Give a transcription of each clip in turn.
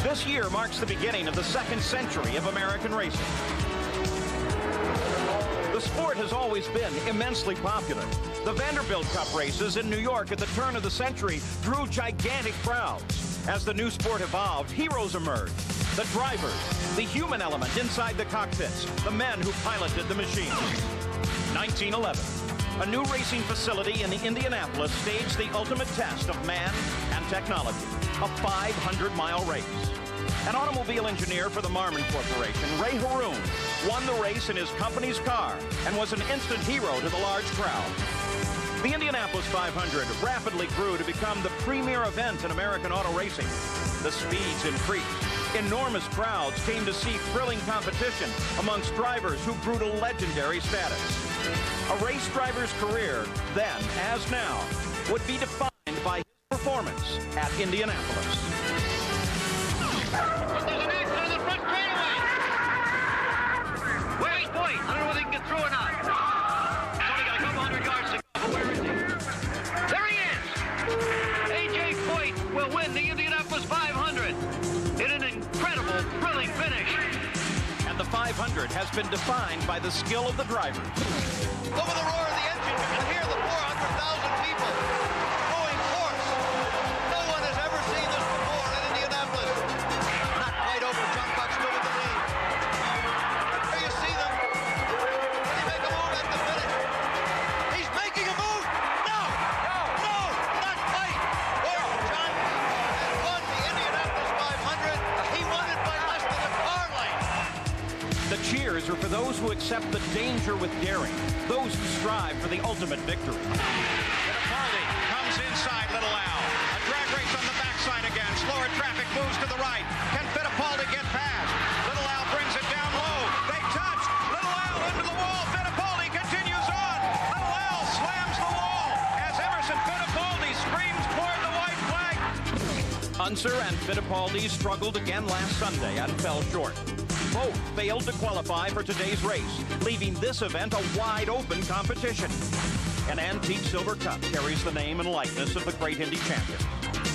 This year marks the beginning of the second century of American racing. The sport has always been immensely popular. The Vanderbilt Cup races in New York at the turn of the century drew gigantic crowds. As the new sport evolved, heroes emerged. The drivers, the human element inside the cockpits, the men who piloted the machines. 1911, a new racing facility in Indianapolis staged the ultimate test of man and technology, a 500-mile race. An automobile engineer for the Marmon Corporation, Ray Haroon, won the race in his company's car and was an instant hero to the large crowd. The Indianapolis 500 rapidly grew to become the premier event in American auto racing. The speeds increased. Enormous crowds came to see thrilling competition amongst drivers who grew to legendary status. A race driver's career, then as now, would be defined by his performance at Indianapolis. There's an accident in the front straightaway. Wait. I don't know whether he can get through or not. He's only got a couple hundred yards to go. But where is he? There he is. A.J. Foyt will win the Indianapolis 500 in an incredible, thrilling finish. And the 500 has been defined by the skill of the drivers. Over the roar of the engine, you can hear the 400,000 people going hoarse. No one has ever seen this before in Indianapolis. Not quite over. John Buck still with the lead. There you see them. Did he make a move at the finish? He's making a move. No, not quite. Well, John has won the Indianapolis 500. He won it by less than a car length. The cheers are for those who accept the danger with daring, those who strive for the ultimate victory. Fittipaldi comes inside Little Al. A drag race on the backside again. Slower traffic moves to the right. Can Fittipaldi get past? Little Al brings it down low. They touch. Little Al into the wall. Fittipaldi continues on. Little Al slams the wall as Emerson Fittipaldi screams toward the white flag. Unser and Fittipaldi struggled again last Sunday and fell short. Both failed to qualify for today's race, leaving this event a wide-open competition. An antique silver cup carries the name and likeness of the great Indy champions.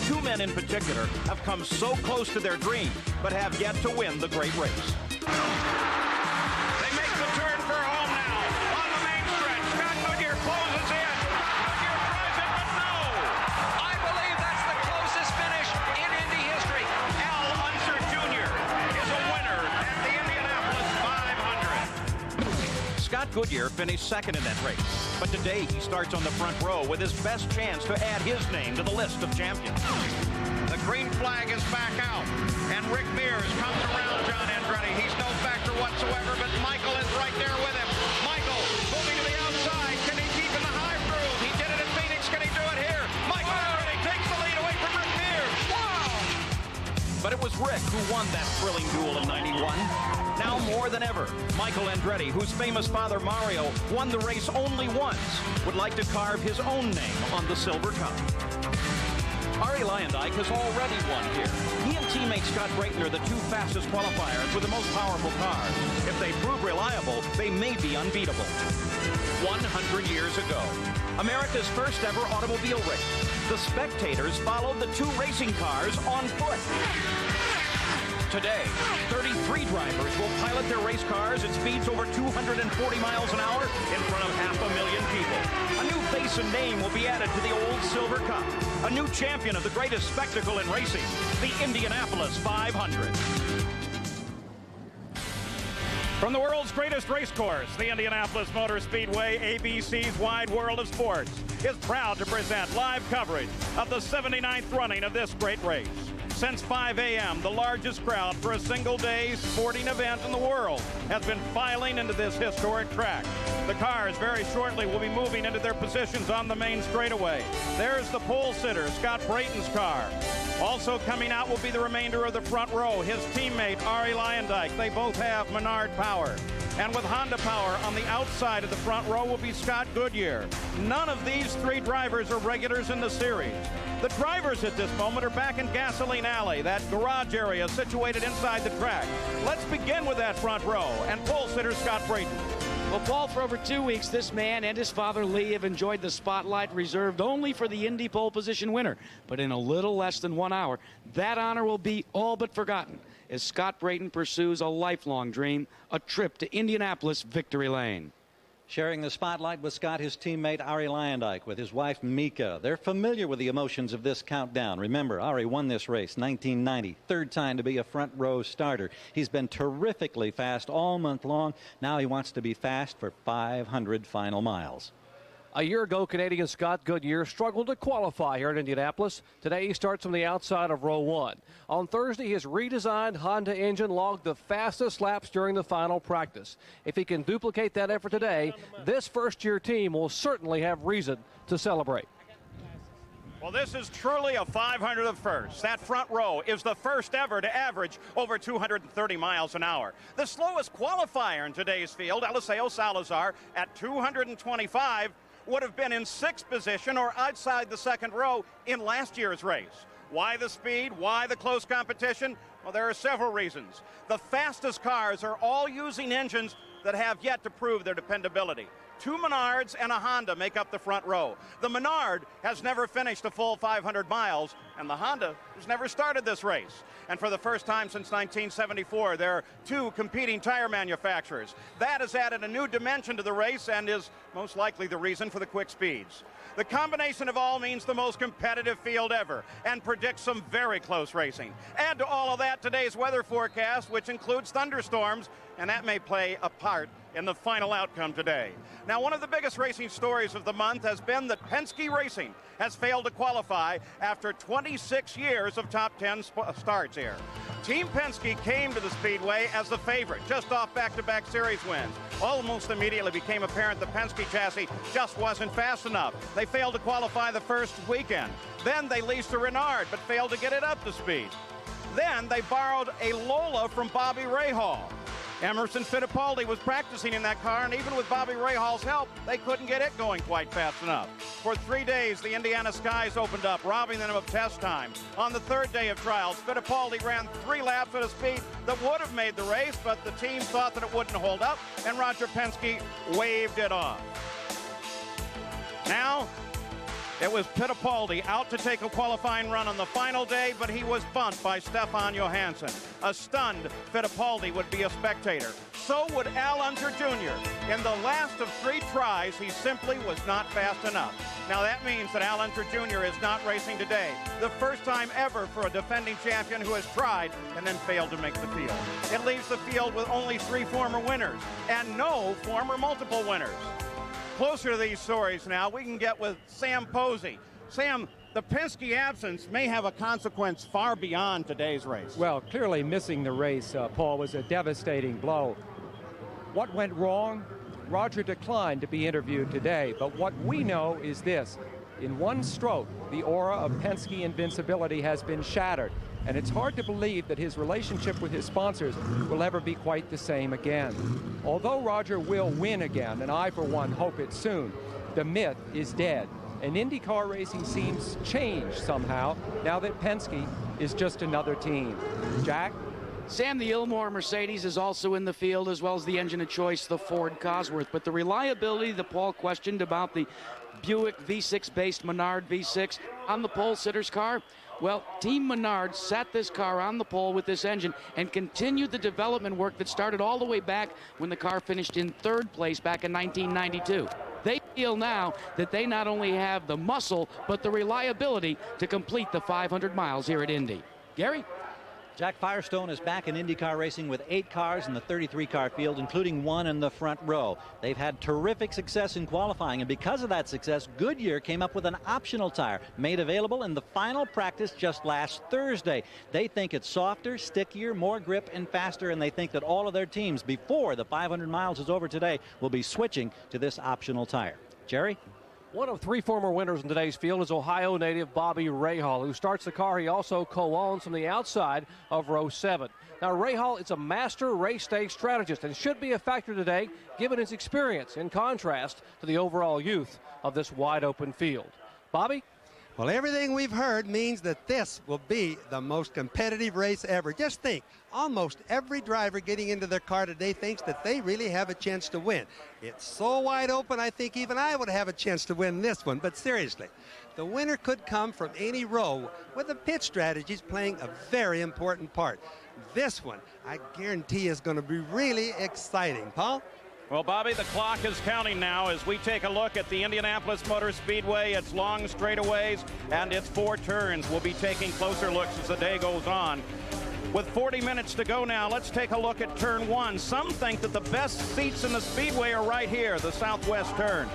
Two men in particular have come so close to their dream, but have yet to win the great race. They make the turn for home now. On the main stretch, Scott Goodyear closes in. Goodyear tries it, but no. I believe that's the closest finish in Indy history. Al Unser Jr. is a winner at the Indianapolis 500. Scott Goodyear finished second in that race, but today he starts on the front row with his best chance to add his name to the list of champions. The green flag is back out, and Rick Mears comes around John Andretti. He's no factor whatsoever, but Michael is right there with him. Michael moving to the outside. Can he keep in the high groove? He did it at Phoenix. Can he do it here? Michael Andretti takes the lead away from Rick Mears. Wow! But it was Rick who won that thrilling duel in '91. Now more than ever, Michael Andretti, whose famous father Mario won the race only once, would like to carve his own name on the Silver Cup. Arie Luyendyk has already won here. He and teammate Scott Breitner are the two fastest qualifiers with the most powerful cars. If they prove reliable, they may be unbeatable. 100 years ago, America's first ever automobile race. The spectators followed the two racing cars on foot. Today, 33 drivers will pilot their race cars at speeds over 240 miles an hour in front of 500,000 people. A new face and name will be added to the old Silver Cup. A new champion of the greatest spectacle in racing, the Indianapolis 500. From the world's greatest race course, the Indianapolis Motor Speedway, ABC's Wide World of Sports, is proud to present live coverage of the 79th running of this great race. Since 5 a.m., the largest crowd for a single-day sporting event in the world has been filing into this historic track. The cars very shortly will be moving into their positions on the main straightaway. There's the pole sitter, Scott Brayton's car. Also coming out will be the remainder of the front row, his teammate, Arie Luyendyk. They both have Menard power. And with Honda power on the outside of the front row will be Scott Goodyear. None of these three drivers are regulars in the series. The drivers at this moment are back in Gasoline Alley, that garage area situated inside the track. Let's begin with that front row and pole sitter Scott Brayton. Well, Paul, for over 2 weeks, this man and his father Lee have enjoyed the spotlight reserved only for the Indy pole position winner. But in a little less than 1 hour, that honor will be all but forgotten as Scott Brayton pursues a lifelong dream, a trip to Indianapolis victory lane. Sharing the spotlight with Scott, his teammate Ari Lyondike with his wife Mika. They're familiar with the emotions of this countdown. Remember, Ari won this race 1990, third time to be a front row starter. He's been terrifically fast all month long. Now he wants to be fast for 500 final miles. A year ago, Canadian Scott Goodyear struggled to qualify here at Indianapolis. Today, he starts from the outside of row 1. On Thursday, his redesigned Honda engine logged the fastest laps during the final practice. If he can duplicate that effort today, this first-year team will certainly have reason to celebrate. Well, this is truly a 500 of first. That front row is the first ever to average over 230 miles an hour. The slowest qualifier in today's field, Eliseo Salazar, at 225, would have been in 6th position or outside the second row in last year's race. Why the speed? Why the close competition? Well, there are several reasons. The fastest cars are all using engines that have yet to prove their dependability. 2 Menards and a Honda make up the front row. The Menard has never finished a full 500 miles, and the Honda has never started this race. And for the first time since 1974, there are 2 competing tire manufacturers. That has added a new dimension to the race and is most likely the reason for the quick speeds. The combination of all means the most competitive field ever and predicts some very close racing. Add to all of that today's weather forecast, which includes thunderstorms, and that may play a part in the final outcome today. Now, one of the biggest racing stories of the month has been that Penske Racing has failed to qualify after 26 years of top 10 starts here. Team Penske came to the Speedway as the favorite, just off back-to-back series wins. Almost immediately became apparent the Penske chassis just wasn't fast enough. They failed to qualify the first weekend. Then they leased a Renard, but failed to get it up to speed. Then they borrowed a Lola from Bobby Rahal. Emerson Fittipaldi was practicing in that car, and even with Bobby Rahal's help, they couldn't get it going quite fast enough. For 3 days, the Indiana skies opened up, robbing them of test time. On the 3rd day of trials, Fittipaldi ran 3 laps at a speed that would have made the race, but the team thought that it wouldn't hold up, and Roger Penske waved it off. Now, it was Fittipaldi out to take a qualifying run on the final day, but he was bumped by Stefan Johansson. A stunned Fittipaldi would be a spectator. So would Al Unser Jr. In the last of 3 tries, he simply was not fast enough. Now that means that Al Unser Jr. is not racing today. The first time ever for a defending champion who has tried and then failed to make the field. It leaves the field with only 3 former winners and no former multiple winners. Closer to these stories now, we can get with Sam Posey. Sam, the Penske absence may have a consequence far beyond today's race. Well, clearly missing the race, Paul, was a devastating blow. What went wrong? Roger declined to be interviewed today, but what we know is this. In one stroke, the aura of Penske invincibility has been shattered, and it's hard to believe that his relationship with his sponsors will ever be quite the same again. Although Roger will win again, and I, for one, hope it soon, the myth is dead. And IndyCar racing seems changed somehow now that Penske is just another team. Jack? Sam, the Ilmore Mercedes is also in the field, as well as the engine of choice, the Ford Cosworth. But the reliability that Paul questioned about the Buick V6-based Menard V6 on the pole sitter's car, well, Team Menard sat this car on the pole with this engine and continued the development work that started all the way back when the car finished in 3rd place back in 1992. They feel now that they not only have the muscle, but the reliability to complete the 500 miles here at Indy. Gary? Jack Firestone is back in IndyCar racing with 8 cars in the 33-car field, including 1 in the front row. They've had terrific success in qualifying, and because of that success, Goodyear came up with an optional tire made available in the final practice just last Thursday. They think it's softer, stickier, more grip, and faster, and they think that all of their teams, before the 500 miles is over today, will be switching to this optional tire. Jerry? One of 3 former winners in today's field is Ohio native Bobby Rahal, who starts the car he also co-owns from the outside of row 7. Now, Rahal is a master race day strategist and should be a factor today, given his experience, in contrast to the overall youth of this wide-open field. Bobby? Well, everything we've heard means that this will be the most competitive race ever. Just think, almost every driver getting into their car today thinks that they really have a chance to win. It's so wide open, I think even I would have a chance to win this one. But seriously, the winner could come from any row, with the pit strategies playing a very important part. This one, I guarantee, is going to be really exciting. Paul? Well, Bobby, the clock is counting now as we take a look at the Indianapolis Motor Speedway. Its long straightaways and its 4 turns. We'll be taking closer looks as the day goes on. With 40 minutes to go now, let's take a look at turn 1. Some think that the best seats in the speedway are right here, the southwest turn.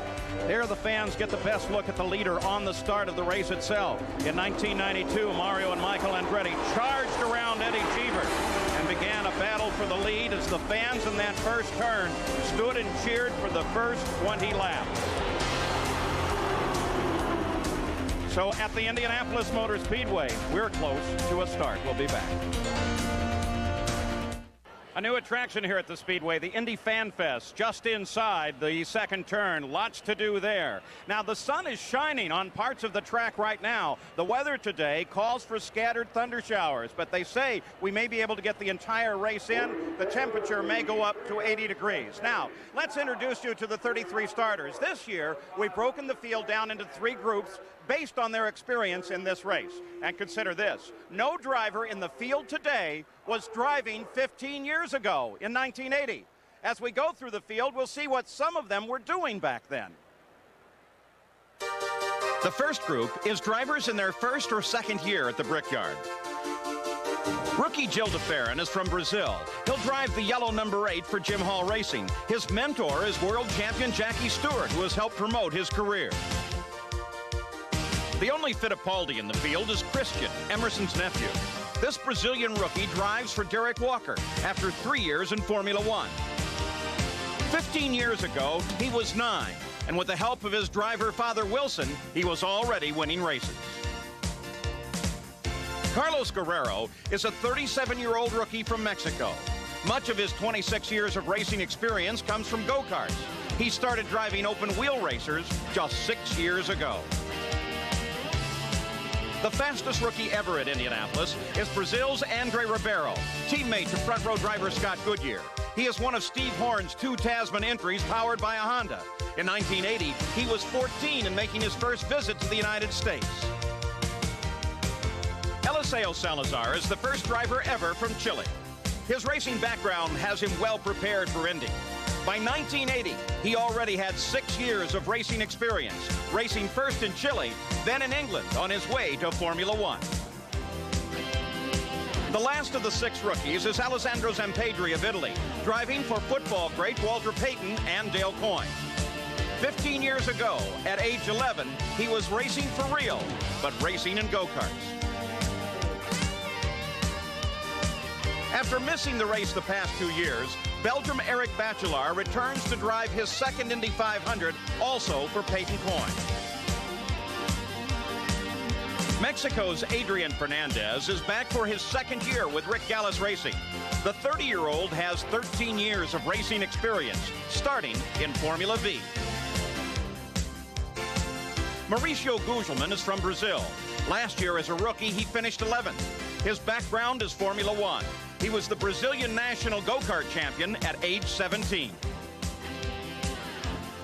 There the fans get the best look at the leader on the start of the race itself. In 1992, Mario and Michael Andretti charged around Eddie Cheever and began a battle for the lead as the fans in that first turn stood and cheered for the first 20 laps. So at the Indianapolis Motor Speedway, we're close to a start. We'll be back. A new attraction here at the Speedway, the Indy Fan Fest, just inside the second turn. Lots to do there. Now, the sun is shining on parts of the track right now. The weather today calls for scattered thunder showers, but they say we may be able to get the entire race in. The temperature may go up to 80 degrees. Now, let's introduce you to the 33 starters. This year, we've broken the field down into 3 groups based on their experience in this race. And consider this, no driver in the field today was driving 15 years ago in 1980. As we go through the field, we'll see what some of them were doing back then. The first group is drivers in their first or second year at the Brickyard. Rookie Gil de Ferran is from Brazil. He'll drive the yellow number 8 for Jim Hall Racing. His mentor is world champion Jackie Stewart, who has helped promote his career. The only Fittipaldi in the field is Christian, Emerson's nephew. This Brazilian rookie drives for Derek Walker after 3 years in Formula One. 15 years ago, he was 9, and with the help of his driver, Father Wilson, he was already winning races. Carlos Guerrero is a 37-year-old rookie from Mexico. Much of his 26 years of racing experience comes from go-karts. He started driving open-wheel racers just 6 years ago. The fastest rookie ever at Indianapolis is Brazil's Andre Ribeiro, teammate to front-row driver Scott Goodyear. He is one of Steve Horn's 2 Tasman entries powered by a Honda. In 1980, he was 14 and making his first visit to the United States. Eliseo Salazar is the first driver ever from Chile. His racing background has him well prepared for Indy. By 1980, he already had 6 years of racing experience, racing first in Chile, then in England on his way to Formula One. The last of the 6 rookies is Alessandro Zampedri of Italy, driving for football great Walter Payton and Dale Coyne. 15 years ago, at age 11, he was racing for real, but racing in go-karts. After missing the race the past 2 years, Belgium Eric Bachelard returns to drive his second Indy 500, also for Peyton Coyne. Mexico's Adrian Fernandez is back for his second year with Rick Gallus Racing. The 30-year-old has 13 years of racing experience, starting in Formula V. Mauricio Gugelmin is from Brazil. Last year as a rookie, he finished 11th. His background is Formula One. He was the Brazilian national go-kart champion at age 17.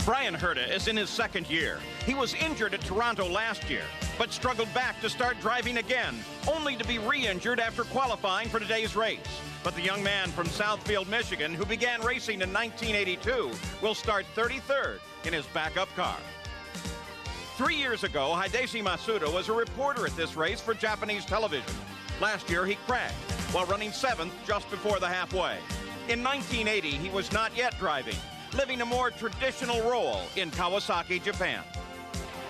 Brian Herta is in his second year. He was injured at Toronto last year, but struggled back to start driving again, only to be re-injured after qualifying for today's race. But the young man from Southfield, Michigan, who began racing in 1982, will start 33rd in his backup car. 3 years ago, Hideshi Masuda was a reporter at this race for Japanese television. Last year, he crashed while running 7th just before the halfway. In 1980, he was not yet driving, living a more traditional role in Kawasaki, Japan.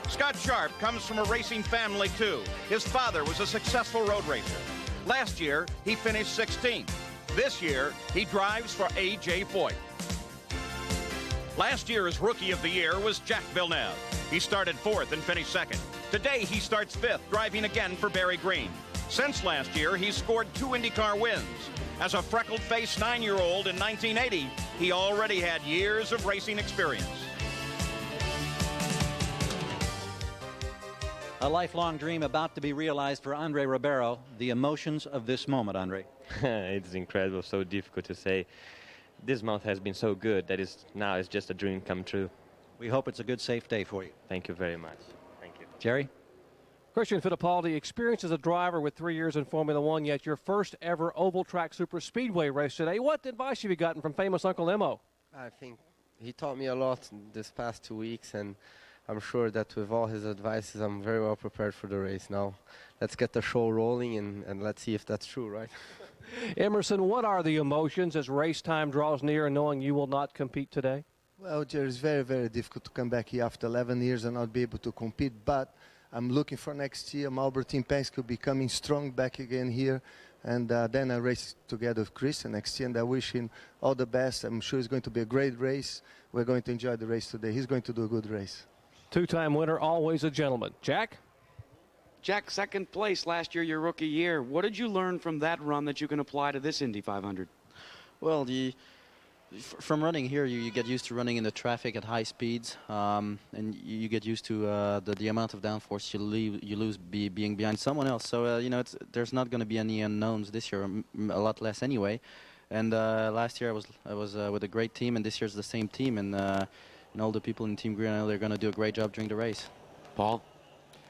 Scott Sharp comes from a racing family, too. His father was a successful road racer. Last year, he finished 16th. This year, he drives for A.J. Foyt. Last year's Rookie of the Year was Jack Villeneuve. He started 4th and finished 2nd. Today, he starts 5th, driving again for Barry Green. Since last year, he's scored 2 IndyCar wins. As a freckled-faced 9-year-old in 1980, he already had years of racing experience. A lifelong dream about to be realized for Andre Ribeiro. The emotions of this moment, Andre. It's incredible, so difficult to say. This month has been so good that now it's just a dream come true. We hope it's a good, safe day for you. Thank you very much. Thank you. Jerry? Christian Fittipaldi, experienced as a driver with 3 years in Formula One, yet your first ever oval track super speedway race today. What advice have you gotten from famous Uncle Emo? I think he taught me a lot this past 2 weeks, and I'm sure that with all his advices, I'm very well prepared for the race now. Let's get the show rolling, and let's see if that's true, right? Emerson, what are the emotions as race time draws near and knowing you will not compete today? Well, Jerry, it's very, very difficult to come back here after 11 years and not be able to compete, but I'm looking for next year. Malbert Penske will be coming strong back again here, and then I race together with Chris next year, and I wish him all the best. I'm sure it's going to be a great race. We're going to enjoy the race today. He's going to do a good race. Two-time winner, always a gentleman. Jack? Jack, second place last year, your rookie year. What did you learn from that run that you can apply to this Indy 500? Well, from running here, you get used to running in the traffic at high speeds, and you get used to the amount of downforce you lose being behind someone else. So you know, there's not going to be any unknowns this year, a lot less anyway. And last year I was with a great team, and this year's the same team, and all the people in Team Green, I know they're going to do a great job during the race. Paul?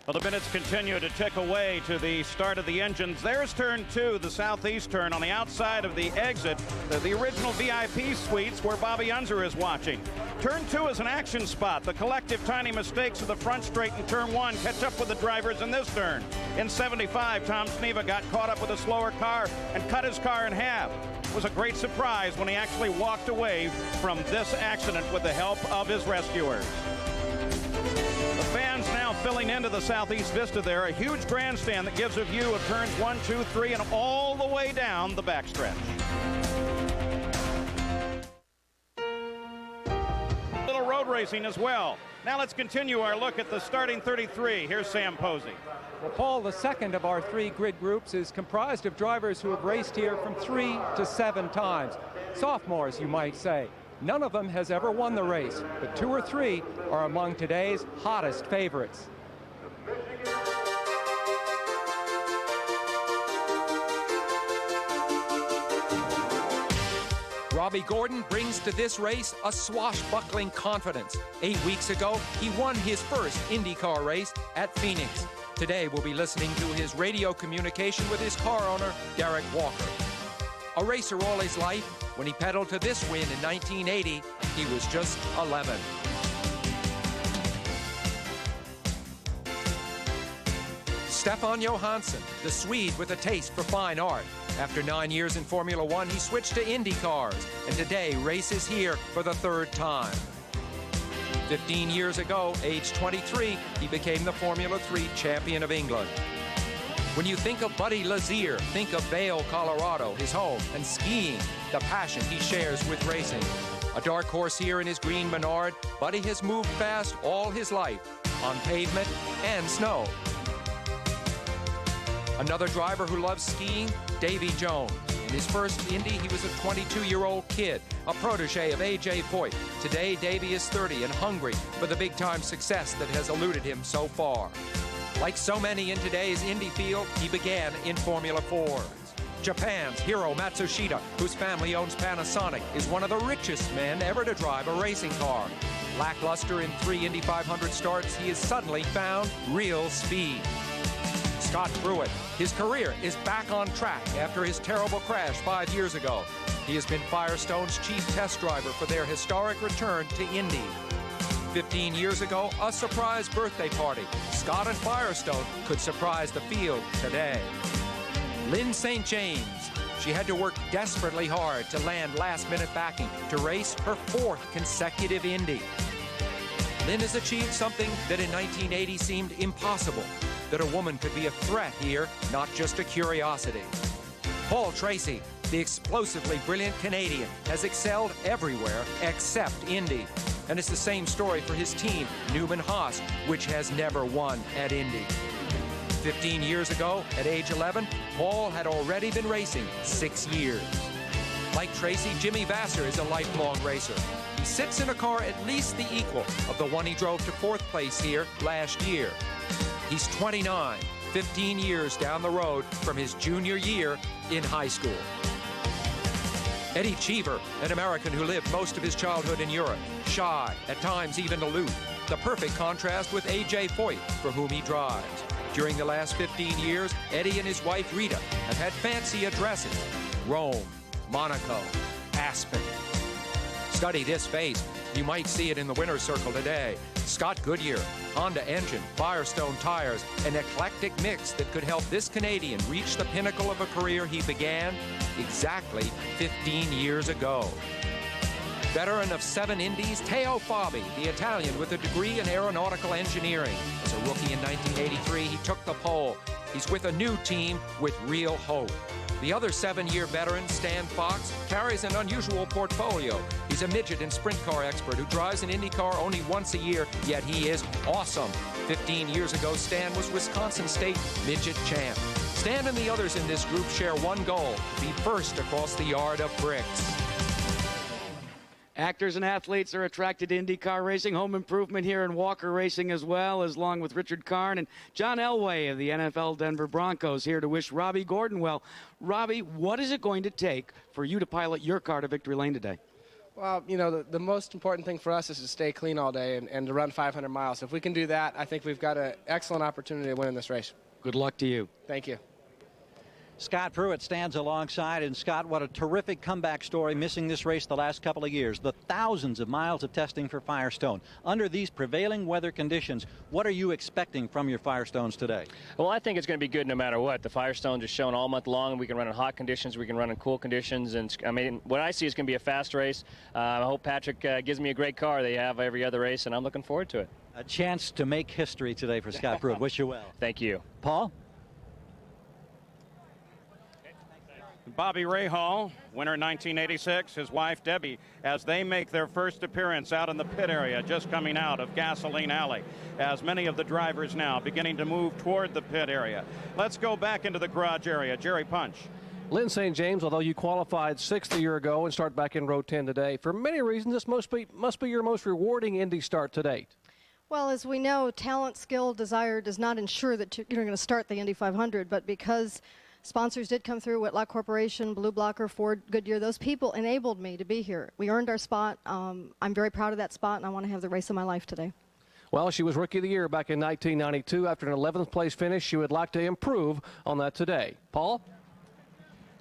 Well, the minutes continue to tick away to the start of the engines. There's turn 2, the southeast turn on the outside of the exit, the original VIP suites where Bobby Unser is watching. Turn 2 is an action spot. The collective tiny mistakes of the front straight in turn 1 catch up with the drivers in this turn. In 75, Tom Sneva got caught up with a slower car and cut his car in half. It was a great surprise when he actually walked away from this accident with the help of his rescuers. The fans now filling into the southeast vista there. A huge grandstand that gives a view of turns 1, 2, 3, and all the way down the backstretch. Little road racing as well. Now let's continue our look at the starting 33. Here's Sam Posey. Well, Paul, the second of our 3 grid groups is comprised of drivers who have raced here from 3 to 7 times. Sophomores, you might say. None of them has ever won the race, but 2 or 3 are among today's hottest favorites. Robbie Gordon brings to this race a swashbuckling confidence. 8 weeks ago, he won his first IndyCar race at Phoenix. Today, we'll be listening to his radio communication with his car owner, Derek Walker. A racer all his life, when he pedaled to this win in 1980, he was just 11. Stefan Johansson, the Swede with a taste for fine art. After 9 years in Formula One, he switched to IndyCars, and today races here for the 3rd time. 15 years ago, age 23, he became the Formula 3 champion of England. When you think of Buddy Lazier, think of Vail, Colorado, his home, and skiing, the passion he shares with racing. A dark horse here in his green Menard, Buddy has moved fast all his life, on pavement and snow. Another driver who loves skiing, Davy Jones. In his first Indy, he was a 22-year-old kid, a protege of A.J. Foyt. Today, Davy is 30 and hungry for the big-time success that has eluded him so far. Like so many in today's Indy field, he began in Formula 4s. Japan's Hiro Matsushita, whose family owns Panasonic, is one of the richest men ever to drive a racing car. Lackluster in 3 Indy 500 starts, he has suddenly found real speed. Scott Pruitt, his career is back on track after his terrible crash 5 years ago. He has been Firestone's chief test driver for their historic return to Indy. 15 years ago, a surprise birthday party. Scott and Firestone could surprise the field today. Lynn St. James. She had to work desperately hard to land last-minute backing to race her 4th consecutive Indy. Lynn has achieved something that in 1980 seemed impossible, that a woman could be a threat here, not just a curiosity. Paul Tracy, the explosively brilliant Canadian, has excelled everywhere except Indy. And it's the same story for his team, Newman Haas, which has never won at Indy. 15 years ago, at age 11, Paul had already been racing 6 years. Like Tracy, Jimmy Vasser is a lifelong racer. He sits in a car at least the equal of the one he drove to 4th place here last year. He's 29, 15 years down the road from his junior year in high school. Eddie Cheever, an American who lived most of his childhood in Europe, shy, at times even aloof, the perfect contrast with A.J. Foyt, for whom he drives. During the last 15 years, Eddie and his wife Rita have had fancy addresses: Rome, Monaco, Aspen. Study this face. You might see it in the winner's circle today. Scott Goodyear, Honda engine, Firestone tires, an eclectic mix that could help this Canadian reach the pinnacle of a career he began exactly 15 years ago. Veteran of 7 Indies, Teo Fabi, the Italian with a degree in aeronautical engineering. As a rookie in 1983, he took the pole. He's with a new team with real hope. The other 7-year veteran, Stan Fox, carries an unusual portfolio. He's a midget and sprint car expert who drives an Indycar only once a year, yet he is awesome. 15 years ago, Stan was Wisconsin State midget champ. Stan and the others in this group share one goal: be first across the yard of bricks. Actors and athletes are attracted to IndyCar racing. Home improvement here in Walker Racing as well, along with Richard Karn and John Elway of the NFL Denver Broncos here to wish Robbie Gordon well. Robbie, what is it going to take for you to pilot your car to victory lane today? Well, you know, the most important thing for us is to stay clean all day and to run 500 miles. If we can do that, I think we've got an excellent opportunity to win in this race. Good luck to you. Thank you. Scott Pruitt stands alongside, and Scott, what a terrific comeback story, missing this race the last couple of years. The thousands of miles of testing for Firestone. Under these prevailing weather conditions, what are you expecting from your Firestones today? Well, I think it's going to be good no matter what. The Firestones are shown all month long. We can run in hot conditions, we can run in cool conditions, and I mean, what I see is going to be a fast race. I hope Patrick gives me a great car. They have every other race, and I'm looking forward to it. A chance to make history today for Scott Pruitt. Wish you well. Thank you. Paul? Bobby Rahal, winner 1986, his wife Debbie, as they make their first appearance out in the pit area, just coming out of Gasoline Alley, as many of the drivers now beginning to move toward the pit area. Let's go back into the garage area. Jerry Punch. Lynn St. James, although you qualified 6th a year ago and start back in row 10 today, for many reasons this must be your most rewarding Indy start to date. Well, as we know, talent, skill, desire does not ensure that you're going to start the Indy 500, but because sponsors did come through, Whitlock Corporation, Blue Blocker, Ford, Goodyear. Those people enabled me to be here. We earned our spot. I'm very proud of that spot, and I want to have the race of my life today. Well, she was Rookie of the Year back in 1992. After an 11th place finish, she would like to improve on that today. Paul?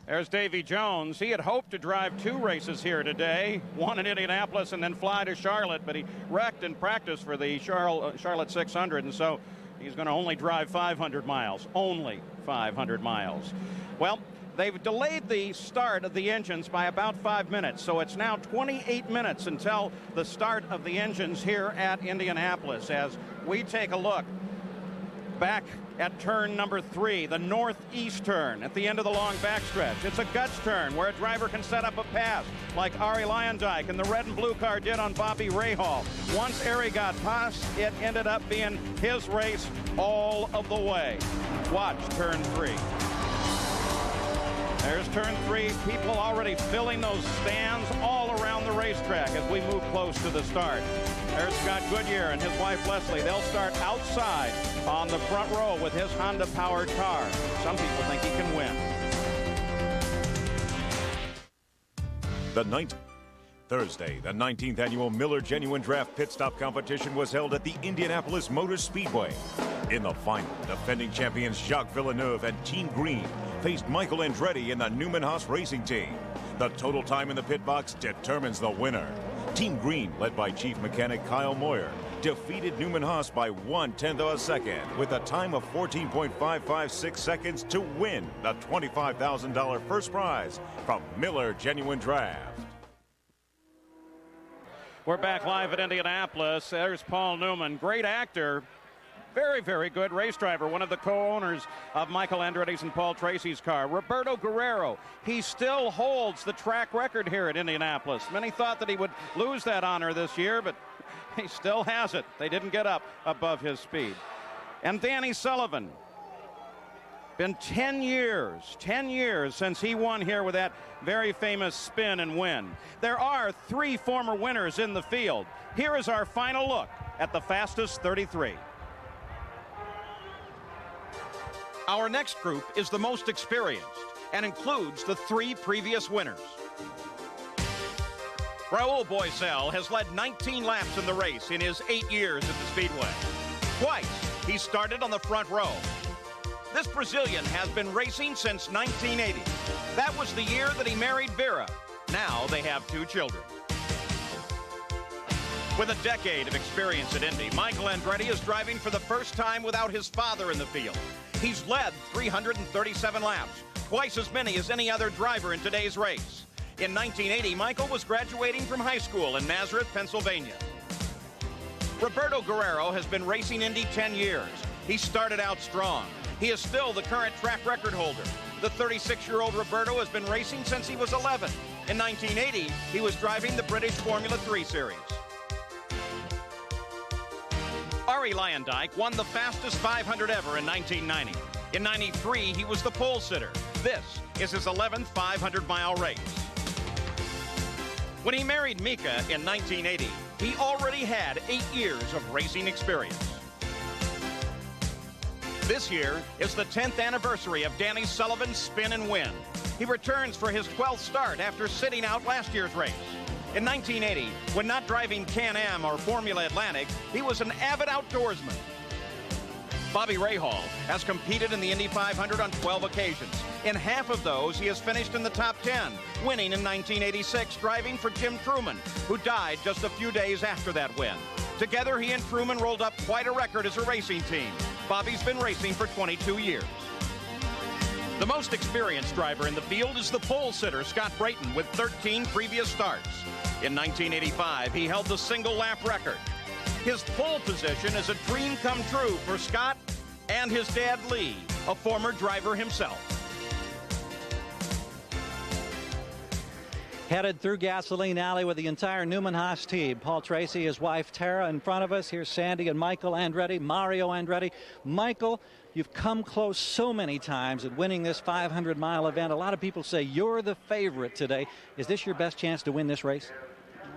There's Davy Jones. He had hoped to drive 2 races here today, one in Indianapolis and then fly to Charlotte, but he wrecked in practice for the Charlotte 600, and so he's going to only drive 500 miles. Only 500 miles. Well, they've delayed the start of the engines by about 5 minutes, so it's now 28 minutes until the start of the engines here at Indianapolis. As we take a look back at turn number 3, the northeast turn at the end of the long backstretch. It's a guts turn where a driver can set up a pass like Ari Lyondike and the red and blue car did on Bobby Rahal. Once Ari got past, it ended up being his race all of the way. Watch turn 3. There's turn 3. People already filling those stands all around the racetrack as we move close to the start. There's Scott Goodyear and his wife Leslie. They'll start outside on the front row with his Honda-powered car. Some people think he can win. Thursday, the 19th annual Miller Genuine Draft Pit Stop Competition was held at the Indianapolis Motor Speedway. In the final, defending champions Jacques Villeneuve and Team Green faced Michael Andretti in the Newman Haas Racing Team. The total time in the pit box determines the winner. Team Green, led by Chief Mechanic Kyle Moyer, defeated Newman Haas by 1/10 of a second with a time of 14.556 seconds to win the $25,000 first prize from Miller Genuine Draft. We're back live at Indianapolis. There's Paul Newman, great actor, very, very good race driver, one of the co-owners of Michael Andretti's and Paul Tracy's car. Roberto Guerrero, he still holds the track record here at Indianapolis. Many thought that he would lose that honor this year, but he still has it. They didn't get up above his speed. And Danny Sullivan, been 10 years since he won here with that very famous spin and win. There are 3 former winners in the field. Here is our final look at the fastest 33. Our next group is the most experienced and includes the 3 previous winners. Raul Boesel has led 19 laps in the race in his 8 years at the Speedway. Twice, he started on the front row. This Brazilian has been racing since 1980. That was the year that he married Vera. Now they have 2 children. With a decade of experience at Indy, Michael Andretti is driving for the first time without his father in the field. He's led 337 laps, twice as many as any other driver in today's race. In 1980, Michael was graduating from high school in Nazareth, Pennsylvania. Roberto Guerrero has been racing Indy 10 years. He started out strong. He is still the current track record holder. The 36-year-old Roberto has been racing since he was 11. In 1980, he was driving the British Formula 3 series. Arie Luyendyk won the fastest 500 ever in 1990. In 93, he was the pole sitter. This is his 11th 500-mile race. When he married Mika in 1980, he already had 8 years of racing experience. This year is the 10th anniversary of Danny Sullivan's spin and win. He returns for his 12th start after sitting out last year's race. In 1980, when not driving Can-Am or Formula Atlantic, he was an avid outdoorsman. Bobby Rahal has competed in the Indy 500 on 12 occasions. In half of those, he has finished in the top 10, winning in 1986, driving for Jim Truman, who died just a few days after that win. Together, he and Truman rolled up quite a record as a racing team. Bobby's been racing for 22 years. The most experienced driver in the field is the pole sitter, Scott Brayton, with 13 previous starts. In 1985, he held the single lap record. His pole position is a dream come true for Scott and his dad, Lee, a former driver himself. Headed through Gasoline Alley with the entire Newman Haas team. Paul Tracy, his wife Tara in front of us. Here's Sandy and Michael Andretti, Mario Andretti. Michael, you've come close so many times at winning this 500-mile event. A lot of people say you're the favorite today. Is this your best chance to win this race?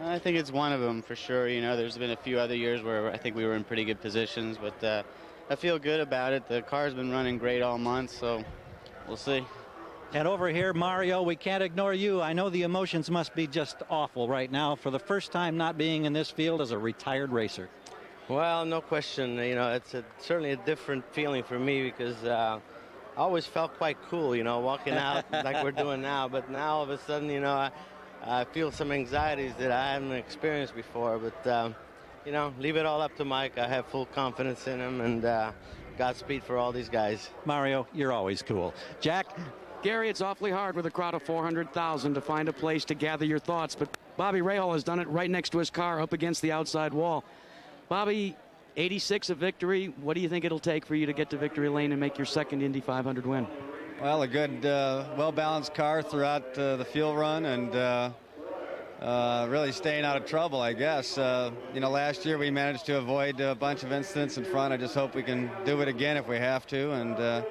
I think it's one of them for sure. You know, there's been a few other years where I think we were in pretty good positions, but I feel good about it. The car's been running great all month, so we'll see. And over here, Mario, we can't ignore you. I know the emotions must be just awful right now for the first time not being in this field as a retired racer. Well, no question. You know, it's certainly a different feeling for me because I always felt quite cool, you know, walking out like we're doing now. But now all of a sudden, you know, I feel some anxieties that I haven't experienced before. But, you know, leave it all up to Mike. I have full confidence in him, and Godspeed for all these guys. Mario, you're always cool. Jack? Gary, it's awfully hard with a crowd of 400,000 to find a place to gather your thoughts, but Bobby Rahal has done it right next to his car up against the outside wall. Bobby, 86 of victory. What do you think it'll take for you to get to victory lane and make your second Indy 500 win? Well, a good, well-balanced car throughout the field run and really staying out of trouble, I guess. You know, last year we managed to avoid a bunch of incidents in front. I just hope we can do it again if we have to. And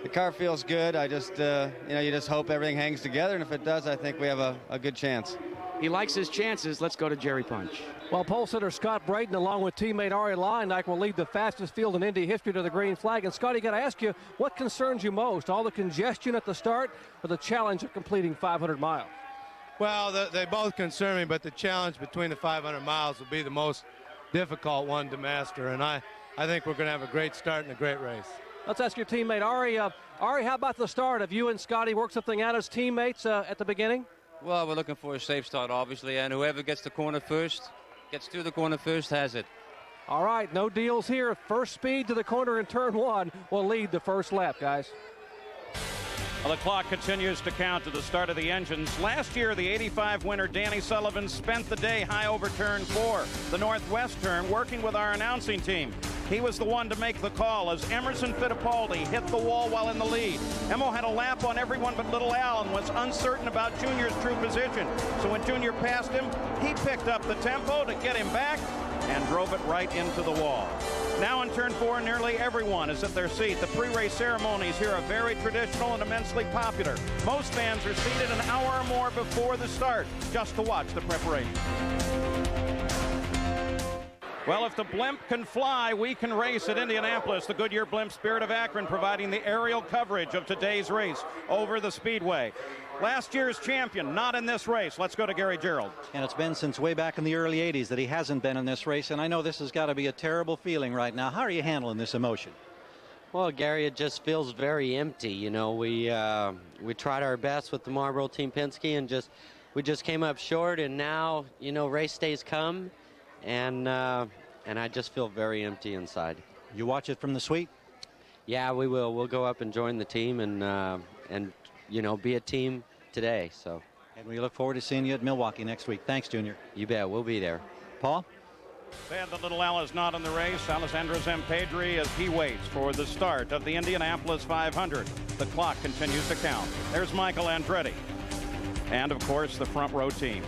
the car feels good. I just, you know, you just hope everything hangs together. And if it does, I think we have a good chance. He likes his chances. Let's go to Jerry Punch. Well, pole sitter Scott Brayton, along with teammate Arie Luyendyk, will lead the fastest field in Indy history to the green flag. And, Scotty, got to ask you, what concerns you most? All the congestion at the start or the challenge of completing 500 miles? Well, they both concern me, but the challenge between the 500 miles will be the most difficult one to master. And I think we're going to have a great start and a great race. Let's ask your teammate, Arie. Arie, how about the start? Have you and Scotty worked something out as teammates at the beginning? Well, we're looking for a safe start, obviously, and whoever gets the corner first, gets through the corner first, has it. All right, no deals here. First speed to the corner in turn one will lead the first lap, guys. Well, the clock continues to count to the start of the engines. Last year, the 85 winner Danny Sullivan spent the day high over turn 4, the northwest turn, working with our announcing team. He was the one to make the call as Emerson Fittipaldi hit the wall while in the lead. Emo had a lap on everyone but Little Al and was uncertain about Junior's true position. So when Junior passed him, he picked up the tempo to get him back and drove it right into the wall. Now in turn 4, nearly everyone is at their seat. The pre-race ceremonies here are very traditional and immensely popular. Most fans are seated an hour or more before the start just to watch the preparation. Well, if the blimp can fly, we can race at Indianapolis. The Goodyear Blimp Spirit of Akron providing the aerial coverage of today's race over the Speedway. Last year's champion, not in this race. Let's go to Gary Gerald. And it's been since way back in the early 80s that he hasn't been in this race, and I know this has got to be a terrible feeling right now. How are you handling this emotion? Well, Gary, it just feels very empty. You know, we tried our best with the Marlboro Team Penske, and we just came up short, and now, you know, race days come, and I just feel very empty inside. You watch it from the suite? Yeah, we will. We'll go up and join the team and you know, be a team today. So. And we look forward to seeing you at Milwaukee next week. Thanks, Junior. You bet. We'll be there. Paul? And the little Al is not in the race. Alessandro Zampedri as he waits for the start of the Indianapolis 500. The clock continues to count. There's Michael Andretti. And, of course, the front row team.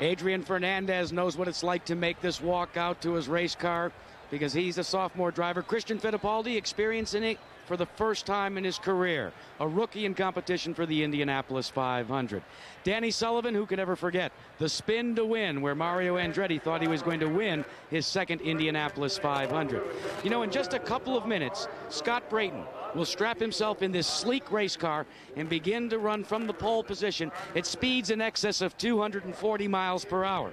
Adrian Fernandez knows what it's like to make this walk out to his race car because he's a sophomore driver. Christian Fittipaldi experiencing it for the first time in his career. A rookie in competition for the Indianapolis 500. Danny Sullivan, who could ever forget the spin to win where Mario Andretti thought he was going to win his second Indianapolis 500. You know, in just a couple of minutes, Scott Brayton will strap himself in this sleek race car and begin to run from the pole position at speeds in excess of 240 miles per hour.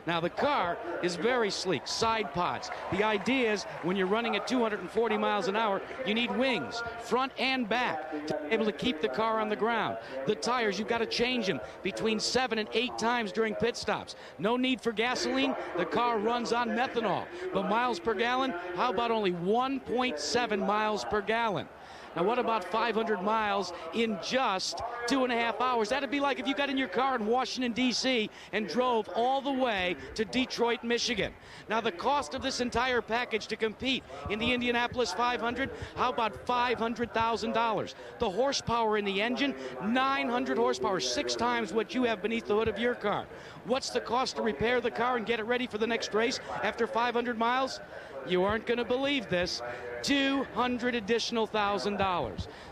Now, the car is very sleek, side pods. The idea is when you're running at 240 miles an hour, you need wings, front and back, to be able to keep the car on the ground. The tires, you've got to change them between 7 and 8 times during pit stops. No need for gasoline. The car runs on methanol. But miles per gallon, how about only 1.7 miles per gallon? Now, what about 500 miles in just 2.5 hours? That'd be like if you got in your car in Washington, D.C. and drove all the way to Detroit, Michigan. Now, the cost of this entire package to compete in the Indianapolis 500, how about $500,000? The horsepower in the engine, 900 horsepower, 6 times what you have beneath the hood of your car. What's the cost to repair the car and get it ready for the next race after 500 miles? You aren't going to believe this. $200,000 additional.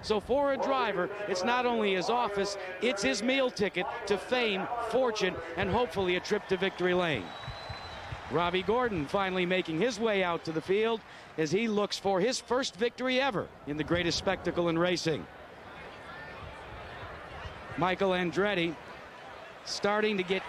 So for a driver, it's not only his office, it's his meal ticket to fame, fortune, and hopefully a trip to victory lane. Robbie Gordon finally making his way out to the field as he looks for his first victory ever in the greatest spectacle in racing. Michael Andretti starting to get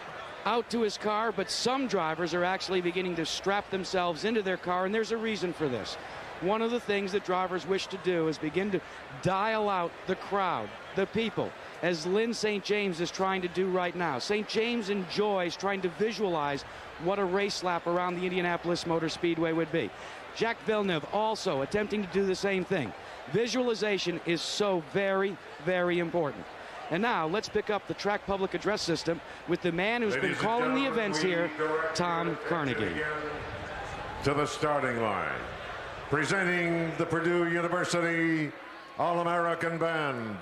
out to his car, but some drivers are actually beginning to strap themselves into their car, and there's a reason for this. One of the things that drivers wish to do is begin to dial out the crowd, the people, as Lynn St. James is trying to do right now. St. James enjoys trying to visualize what a race lap around the Indianapolis Motor Speedway would be. Jacques Villeneuve also attempting to do the same thing. Visualization is so very, very important. And now let's pick up the track public address system with the man who's been calling the events here, Tom Carnegie. To the starting line, presenting the Purdue University All-American Band,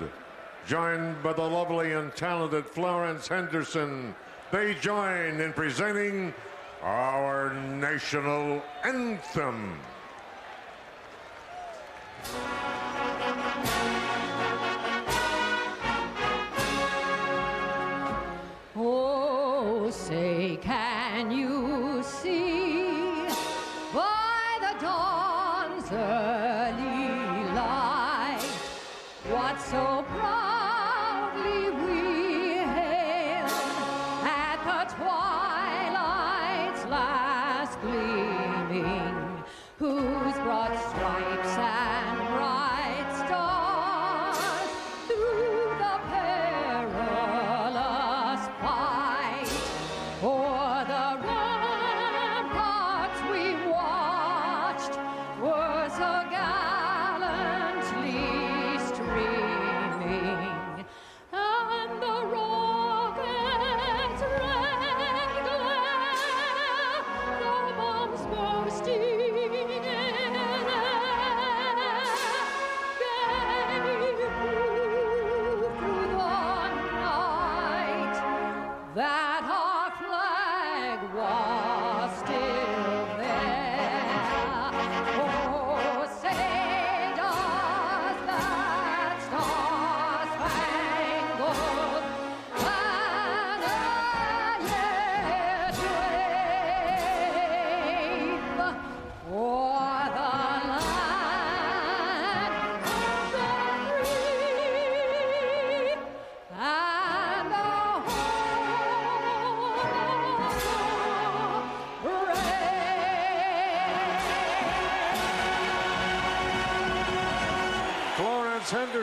joined by the lovely and talented Florence Henderson. They join in presenting our national anthem. Oh, say, can you see by the dawn's early light what so proudly we hailed at the twilight's last gleaming, whose broad stripes and bright stars through the perilous fight o'er the ramparts we watched were so gallantly streaming.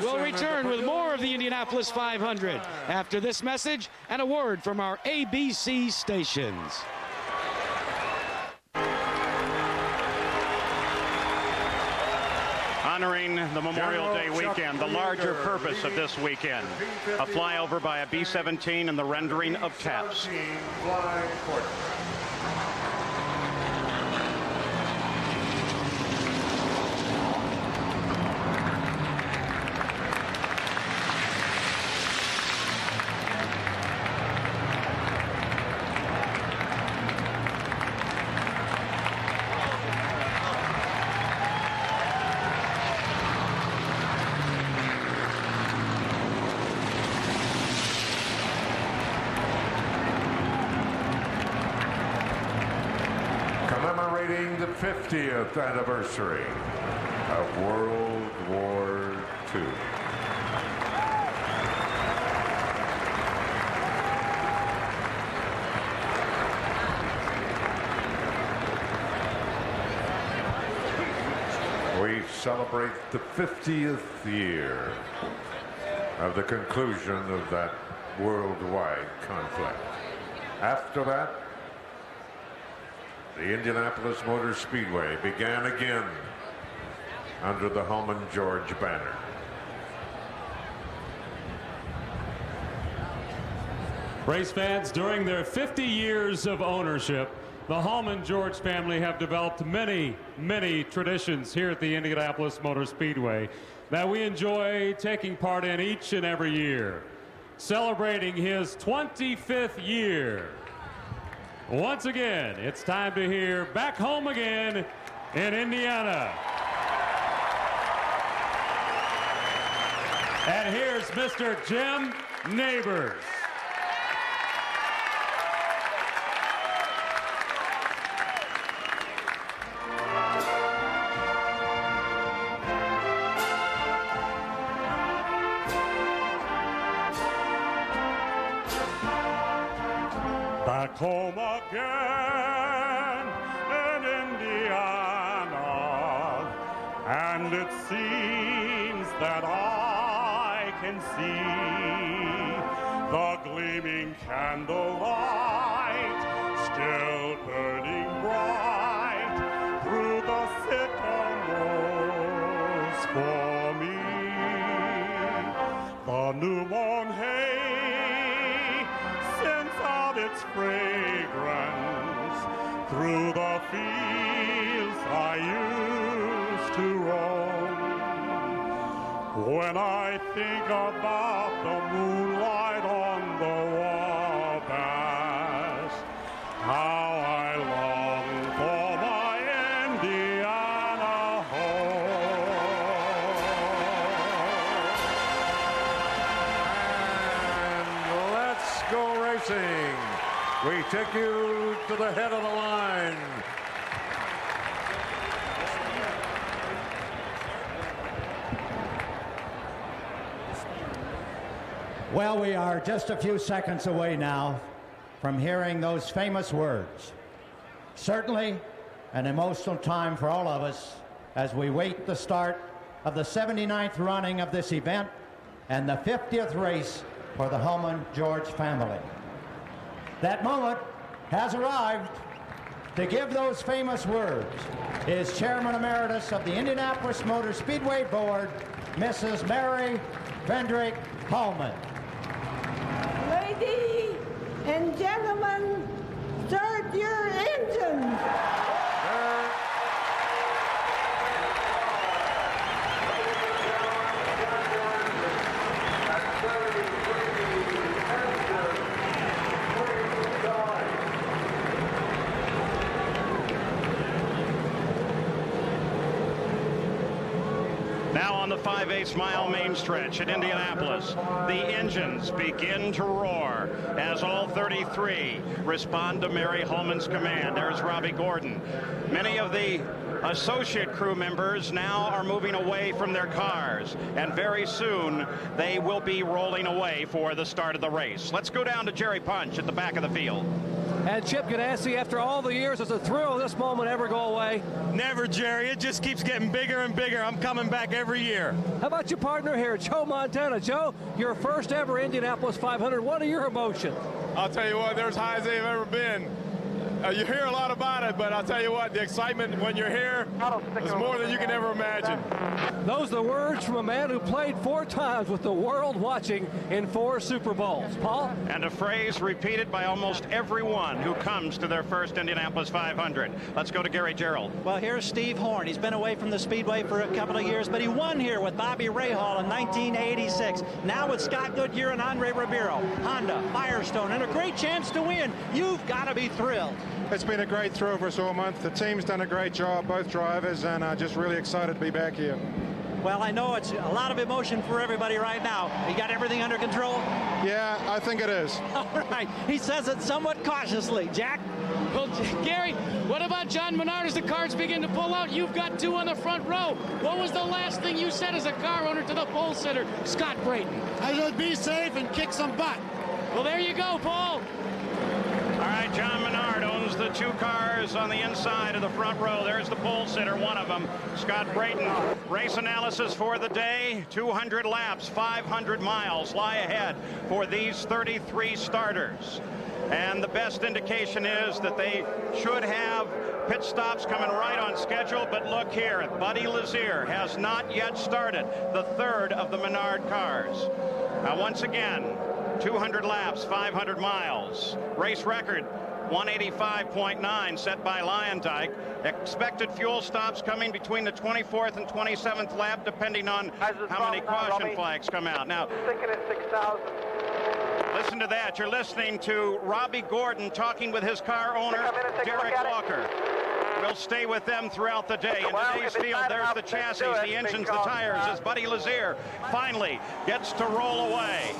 We'll return with more of the Indianapolis 500 after this message and a word from our ABC stations. Honoring the Memorial Day weekend, the larger purpose of this weekend, a flyover by a B-17 and the rendering of caps. Commemorating the 50th anniversary of World War II. We celebrate the 50th year of the conclusion of that worldwide conflict. After that, the Indianapolis Motor Speedway began again under the Holman George banner. Race fans, during their 50 years of ownership, the Holman George family have developed many, many traditions here at the Indianapolis Motor Speedway that we enjoy taking part in each and every year. Celebrating his 25th year. Once again, it's time to hear Back Home Again in Indiana. And here's Mr. Jim Neighbors. Back home again in Indiana, and it seems that I can see the gleaming candlelight still burning bright through the sycamores for me. The new mown hay sends out its fragrance through the fields I used to roam. When I think about the moonlight on the Wabash, how I long for my Indiana And let's go racing. We take you to the head of the line. Well, we are just a few seconds away now from hearing those famous words. Certainly an emotional time for all of us as we wait the start of the 79th running of this event and the 50th race for the Holman George family. That moment has arrived. To give those famous words is Chairman Emeritus of the Indianapolis Motor Speedway Board, Mrs. Mary Vendrick Holman. Ladies and gentlemen, start your engines. Now on the 5/8 mile main stretch at Indianapolis, the engines begin to roar as all 33 respond to Mary Holman's command. There's Robbie Gordon. Many of the associate crew members now are moving away from their cars, and very soon they will be rolling away for the start of the race. Let's go down to Jerry Punch at the back of the field. And Chip Ganassi, after all the years, does the thrill of this moment ever go away? Never, Jerry. It just keeps getting bigger and bigger. I'm coming back every year. How about your partner here, Joe Montana? Joe, your first ever Indianapolis 500. What are your emotions? I'll tell you what, they're as high as they've ever been. You hear a lot about it, but I'll tell you what, the excitement when you're here is more than you can ever imagine. Those are the words from a man who played 4 times with the world watching in 4 Super Bowls. Paul? And a phrase repeated by almost everyone who comes to their first Indianapolis 500. Let's go to Gary Gerald. Well, here's Steve Horn. He's been away from the Speedway for a couple of years, but he won here with Bobby Rahal in 1986. Now with Scott Goodyear and Andre Ribeiro, Honda, Firestone, and a great chance to win. You've got to be thrilled. It's been a great thrill for us all month. The team's done a great job, both drivers, and just really excited to be back here. Well, I know it's a lot of emotion for everybody right now. You got everything under control? Yeah, I think it is. All right. He says it somewhat cautiously. Jack? Well, Gary, what about John Menard as the cars begin to pull out? You've got 2 on the front row. What was the last thing you said as a car owner to the pole sitter, Scott Brayton? I said be safe and kick some butt. Well, there you go, Paul. All right, John Menard owns the 2 cars on the inside of the front row. There's the pole sitter, one of them, Scott Brayton. Race analysis for the day. 200 laps, 500 miles lie ahead for these 33 starters. And the best indication is that they should have pit stops coming right on schedule. But look here, Buddy Lazier has not yet started, the 3rd of the Menard cars. Now, once again, 200 laps, 500 miles. Race record, 185.9 set by Lyondike. Expected fuel stops coming between the 24th and 27th lap, depending on how many caution flags come out. Now, sticking at 6,000. Listen to that. You're listening to Robbie Gordon talking with his car owner, Derek Walker. We'll stay with them throughout the day. In today's field, there's the chassis, the engines, the tires, as Buddy Lazier finally gets to roll away.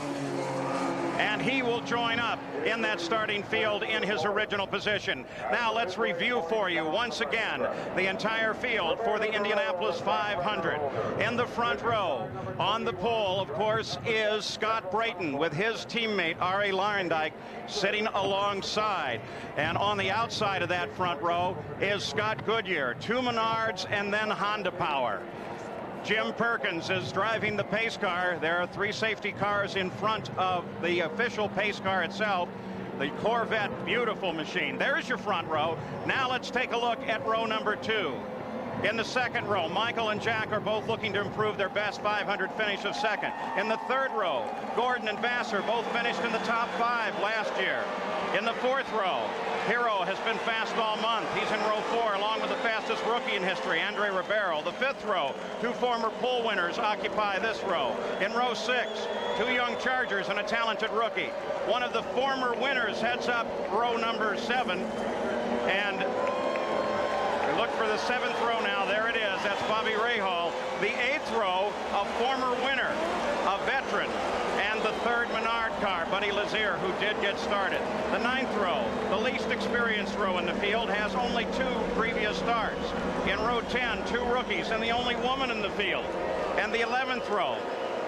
And he will join up in that starting field in his original position. Now let's review for you once again the entire field for the Indianapolis 500. In the front row, on the pole, of course, is Scott Brayton with his teammate Arie Luyendyk sitting alongside. And on the outside of that front row is Scott Goodyear, 2 Menards and then Honda power. Jim Perkins is driving the pace car. There are 3 safety cars in front of the official pace car itself. The Corvette, beautiful machine. There's your front row. Now let's take a look at row number 2. In the second row, Michael and Jack are both looking to improve their best 500 finish of second. In the third row, Gordon and Vassar both finished in the top 5 last year. In the fourth row, Hero has been fast all month. He's in row 4, along with the fastest rookie in history, Andre Ribeiro. The fifth row, 2 former pole winners occupy this row. In row 6, 2 young Chargers and a talented rookie. One of the former winners heads up row number 7. And we look for the 7th row now. There it is. That's Bobby Rahal. The 8th row, a former winner, a veteran, and the 3rd Menard car, Buddy Lazier, who did get started. The 9th row, the least experienced row in the field, has only 2 previous starts. In row 10, 2 rookies and the only woman in the field. And the 11th row,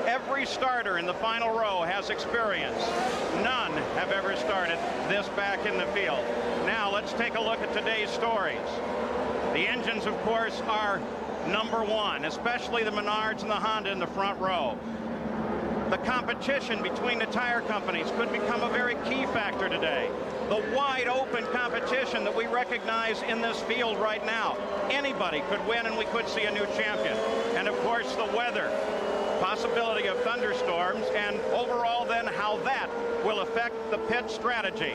every starter in the final row has experience. None have ever started this back in the field. Now let's take a look at today's stories. The engines, of course, are number 1, especially the Menards and the Honda in the front row. The competition between the tire companies could become a very key factor today. The wide open competition that we recognize in this field right now. Anybody could win and we could see a new champion. And of course the weather, possibility of thunderstorms, and overall then how that will affect the pit strategy.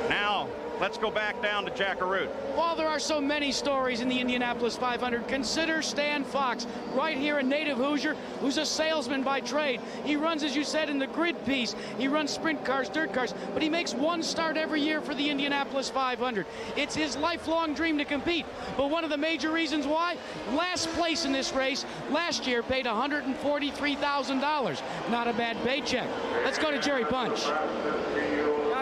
Now, let's go back down to Jack Arute. While there are so many stories in the Indianapolis 500, consider Stan Fox, right here, a native Hoosier who's a salesman by trade. He runs, as you said, in the grid piece. He runs sprint cars, dirt cars, but he makes 1 start every year for the Indianapolis 500. It's his lifelong dream to compete, but one of the major reasons why, last place in this race last year paid $143,000. Not a bad paycheck. Let's go to Jerry Punch.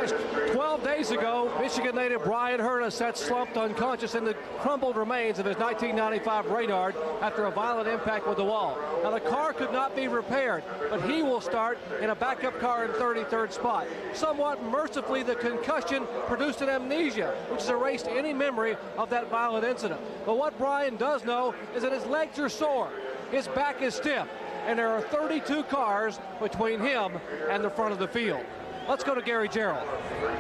guys, 12 days ago, Michigan native Brian Herta sat slumped unconscious in the crumbled remains of his 1995 Reynard after a violent impact with the wall. Now, the car could not be repaired, but he will start in a backup car in 33rd spot. Somewhat mercifully, the concussion produced an amnesia, which has erased any memory of that violent incident. But what Brian does know is that his legs are sore, his back is stiff, and there are 32 cars between him and the front of the field. Let's go to Gary Gerald.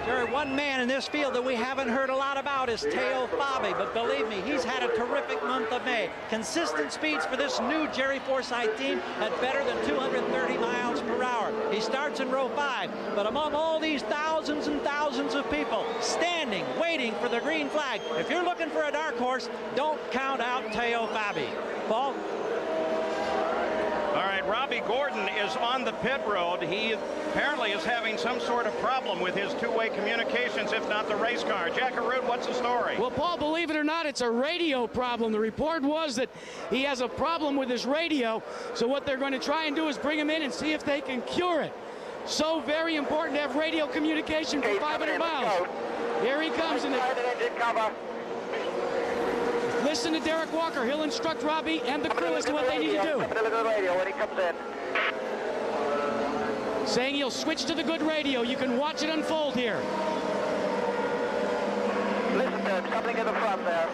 Jerry, one man in this field that we haven't heard a lot about is Teo Fabi, but believe me, he's had a terrific month of May. Consistent speeds for this new Jerry Forsythe team at better than 230 miles per hour. He starts in row 5, but among all these thousands and thousands of people standing, waiting for the green flag, if you're looking for a dark horse, don't count out Teo Fabi. Paul? All right, Robbie Gordon is on the pit road. He apparently is having some sort of problem with his two-way communications, if not the race car. Jack Arute, what's the story? Well, Paul, believe it or not, it's a radio problem. The report was that he has a problem with his radio, so what they're going to try and do is bring him in and see if they can cure it. So very important to have radio communication for 500 miles. Here he comes in the engine cover. Listen to Derek Walker. He'll instruct Robbie and the crew as to what they need to do. When he comes in. Saying he'll switch to the good radio. You can watch it unfold here. Listen to him. Something in the front there.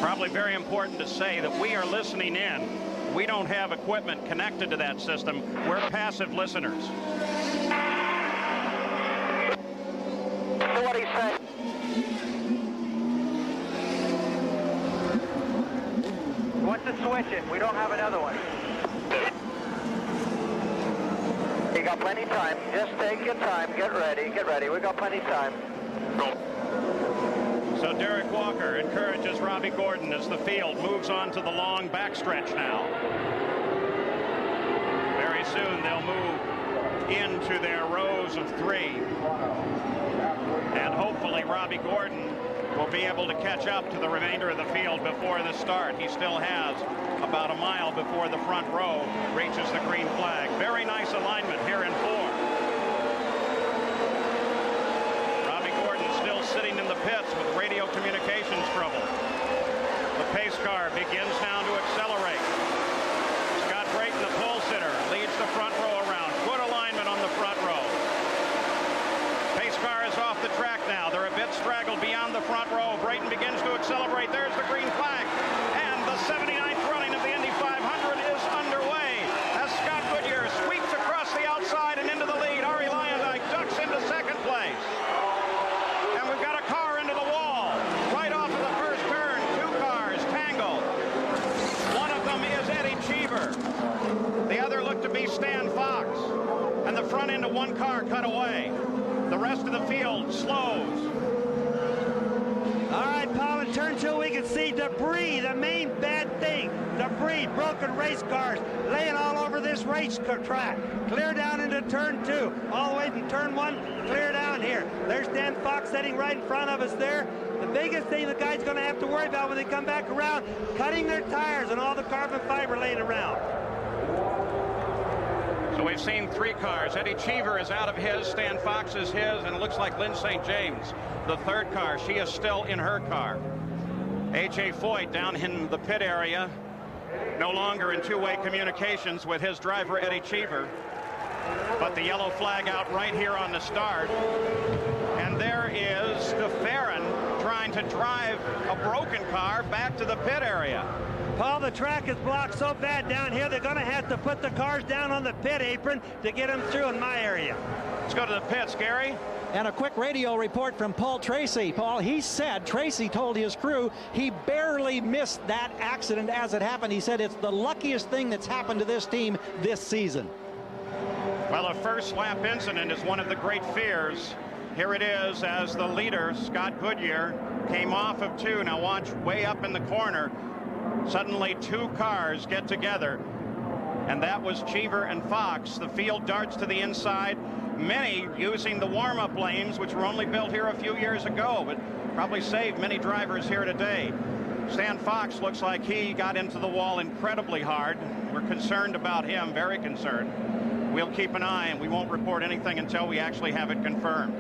Probably very important to say that we are listening in. We don't have equipment connected to that system. We're passive listeners. What he said. What's the switch in? We don't have another one. You got plenty of time. Just take your time. Get ready. Get ready. We got plenty of time. So Derek Walker encourages Robbie Gordon as the field moves on to the long backstretch now. Very soon they'll move into their rows of 3. And hopefully Robbie Gordon will be able to catch up to the remainder of the field before the start. He still has about a mile before the front row reaches the green flag. Very nice alignment here in 4. Robbie Gordon still sitting in the pits with radio communications trouble. The pace car begins now to accelerate. Scott Brayton, the pole sitter, leads the front row around. Good alignment on the front row. Pace car is off the track now. They're a bit straggled beyond the front row. Brayton begins to accelerate. There's the green flag. And the 79th running of the Indy 500 is underway as Scott Goodyear sweeps across the outside and into the lead. Ari Lyondike ducks into second place. And we've got a car into the wall. Right off of the first turn, 2 cars tangled. One of them is Eddie Cheever. The other looked to be Stan Fox. And the front end of one car cut away. The rest of the field slows. All right, Paul, in turn 2 we can see debris, the main bad thing. Debris, broken race cars, laying all over this race track. Clear down into turn 2, all the way from turn 1, clear down here. There's Dan Fox sitting right in front of us there. The biggest thing the guy's going to have to worry about when they come back around, cutting their tires and all the carbon fiber laying around. So we've seen 3 cars. Eddie Cheever is out of his, Stan Fox is his, and it looks like Lynn St. James, the 3rd car. She is still in her car. A.J. Foyt down in the pit area, no longer in two-way communications with his driver, Eddie Cheever. But the yellow flag out right here on the start. And there is DeFerrin trying to drive a broken car back to the pit area. Paul, the track is blocked so bad down here, they're going to have to put the cars down on the pit apron to get them through in my area. Let's go to the pits, Gary. And a quick radio report from Paul Tracy. Paul, he said, Tracy told his crew he barely missed that accident as it happened. He said it's the luckiest thing that's happened to this team this season. Well, a first lap incident is one of the great fears. Here it is as the leader, Scott Goodyear, came off of 2. Now watch way up in the corner. Suddenly 2 cars get together, and that was Cheever and Fox. The field darts to the inside, many using the warm-up lanes, which were only built here a few years ago, but probably saved many drivers here today. Stan Fox looks like he got into the wall incredibly hard. We're concerned about him, very concerned. We'll keep an eye, and we won't report anything until we actually have it confirmed.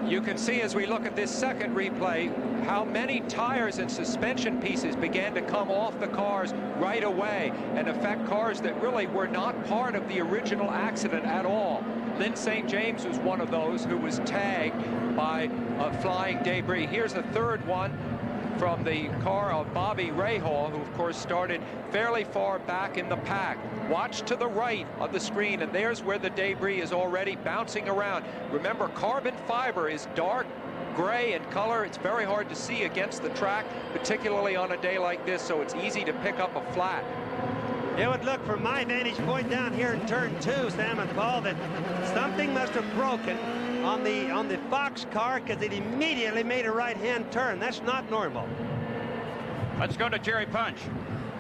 You can see as we look at this second replay how many tires and suspension pieces began to come off the cars right away and affect cars that really were not part of the original accident at all. Lynn St. James was one of those who was tagged by flying debris. Here's the third one from the car of Bobby Rahal, who of course started fairly far back in the pack. Watch to the right of the screen, and there's where the debris is already bouncing around. Remember, carbon fiber is dark gray in color. It's very hard to see against the track, particularly on a day like this, so it's easy to pick up a flat. It would look from my vantage point down here in turn 2, Sam and Paul, that something must have broken on the Fox car, because it immediately made a right-hand turn. That's not normal. Let's go to Jerry Punch.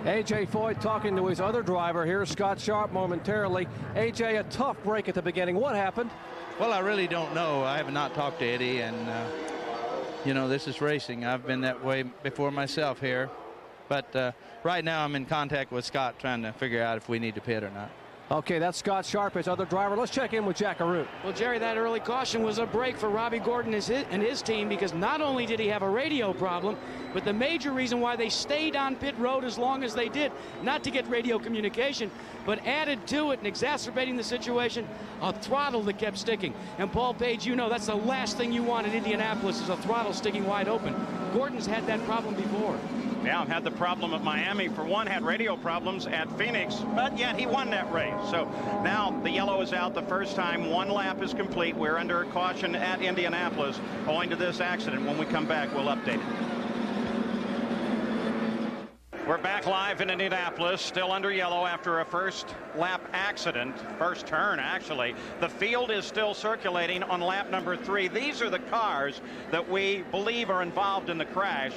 A.J. Foyt talking to his other driver here, Scott Sharp, momentarily. A.J., a tough break at the beginning. What happened? Well, I really don't know. I have not talked to Eddie, and, you know, this is racing. I've been that way before myself here. But right now I'm in contact with Scott trying to figure out if we need to pit or not. Okay, that's Scott Sharp, his other driver. Let's check in with Jack Arute. Well, Jerry, that early caution was a break for Robbie Gordon and his team, because not only did he have a radio problem, but the major reason why they stayed on pit road as long as they did, not to get radio communication, but added to it and exacerbating the situation, a throttle that kept sticking. And Paul Page, you know, that's the last thing you want in Indianapolis, is a throttle sticking wide open. Gordon's had that problem before. Yeah, I've had the problem at Miami. For one, had radio problems at Phoenix, but yet he won that race. So now the yellow is out the first time. One lap is complete. We're under caution at Indianapolis owing to this accident. When we come back, we'll update it. We're back live in Indianapolis, still under yellow after a first lap accident, first turn actually. The field is still circulating on lap number 3. These are the cars that we believe are involved in the crash.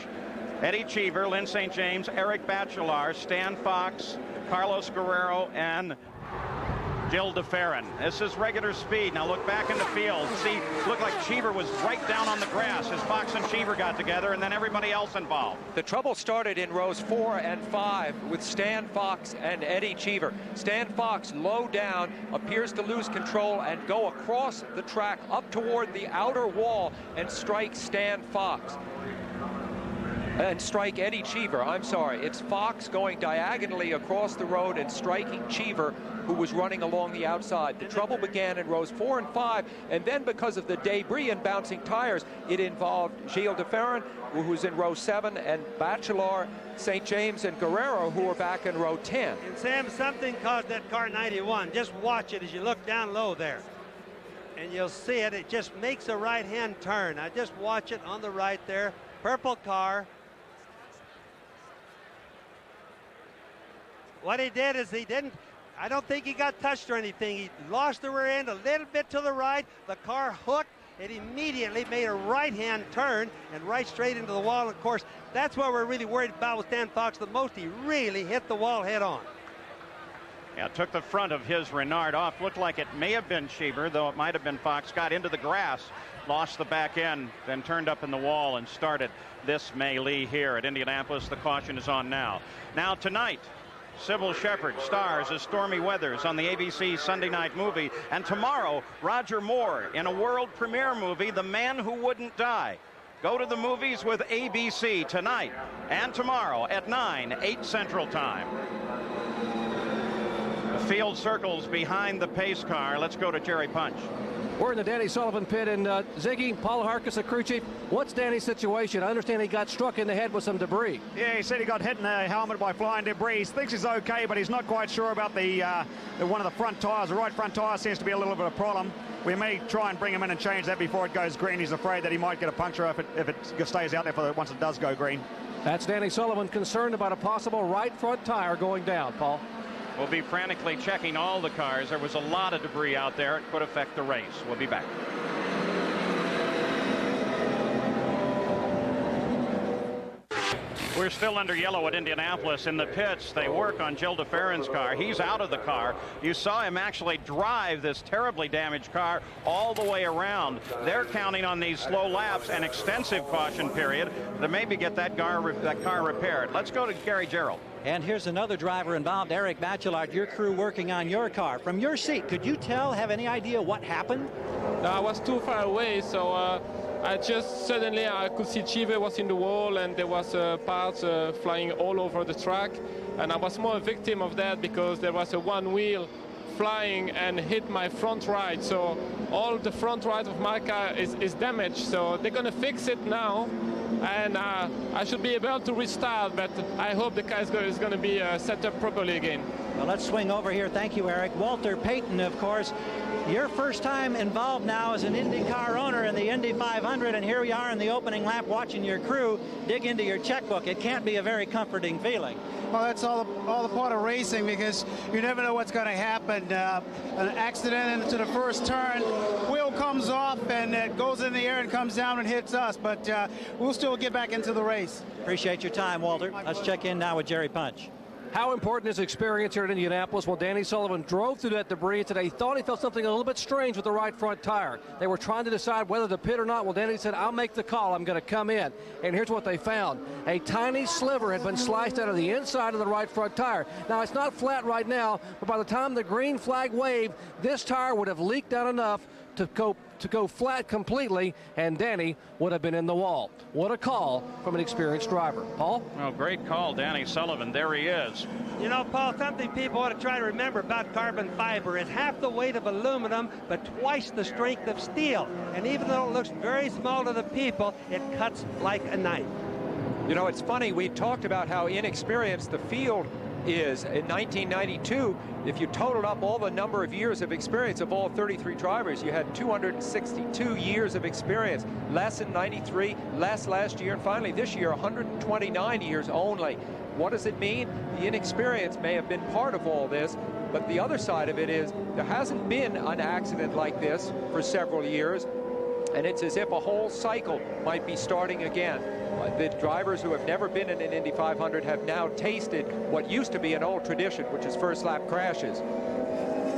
Eddie Cheever, Lynn St. James, Eric Bachelard, Stan Fox, Carlos Guerrero, and Gil DeFerrin. This is regular speed. Now look back in the field. See, looked like Cheever was right down on the grass as Fox and Cheever got together, and then everybody else involved. The trouble started in rows 4 and 5 with Stan Fox and Eddie Cheever. Stan Fox, low down, appears to lose control and go across the track up toward the outer wall and strike Stan Fox. And strike Eddie Cheever. I'm sorry. It's Fox going diagonally across the road and striking Cheever, who was running along the outside. The trouble began in rows 4 and 5, and then because of the debris and bouncing tires, it involved Gilles DeFerrin, who was in row 7, and Bachelard, St. James, and Guerrero, who were back in row 10. And Sam, something caused that car 91. Just watch it as you look down low there. And you'll see it. It just makes a right-hand turn. Now just watch it on the right there. Purple car. What he did is I don't think he got touched or anything. He lost the rear end a little bit to the right. The car hooked. It immediately made a right-hand turn and right straight into the wall. Of course, that's what we're really worried about with Stan Fox the most. He really hit the wall head on. Yeah, took the front of his Renard off. Looked like it may have been Cheever, though it might have been Fox. Got into the grass, lost the back end, then turned up in the wall and started this melee here at Indianapolis. The caution is on now. Now tonight, Sybil Shepherd stars as Stormy Weathers on the ABC Sunday night movie. And tomorrow, Roger Moore in a world premiere movie, The Man Who Wouldn't Die. Go to the movies with ABC tonight and tomorrow at 9, 8 Central Time. The field circles behind the pace car. Let's go to Jerry Punch. We're in the Danny Sullivan pit, and Ziggy, Paul Harkis, the crew chief. What's Danny's situation? I understand he got struck in the head with some debris. Yeah, he said he got hit in the helmet by flying debris. He thinks he's okay, but he's not quite sure about the one of the front tires. The right front tire seems to be a little bit of a problem. We may try and bring him in and change that before it goes green. He's afraid that he might get a puncture if it stays out there once it does go green. That's Danny Sullivan, concerned about a possible right front tire going down, Paul. We'll be frantically checking all the cars. There was a lot of debris out there. It could affect the race. We'll be back. We're still under yellow at Indianapolis. In the pits, they work on Gilles DeFerrin's car. He's out of the car. You saw him actually drive this terribly damaged car all the way around. They're counting on these slow laps and extensive caution period to maybe get that car repaired. Let's go to Gary Gerald. And here's another driver involved, Eric Bachelard, your crew working on your car. From your seat, could you have any idea what happened? I was too far away, so I just suddenly I could see Chive was in the wall, and there was parts flying all over the track. And I was more a victim of that because there was a one wheel flying and hit my front right. So all the front right of my car is damaged. So they're going to fix it now. And I should be able to restart, but I hope the car is going to be set up properly again. Well, let's swing over here. Thank you, Eric. Walter Payton, of course, your first time involved now as an IndyCar owner in the Indy 500, and here we are in the opening lap watching your crew dig into your checkbook. It can't be a very comforting feeling. Well, that's all the part of racing, because you never know what's going to happen. An accident into the first turn, wheel comes off and it goes in the air and comes down and hits us, but we'll still get back into the race. Appreciate your time, Walter. Let's check in now with Jerry Punch. How important is experience here at Indianapolis? Well, Danny Sullivan drove through that debris today. He thought he felt something a little bit strange with the right front tire. They were trying to decide whether to pit or not. Well, Danny said, I'll make the call. I'm going to come in. And here's what they found. A tiny sliver had been sliced out of the inside of the right front tire. Now, it's not flat right now, but by the time the green flag waved, this tire would have leaked out enough to go flat completely, and Danny would have been in the wall. What a call from an experienced driver. Paul? Well, great call, Danny Sullivan. There he is. You know, Paul, something people ought to try to remember about carbon fiber. It's half the weight of aluminum, but twice the strength of steel. And even though it looks very small to the people, it cuts like a knife. You know, it's funny. We talked about how inexperienced the field is. In 1992, if you totaled up all the number of years of experience of all 33 drivers, you had 262 years of experience. Less in 93, less last year, and finally this year, 129 years only. What does it mean? The inexperience may have been part of all this, but the other side of it is there hasn't been an accident like this for several years, and it's as if a whole cycle might be starting again. The drivers who have never been in an Indy 500 have now tasted what used to be an old tradition, which is first lap crashes.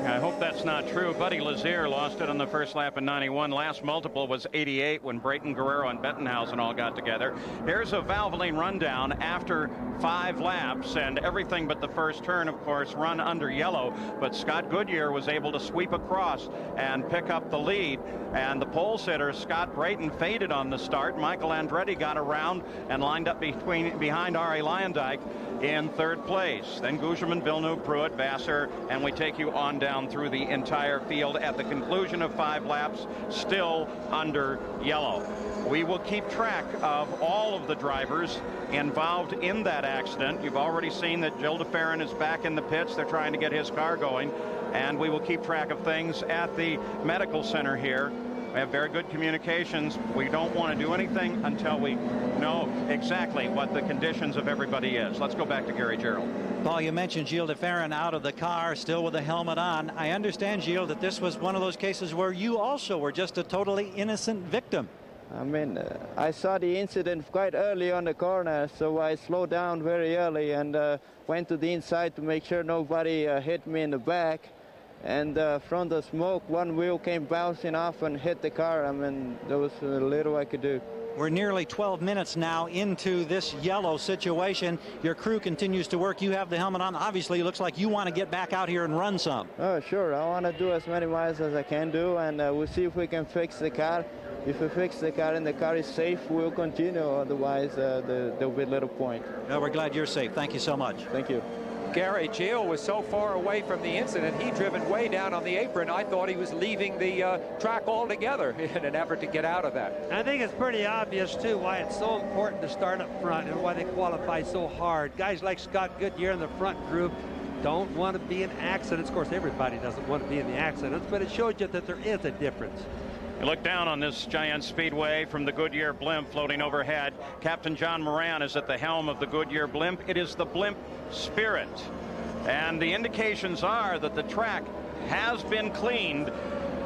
I hope that's not true. Buddy Lazier lost it on the first lap in 91. Last multiple was 88 when Brayton Guerrero and Bettenhausen all got together. Here's a Valvoline rundown after 5 laps, and everything but the first turn, of course, run under yellow. But Scott Goodyear was able to sweep across and pick up the lead. And the pole sitter, Scott Brayton, faded on the start. Michael Andretti got around and lined up behind Arie Luyendyk in 3rd place. Then Gugelmin, Villeneuve, Pruitt, Vassar, and we take you on down through the entire field at the conclusion of 5 laps, still under yellow. We will keep track of all of the drivers involved in that accident. You've already seen that Gilles de Ferran is back in the pits. They're trying to get his car going, and we will keep track of things at the medical center here. We have very good communications. We don't want to do anything until we know exactly what the conditions of everybody is. Let's go back to Gary Gerald. Paul, you mentioned Gilles de Ferran out of the car, still with the helmet on. I understand, Gilles, that this was one of those cases where you also were just a totally innocent victim. I mean, I saw the incident quite early on the corner, so I slowed down very early and went to the inside to make sure nobody hit me in the back. And from the smoke, one wheel came bouncing off and hit the car. I mean, there was little I could do. We're nearly 12 minutes now into this yellow situation. Your crew continues to work. You have the helmet on. Obviously, it looks like you want to get back out here and run some. Oh, sure. I want to do as many miles as I can do, and we'll see if we can fix the car. If we fix the car and the car is safe, we'll continue. Otherwise, there'll be little point. Well, we're glad you're safe. Thank you so much. Thank you. Gary, Gilles was so far away from the incident, he'd driven way down on the apron. I thought he was leaving the track altogether in an effort to get out of that. I think it's pretty obvious, too, why it's so important to start up front and why they qualify so hard. Guys like Scott Goodyear in the front group don't want to be in accidents. Of course, everybody doesn't want to be in the accidents, but it shows you that there is a difference. You look down on this giant speedway from the Goodyear blimp floating overhead. Captain John Moran is at the helm of the Goodyear blimp. It is the blimp Spirit. And the indications are that the track has been cleaned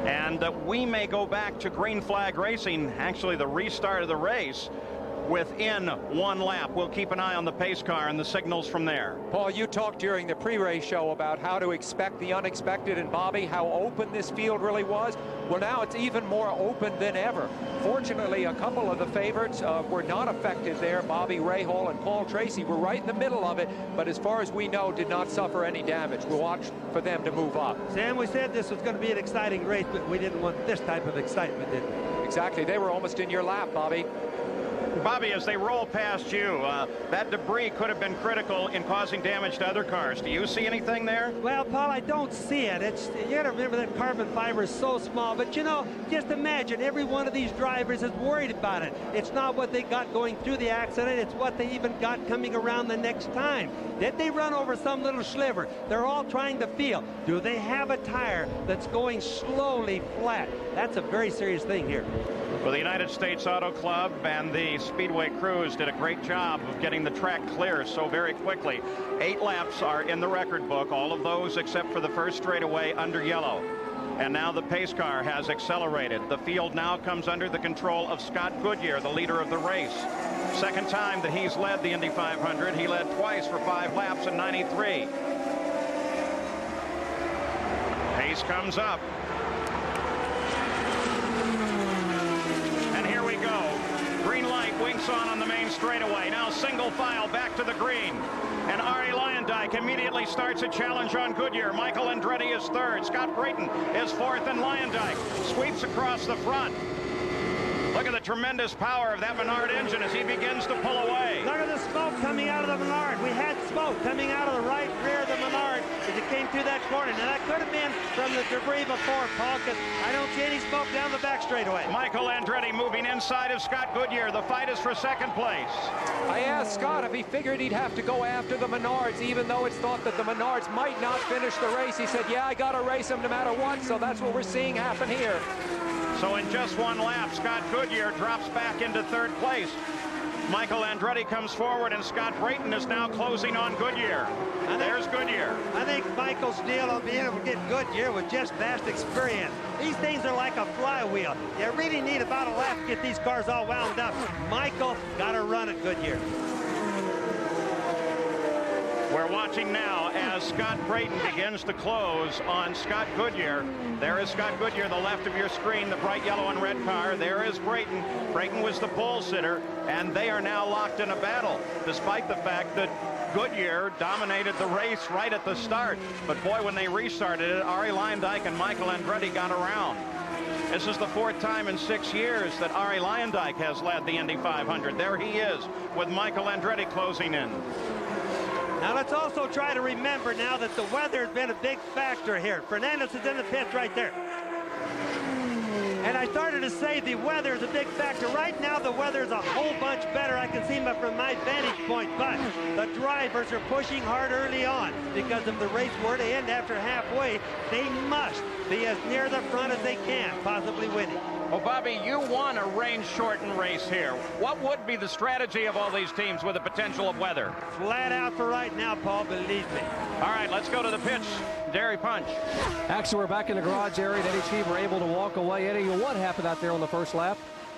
and that we may go back to green flag racing, actually the restart of the race, within 1 lap. We'll keep an eye on the pace car and the signals from there. Paul, you talked during the pre-race show about how to expect the unexpected, and Bobby, how open this field really was. Well, now it's even more open than ever. Fortunately, a couple of the favorites were not affected there. Bobby Rahal and Paul Tracy were right in the middle of it, but as far as we know, did not suffer any damage. We'll watch for them to move up. Sam, we said this was going to be an exciting race, but we didn't want this type of excitement, did we? Exactly. They were almost in your lap, Bobby. Bobby, as they roll past you, that debris could have been critical in causing damage to other cars. Do you see anything there? Well, Paul, I don't see it. You got to remember that carbon fiber is so small. But, you know, just imagine every one of these drivers is worried about it. It's not what they got going through the accident. It's what they even got coming around the next time. Did they run over some little sliver? They're all trying to feel, do they have a tire that's going slowly flat? That's a very serious thing here. Well, the United States Auto Club and the Speedway crews did a great job of getting the track clear so very quickly. 8 laps are in the record book, all of those except for the first straightaway under yellow. And now the pace car has accelerated. The field now comes under the control of Scott Goodyear, the leader of the race. Second time that he's led the Indy 500. He led twice for 5 laps in '93. Pace comes up. And here we go. Green light winks on the main straightaway. Now single file back to the green. And Arie Luyendyk immediately starts a challenge on Goodyear. Michael Andretti is third. Scott Brayton is fourth, and Luyendyk sweeps across the front. Look at the tremendous power of that Menard engine as he begins to pull away. Look at the smoke coming out of the Menard. We had smoke coming out of the right rear of the Menard as it came through that corner. Now, that could have been from the debris before, Paul, because I don't see any smoke down the back straightaway. Michael Andretti moving inside of Scott Goodyear. The fight is for second place. I asked Scott if he figured he'd have to go after the Menards, even though it's thought that the Menards might not finish the race. He said, yeah, I got to race them no matter what, so that's what we're seeing happen here. So in just 1 lap, Scott Goodyear drops back into third place. Michael Andretti comes forward, and Scott Brayton is now closing on Goodyear. There's Goodyear. I think Michael's deal on being able to get Goodyear with just vast experience. These things are like a flywheel. You really need about a lap to get these cars all wound up. Michael got to run at Goodyear. We're watching now as Scott Brayton begins to close on Scott Goodyear. There is Scott Goodyear, the left of your screen, the bright yellow and red car. There is Brayton. Brayton was the pole sitter, and they are now locked in a battle, despite the fact that Goodyear dominated the race right at the start. But boy, when they restarted it, Arie Luyendyk and Michael Andretti got around. This is the 4th time in 6 years that Arie Luyendyk has led the Indy 500. There he is with Michael Andretti closing in. Now let's also try to remember now that the weather has been a big factor here. Fernandez is in the pits right there. And I started to say the weather is a big factor. Right now the weather is a whole bunch better. I can see from my vantage point, but the drivers are pushing hard early on because if the race were to end after halfway, they must be as near the front as they can, possibly winning. Well, Bobby, you won a range-shortened race here. What would be the strategy of all these teams with the potential of weather? Flat out for right now, Paul, believe me. All right, let's go to the pits. Dairy Punch. Actually, we're back in the garage area, and Eddie Cheever able to walk away. Eddie, what happened out there on the first lap?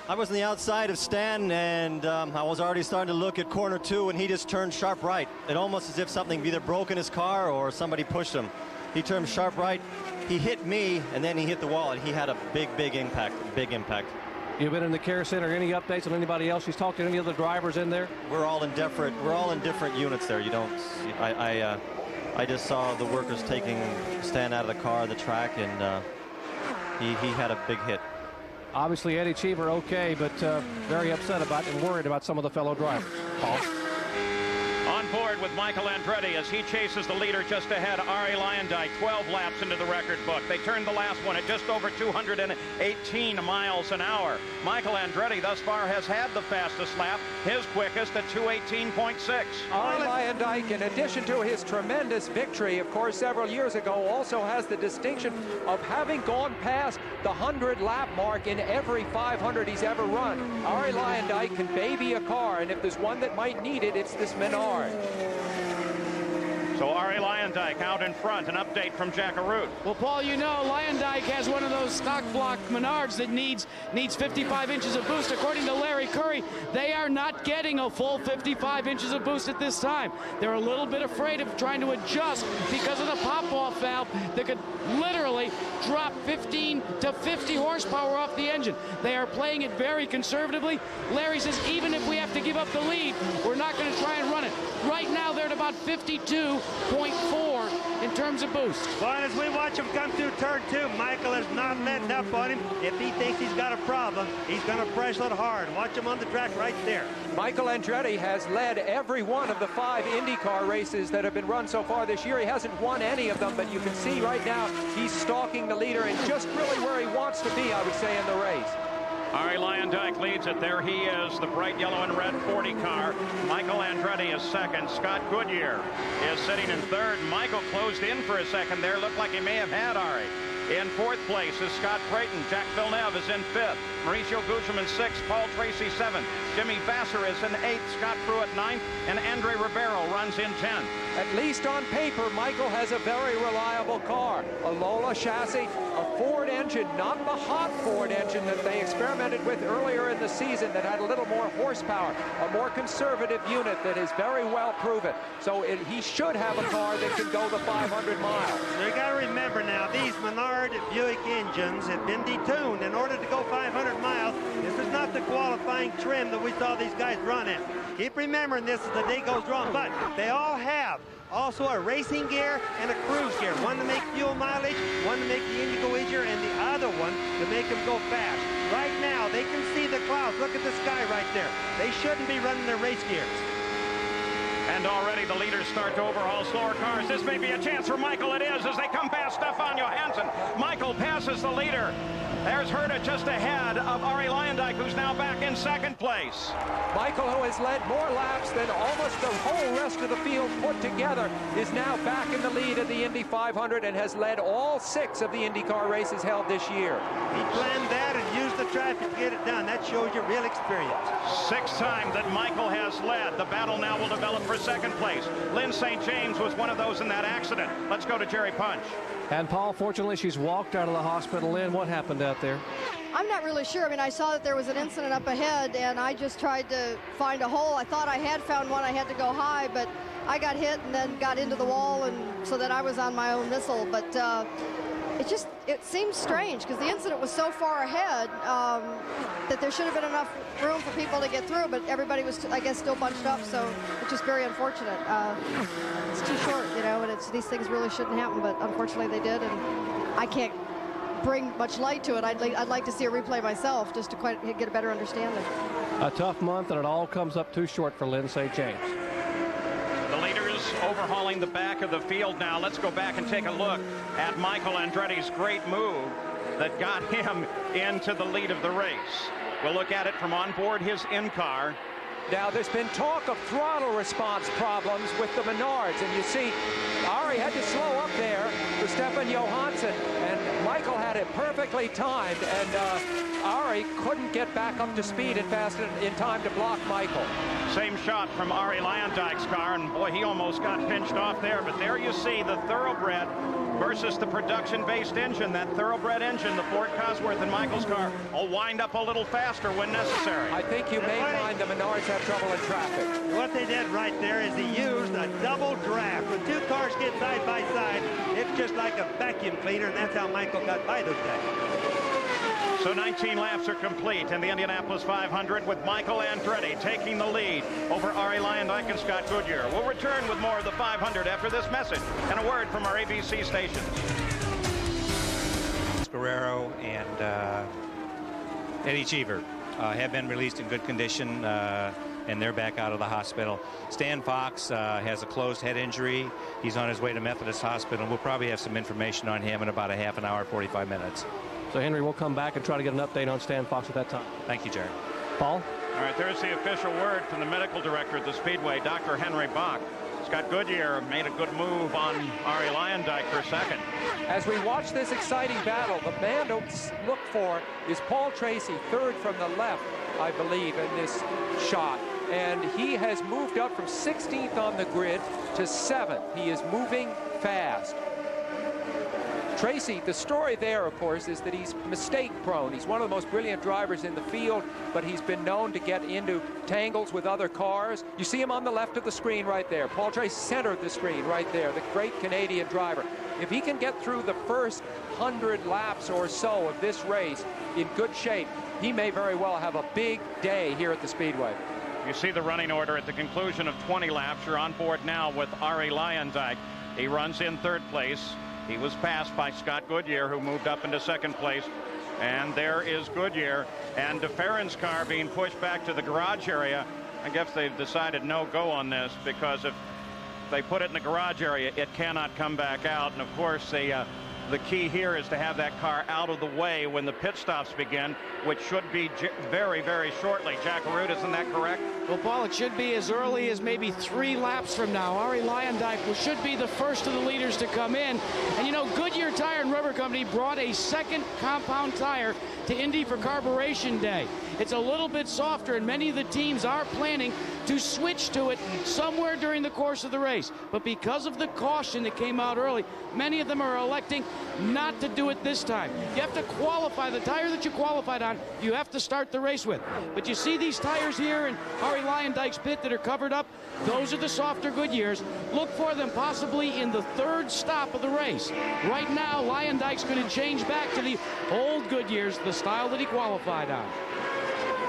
I was on the outside of Stan, and I was already starting to look at corner 2, and he just turned sharp right. It almost as if something either broke in his car or somebody pushed him. He turned sharp right. He hit me, and then he hit the wall, and he had a big impact. You've been in the care center. Any updates on anybody else? He's talked to any other drivers in there? We're all in different units there. You don't. I just saw the workers taking Stan out of the car, the track, and he had a big hit. Obviously, Eddie Cheever okay, but very upset about and worried about some of the fellow drivers. Paul. On board with Michael Andretti as he chases the leader just ahead, Arie Luyendyk, 12 laps into the record book. They turned the last one at just over 218 miles an hour. Michael Andretti thus far has had the fastest lap, his quickest at 218.6. Arie Luyendyk, in addition to his tremendous victory, of course, several years ago, also has the distinction of having gone past the 100-lap mark in every 500 he's ever run. Arie Luyendyk can baby a car, and if there's one that might need it, it's this Menard. So Ari Leyendijk out in front. An update from Jack Arute. Well, Paul, you know, Leyendijk has one of those stock block Menards that needs 55 inches of boost. According to Larry Curry, they are not getting a full 55 inches of boost at this time. They're a little bit afraid of trying to adjust because of the pop-off valve that could literally drop 15 to 50 horsepower off the engine. They are playing it very conservatively. Larry says even if we have to give up the lead, we're not going to try and run it. Right now, they're at about 52.4 in terms of boost. Well, as we watch him come through turn 2, Michael is not letting up on him. If he thinks he's got a problem, he's going to press it hard. Watch him on the track right there. Michael Andretti has led every one of the 5 IndyCar races that have been run so far this year. He hasn't won any of them, but you can see right now he's stalking the leader and just really where he wants to be, I would say, in the race. Ari Leyendijk leads it. There he is, the bright yellow and red 40 car. Michael Andretti is second. Scott Goodyear is sitting in third. Michael closed in for a second there. Looked like he may have had Ari. In fourth place is Scott Creighton. Jack Villeneuve is in fifth. Mauricio Gugelmin sixth. Paul Tracy seventh. Jimmy Vasser is in eighth. Scott Pruitt ninth. And Andre Ribeiro runs in 10th. At least on paper, Michael has a very reliable car. A Lola chassis, a Ford engine, not the hot Ford engine that they experimented with earlier in the season that had a little more horsepower, a more conservative unit that is very well proven. So he should have a car that can go the 500 miles. So you got to remember now, these Menard Buick engines have been detuned in order to go 500 miles. This is not the qualifying trim that we saw these guys run in. Keep remembering this as the day goes on, but they all have also a racing gear and a cruise gear. One to make fuel mileage, one to make the engine go easier, and the other one to make them go fast. Right now, they can see the clouds. Look at the sky right there. They shouldn't be running their race gears. And already the leaders start to overhaul slower cars. This may be a chance for Michael. It is as they come past Stefan Johansson. Michael passes the leader. There's Herta just ahead of Ari Leyendijk, who's now back in second place. Michael, who has led more laps than almost the whole rest of the field put together, is now back in the lead of the Indy 500 and has led all 6 of the IndyCar races held this year. He planned that and used the traffic to get it done. That shows you real experience. 6th time that Michael has led. The battle now will develop for second place. Lynn St. James was one of those in that accident. Let's go to Jerry Punch. And Paul, fortunately, she's walked out of the hospital. Lynn, what happened out there? I'm not really sure. I mean, I saw that there was an incident up ahead, and I just tried to find a hole. I thought I had found one. I had to go high, but I got hit and then got into the wall, and so that I was on my own missile. But it seems strange because the incident was so far ahead that there should have been enough room for people to get through, but everybody was, I guess, still bunched up, so it's just very unfortunate. It's too short, you know, and these things really shouldn't happen, but unfortunately they did, and I can't bring much light to it. I'd like to see a replay myself just to quite get a better understanding. A tough month, and it all comes up too short for Lynn St. James. The leaders overhauling the back of the field now. Let's go back and take a look at Michael Andretti's great move that got him into the lead of the race. We'll look at it from on board his in-car. Now, there's been talk of throttle response problems with the Menards, and you see Ari had to slow up there for Stefan Johansson, and Michael had it perfectly timed, and Ari couldn't get back up to speed and fast in time to block Michael. Same shot from Ari Leyendijk's car, and boy, he almost got pinched off there, but there you see the thoroughbred versus the production-based engine. That thoroughbred engine, the Ford Cosworth and Michael's car, will wind up a little faster when necessary. I think you may find the Menards have trouble in traffic. What they did right there is he used a double draft. When 2 cars get side by side, it's just like a vacuum cleaner, and that's how Michael got by those guys. So 19 laps are complete in the Indianapolis 500 with Michael Andretti taking the lead over Ari Leyendijk and Scott Goodyear. We'll return with more of the 500 after this message and a word from our ABC stations. Guerrero and Eddie Cheever have been released in good condition, and they're back out of the hospital. Stan Fox has a closed head injury. He's on his way to Methodist Hospital. We'll probably have some information on him in about a half an hour, 45 minutes. So, Henry, we'll come back and try to get an update on Stan Fox at that time. Thank you, Jerry. Paul? All right, there's the official word from the medical director at the Speedway, Dr. Henry Bach. Scott Goodyear made a good move on Ari Leyendijk for second. As we watch this exciting battle, the man to look for is Paul Tracy, third from the left, I believe, in this shot. and he has moved up from 16th on the grid to 7th. He is moving fast. Tracy, the story there, of course, is that he's mistake-prone. He's one of the most brilliant drivers in the field, but he's been known to get into tangles with other cars. You see him on the left of the screen right there. Paul Tracy, center of the screen right there, the great Canadian driver. If he can get through the first 100 laps or so of this race in good shape, he may very well have a big day here at the Speedway. You see the running order at the conclusion of 20 laps. You're on board now with Arie Luyendyk. He runs in 3rd place. He was passed by Scott Goodyear, who moved up into 2nd place. And there is Goodyear. And DeFerrin's car being pushed back to the garage area. I guess they've decided no go on this, because if they put it in the garage area, it cannot come back out. And, of course, the key here is to have that car out of the way when the pit stops begin, which should be very, very shortly. Jack Arute, isn't that correct? Well, Paul, it should be as early as maybe 3 laps from now. Arie Luyendyk should be the first of the leaders to come in. And, you know, Goodyear Tire and Rubber Company brought a 2nd compound tire to Indy for Carburation Day. It's a little bit softer, and many of the teams are planning to switch to it somewhere during the course of the race. But because of the caution that came out early, many of them are electing not to do it this time. You have to qualify. The tire that you qualified on, you have to start the race with. But you see these tires here in Arie Luyendyk's pit that are covered up? Those are the softer Goodyears. Look for them possibly in the 3rd stop of the race. Right now, Luyendyk's going to change back to the old Goodyears, the style that he qualified on.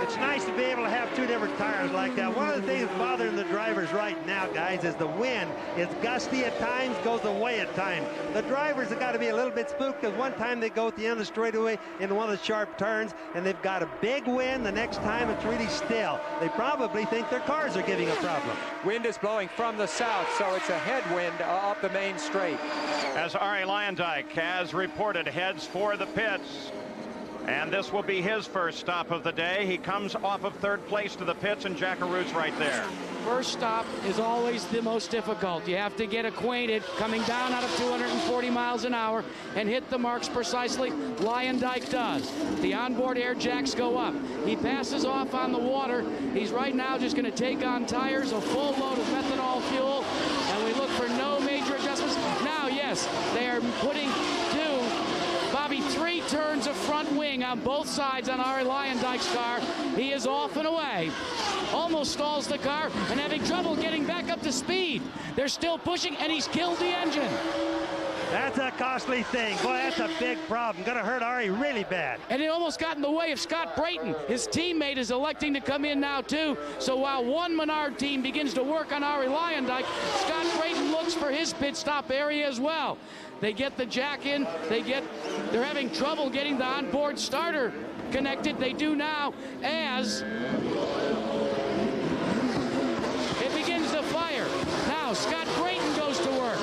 It's nice to be able to have 2 different tires like that. One of the things bothering the drivers right now, guys, is the wind. It's gusty at times, goes away at times. The drivers have got to be a little bit spooked, because one time they go at the end of the straightaway into one of the sharp turns, and they've got a big wind. The next time it's really still. They probably think their cars are giving a problem. Wind is blowing from the south, so it's a headwind up the main straight. As Arie Luyendyk has reported, heads for the pits. And this will be his first stop of the day. He comes off of 3rd place to the pits, and Jack Arute's right there. First stop is always the most difficult. You have to get acquainted, coming down out of 240 miles an hour, and hit the marks precisely. Luyendyk does. The onboard air jacks go up. He passes off on the water. He's right now just going to take on tires, a full load of methanol fuel, and we look for no major adjustments. Now, yes, they are putting 3 turns of front wing on both sides on Arie Luyendyk's car. He is off and away. Almost stalls the car and having trouble getting back up to speed. They're still pushing, and he's killed the engine. That's a costly thing. Boy, that's a big problem. Going to hurt Arie really bad. And it almost got in the way of Scott Brayton. His teammate is electing to come in now, too. So while one Menard team begins to work on Arie Luyendyk, Scott Brayton looks for his pit stop area as well. They get the jack in. They're having trouble getting the onboard starter connected. They do now as it begins to fire. Now Scott Brayton goes to work.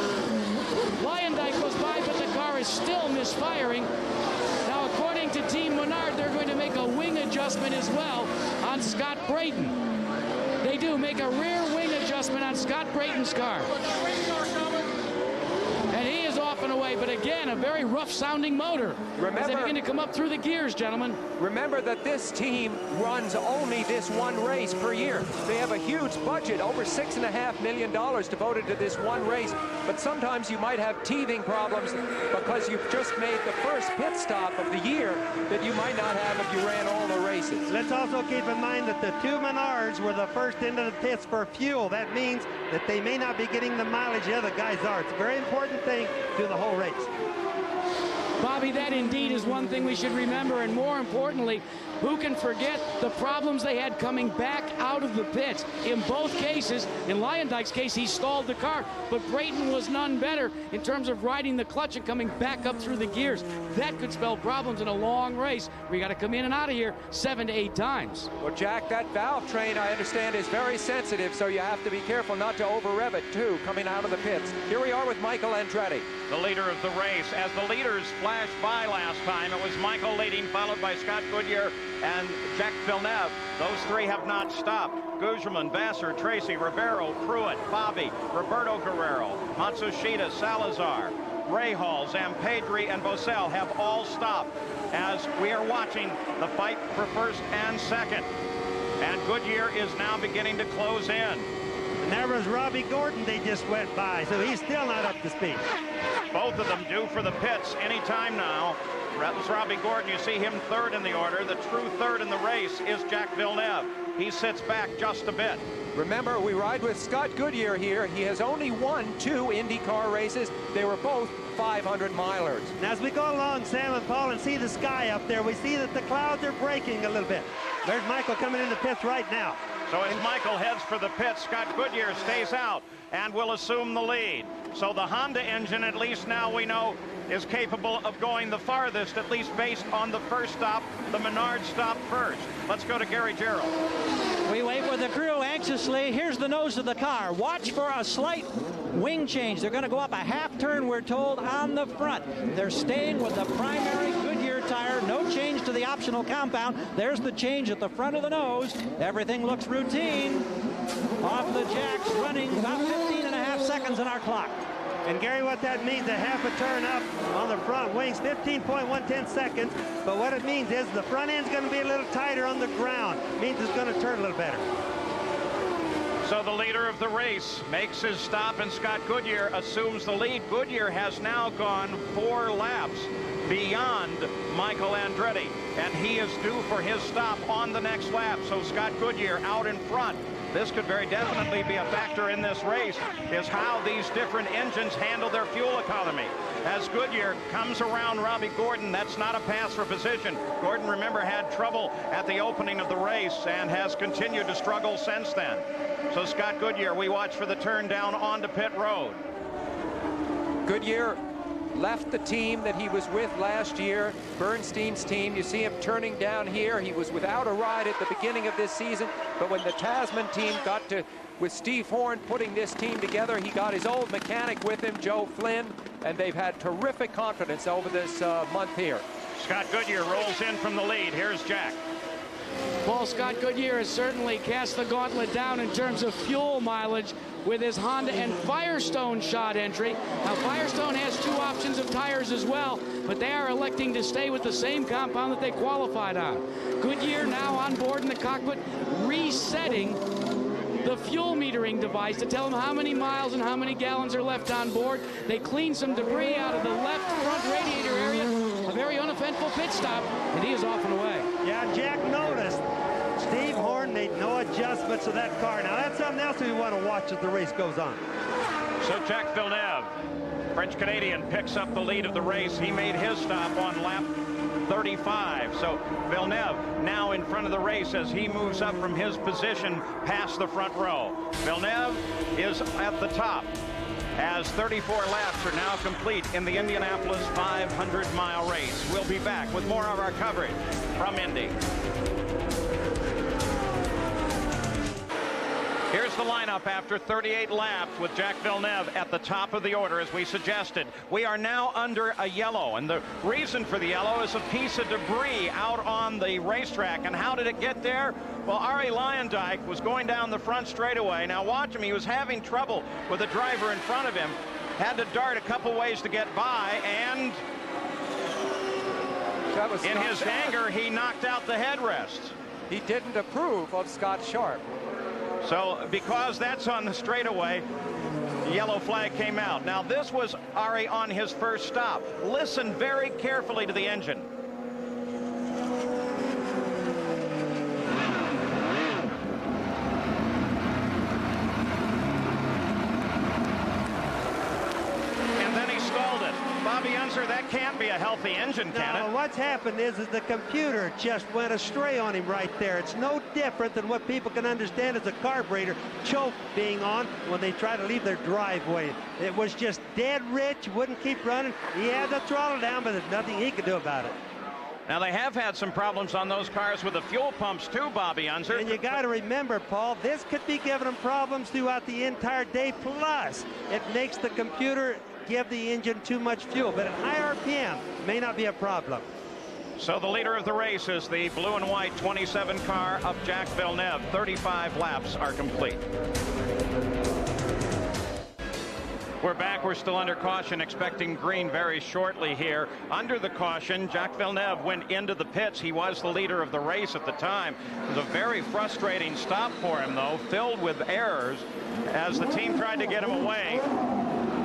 Luyendyk goes by, but the car is still misfiring. Now, according to Team Menard, they're going to make a wing adjustment as well on Scott Brayton. They do make a rear wing adjustment on Scott Brayton's car. And he is off and away, but again, a very rough-sounding motor. As they begin to come up through the gears, gentlemen. Remember that this team runs only this one race per year. They have a huge budget, over $6.5 million devoted to this one race. But sometimes you might have teething problems because you've just made the first pit stop of the year that you might not have if you ran all the races. Let's also keep in mind that the 2 Menards were the first into the pits for fuel. That means that they may not be getting the mileage the other guys are. It's a very important thing to the whole race. Bobby, that indeed is one thing we should remember, and more importantly, who can forget the problems they had coming back out of the pits? In both cases, in Luyendyk's case, he stalled the car, but Brayton was none better in terms of riding the clutch and coming back up through the gears. That could spell problems in a long race where you got to come in and out of here 7 to 8 times. Well, Jack, that valve train, I understand, is very sensitive, so you have to be careful not to over-rev it, too, coming out of the pits. Here we are with Michael Andretti. The leader of the race. As the leaders flashed by last time, it was Michael leading, followed by Scott Goodyear and Jack Villeneuve. Those 3 have not stopped. Gugelmin, Vassar, Tracy, Rivero, Pruitt, Bobby, Roberto Guerrero, Matsushita, Salazar, Rahal, Zampedri, and Bossell have all stopped as we are watching the fight for first and second. And Goodyear is now beginning to close in. And there was Robbie Gordon they just went by, so he's still not up to speed. Both of them due for the pits any time now. That was Robbie Gordon. You see him third in the order. The true third in the race is Jack Villeneuve. He sits back just a bit. Remember, we ride with Scott Goodyear here. He has only won 2 IndyCar races. They were both 500-milers. Now, as we go along, Sam and Paul, and see the sky up there, we see that the clouds are breaking a little bit. There's Michael coming in the pits right now. So as Michael heads for the pits, Scott Goodyear stays out and will assume the lead. So the Honda engine, at least now we know, is capable of going the farthest, at least based on the first stop. The Menard stop first. Let's go to Gary Gerald. We wait with the crew anxiously. Here's the nose of the car. Watch for a slight wing change. They're going to go up a half turn, we're told, on the front. They're staying with the primary Goodyear tire. No change to the optional compound. There's the change at the front of the nose. Everything looks routine. Off the jacks, running about 15.5 seconds in our clock. And Gary, what that means, a half a turn up on the front wings, 15.110 seconds. But what it means is the front end's going to be a little tighter on the ground. Means it's going to turn a little better. So the leader of the race makes his stop, and Scott Goodyear assumes the lead. Goodyear has now gone 4 laps beyond Michael Andretti, and he is due for his stop on the next lap. So Scott Goodyear out in front. This could very definitely be a factor in this race, is how these different engines handle their fuel economy. As Goodyear comes around Robbie Gordon, that's not a pass for position. Gordon, remember, had trouble at the opening of the race and has continued to struggle since then. So Scott Goodyear, we watch for the turn down onto pit road. Goodyear left the team that he was with last year, Bernstein's team. You see him turning down here. He was without a ride at the beginning of this season, but when the Tasman team got to, with Steve Horn putting this team together, he got his old mechanic with him, Joe Flynn, and they've had terrific confidence over this month here. Scott Goodyear rolls in from the lead. Here's Jack. Paul, Scott Goodyear has certainly cast the gauntlet down in terms of fuel mileage with his Honda and Firestone shot entry. Now, Firestone has 2 options of tires as well, but they are electing to stay with the same compound that they qualified on. Goodyear now on board in the cockpit, resetting the fuel metering device to tell them how many miles and how many gallons are left on board. They cleaned some debris out of the left front radiator area. A very uneventful pit stop, and he is off and away. Yeah, Jack noticed Steve Horn made no adjustments to that car. Now, that's something else we want to watch as the race goes on. So Jack Villeneuve, French-Canadian, picks up the lead of the race. He made his stop on lap 35. So Villeneuve now in front of the race as he moves up from his position past the front row. Villeneuve is at the top as 34 laps are now complete in the Indianapolis 500-mile race. We'll be back with more of our coverage from Indy. Here's the lineup after 38 laps with Jack Villeneuve at the top of the order, as we suggested. We are now under a yellow, and the reason for the yellow is a piece of debris out on the racetrack. And how did it get there? Well, Arie Luyendyk was going down the front straightaway. Now watch him. He was having trouble with the driver in front of him. Had to dart a couple ways to get by, and in his anger, he knocked out the headrest. He didn't approve of Scott Sharp. So because that's on the straightaway, the yellow flag came out. Now this was Arie on his first stop. Listen very carefully to the engine. And then he stalled it. Bobby Unser, that can't be a healthy engine, can it? What's happened is the computer just went astray on him right there. It's no different than what people can understand as a carburetor choke being on when they try to leave their driveway. It was just dead rich, wouldn't keep running. He had the throttle down, but there's nothing he could do about it. Now, they have had some problems on those cars with the fuel pumps, too, Bobby Unser. And you got to remember, Paul, this could be giving them problems throughout the entire day. Plus, it makes the computer give the engine too much fuel, but at high RPM may not be a problem. So the leader of the race is the blue and white 27 car of Jack Villeneuve. 35 laps are complete. We're back. We're still under caution, expecting green very shortly here. Under the caution, Jacques Villeneuve went into the pits. He was the leader of the race at the time. It was a very frustrating stop for him, though, filled with errors as the team tried to get him away.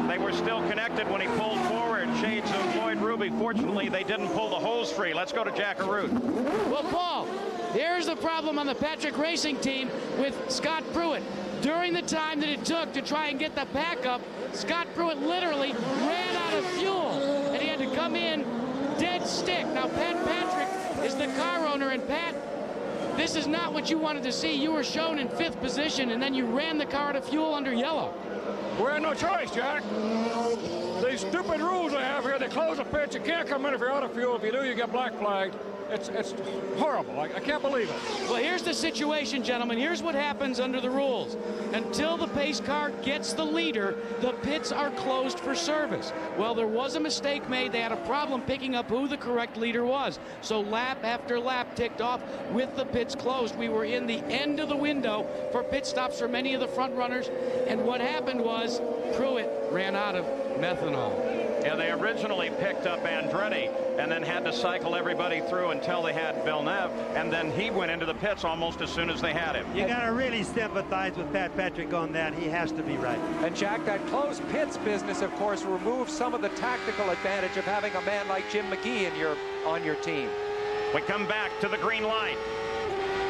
They were still connected when he pulled forward. Shades of Floyd Ruby. Fortunately, they didn't pull the hose free. Let's go to Jack Arute. Well, Paul, here's the problem on the Patrick Racing team with Scott Pruitt. During the time that it took to try and get the backup, Scott Pruitt literally ran out of fuel, and he had to come in dead stick. Now, Pat Patrick is the car owner, and Pat, this is not what you wanted to see. You were shown in 5th position, and then you ran the car out of fuel under yellow. We had no choice, Jack. These stupid rules they have here, they close the pits. You can't come in if you're out of fuel. If you do, you get black flagged. It's horrible. I can't believe it. Well, here's the situation, gentlemen. Here's what happens under the rules. Until the pace car gets the leader, the pits are closed for service. Well, there was a mistake made. They had a problem picking up who the correct leader was. So lap after lap ticked off with the pits closed. We were in the end of the window for pit stops for many of the front runners. And what happened was Pruitt ran out of methanol. Yeah, they originally picked up Andretti and then had to cycle everybody through until they had Villeneuve, and then he went into the pits almost as soon as they had him. You got to really sympathize with Pat Patrick on that. He has to be right. And Jack, that closed pits business, of course, removes some of the tactical advantage of having a man like Jim McGee on your team. We come back to the green light.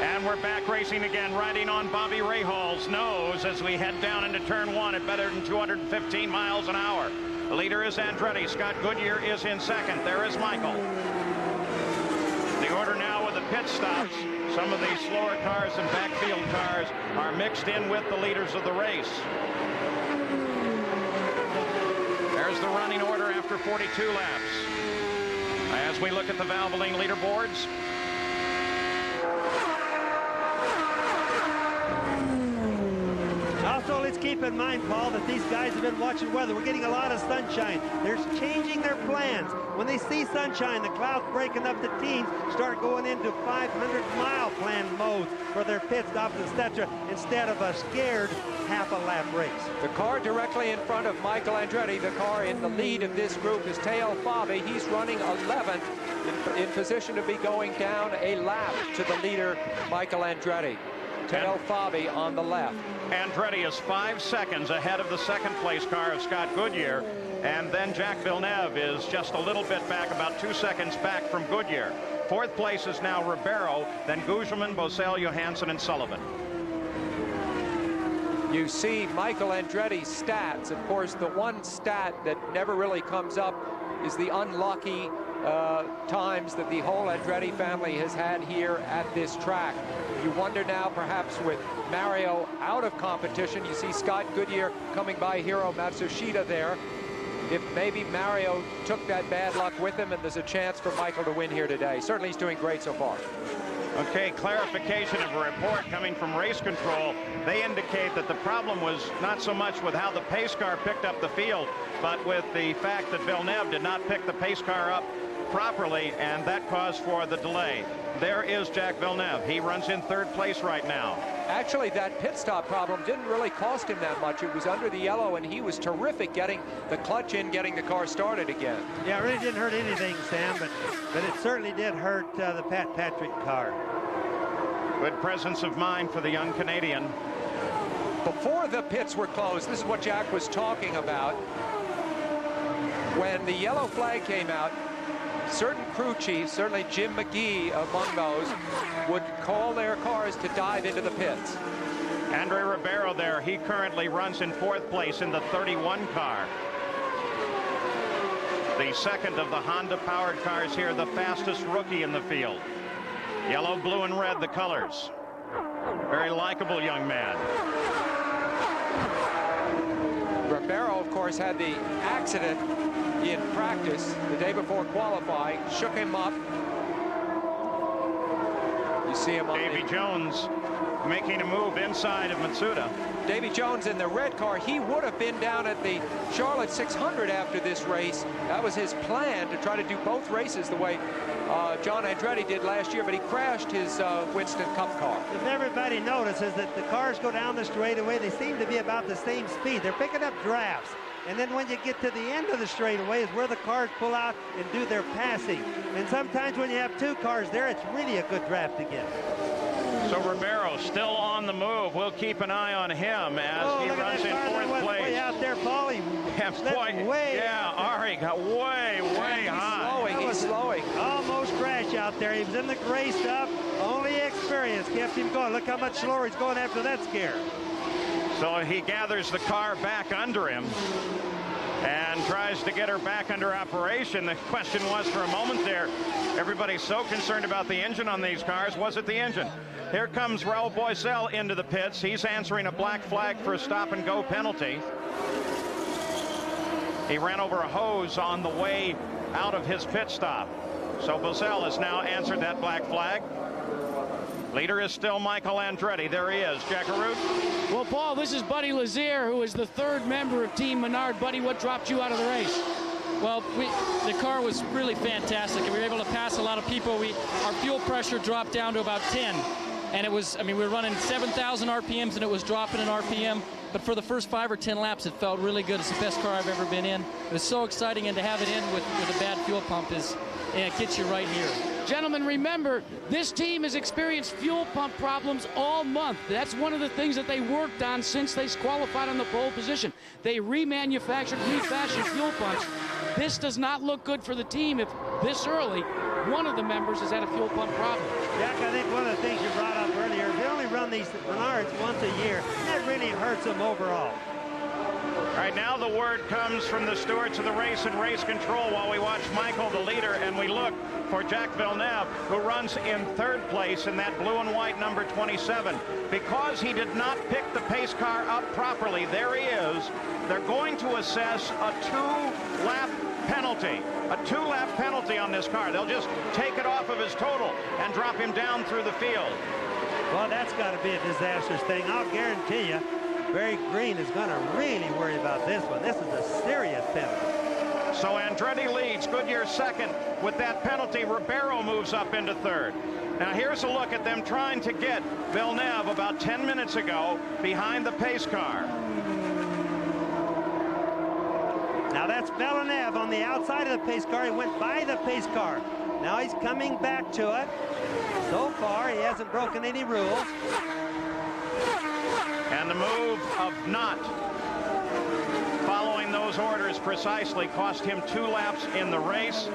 And we're back racing again, riding on Bobby Rahaal's nose as we head down into turn 1 at better than 215 miles an hour. The leader is Andretti. Scott Goodyear is in second. There is Michael. The order now with the pit stops. Some of these slower cars and backfield cars are mixed in with the leaders of the race. There's the running order after 42 laps. As we look at the Valvoline leaderboards, also, let's keep in mind, Paul, that these guys have been watching weather. We're getting a lot of sunshine. They're changing their plans. When they see sunshine, the clouds breaking up, the teams start going into 500-mile plan modes for their pit stops, etc., instead of a scared half-a-lap race. The car directly in front of Michael Andretti, the car in the lead of this group, is Teo Fabi. He's running 11th, in position to be going down a lap to the leader, Michael Andretti. Teo Fabi on the left. Andretti is 5 seconds ahead of the second place car of Scott Goodyear, and then Jacques Villeneuve is just a little bit back, about 2 seconds back from Goodyear. Fourth place is now Ribeiro, then Gugelmin, Bosell, Johansson, and Sullivan. You see Michael Andretti's stats. Of course, the one stat that never really comes up is the unlucky times that the whole Andretti family has had here at this track. You wonder now, perhaps with Mario out of competition, you see Scott Goodyear coming by Hiro Matsushita there. If maybe Mario took that bad luck with him, and there's a chance for Michael to win here today. Certainly he's doing great so far. Okay, clarification of a report coming from race control. They indicate that the problem was not so much with how the pace car picked up the field, but with the fact that Villeneuve did not pick the pace car up properly, and that caused for the delay. There is Jacques Villeneuve. He runs in third place right now. Actually, that pit stop problem didn't really cost him that much. It was under the yellow, and he was terrific getting the clutch in, getting the car started again. Yeah, it really didn't hurt anything, Sam, but it certainly did hurt the Pat Patrick car. Good presence of mind for the young Canadian. Before the pits were closed, this is what Jack was talking about. When the yellow flag came out, certain crew chiefs, certainly Jim McGee among those, would call their cars to dive into the pits. Andre Ribeiro there, he currently runs in fourth place in the 31 car. The second of the Honda-powered cars here, the fastest rookie in the field. Yellow, blue, and red, the colors. Very likable young man. Ribeiro, of course, had the accident in practice the day before qualifying, shook him up. You see him on Davy Jones making a move inside of Matsuda. Davy Jones in the red car. He would have been down at the Charlotte 600 after this race. That was his plan, to try to do both races the way John Andretti did last year, but he crashed his Winston Cup car. If everybody notices that the cars go down the straightaway, they seem to be about the same speed. They're picking up drafts. And then when you get to the end of the straightaway is where the cars pull out and do their passing. And sometimes when you have two cars there, it's really a good draft to get. So Ribeiro still on the move. We'll keep an eye on him as he runs in fourth place. Way out there, Paul. Ari got way high. He's slowing. Almost crash out there. He was in the gray stuff. Only experience kept him going. Look how much slower he's going after that scare. So he gathers the car back under him and tries to get her back under operation. The question was for a moment there, everybody's so concerned about the engine on these cars. Was it the engine? Here comes Raul Boesel into the pits. He's answering a black flag for a stop-and-go penalty. He ran over a hose on the way out of his pit stop. So Boesel has now answered that black flag. Leader is still Michael Andretti. There he is. Jack Arute. Well, Paul, this is Buddy Lazier, who is the third member of Team Menard. Buddy, what dropped you out of the race? Well, the car was really fantastic, and we were able to pass a lot of people. Our fuel pressure dropped down to about 10. And it was, we were running 7,000 RPMs, and it was dropping in RPM. But for the first 5 or 10 laps, it felt really good. It's the best car I've ever been in. It was so exciting, and to have it in with a bad fuel pump it gets you right here. Gentlemen, remember, this team has experienced fuel pump problems all month. That's one of the things that they worked on since they qualified on the pole position. They refashioned fuel pumps. This does not look good for the team if this early one of the members has had a fuel pump problem. Jack, I think one of the things you brought up earlier, they only run these Menards once a year. That really hurts them overall. All right, now the word comes from the stewards of the race and race control while we watch Michael, the leader, and we look for Jacques Villeneuve, who runs in third place in that blue and white number 27. Because he did not pick the pace car up properly, there he is. They're going to assess a two-lap penalty. A two-lap penalty on this car. They'll just take it off of his total and drop him down through the field. Well, that's got to be a disastrous thing. I'll guarantee you, Barry Green is going to really worry about this one. This is a serious penalty. So Andretti leads. Goodyear second. With that penalty, Ribeiro moves up into third. Now here's a look at them trying to get Villeneuve about 10 minutes ago behind the pace car. Now that's Villeneuve on the outside of the pace car. He went by the pace car. Now he's coming back to it. So far, he hasn't broken any rules. And the move of not following those orders precisely cost him 2 laps in the race,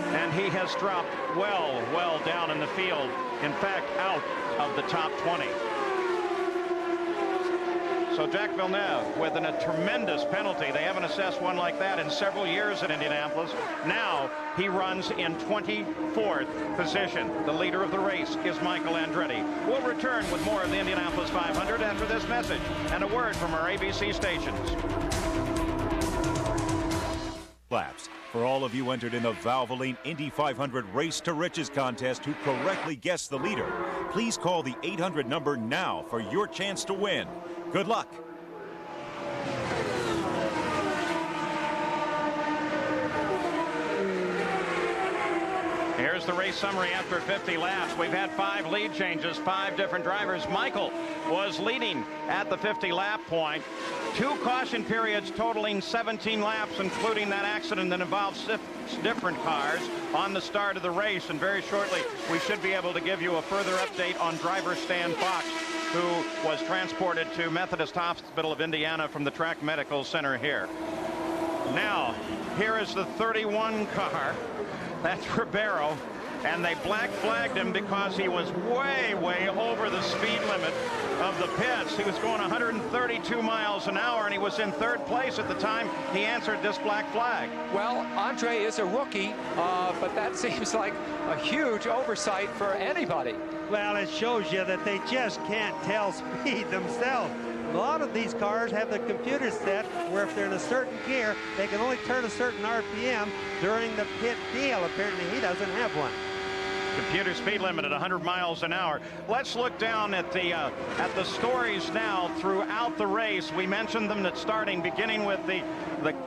and he has dropped well down in the field. In fact, out of the top 20. So Jacques Villeneuve with a tremendous penalty. They haven't assessed one like that in several years at Indianapolis. Now he runs in 24th position. The leader of the race is Michael Andretti. We'll return with more of the Indianapolis 500 after this message and a word from our ABC stations. Laps. For all of you entered in the Valvoline Indy 500 Race to Riches contest who correctly guessed the leader, please call the 800 number now for your chance to win. Good luck. Here's the race summary after 50 laps. We've had 5 lead changes, 5 different drivers. Michael was leading at the 50-lap point. 2 caution periods totaling 17 laps, including that accident that involved 6 different cars on the start of the race. And very shortly, we should be able to give you a further update on driver Stan Fox, who was transported to Methodist Hospital of Indiana from the Track Medical Center here. Now, here is the 31 car. That's Ribeiro. And they black flagged him because he was way over the speed limit of the pits. He was going 132 miles an hour, and he was in 3rd place at the time he answered this black flag. Well, Andre is a rookie, but that seems like a huge oversight for anybody. Well, it shows you that they just can't tell speed themselves. A lot of these cars have the computer set where if they're in a certain gear, they can only turn a certain RPM during the pit deal. Apparently, he doesn't have one. Computer speed limit at 100 miles an hour. Let's look down at the stories now throughout the race. We mentioned them at starting, beginning with the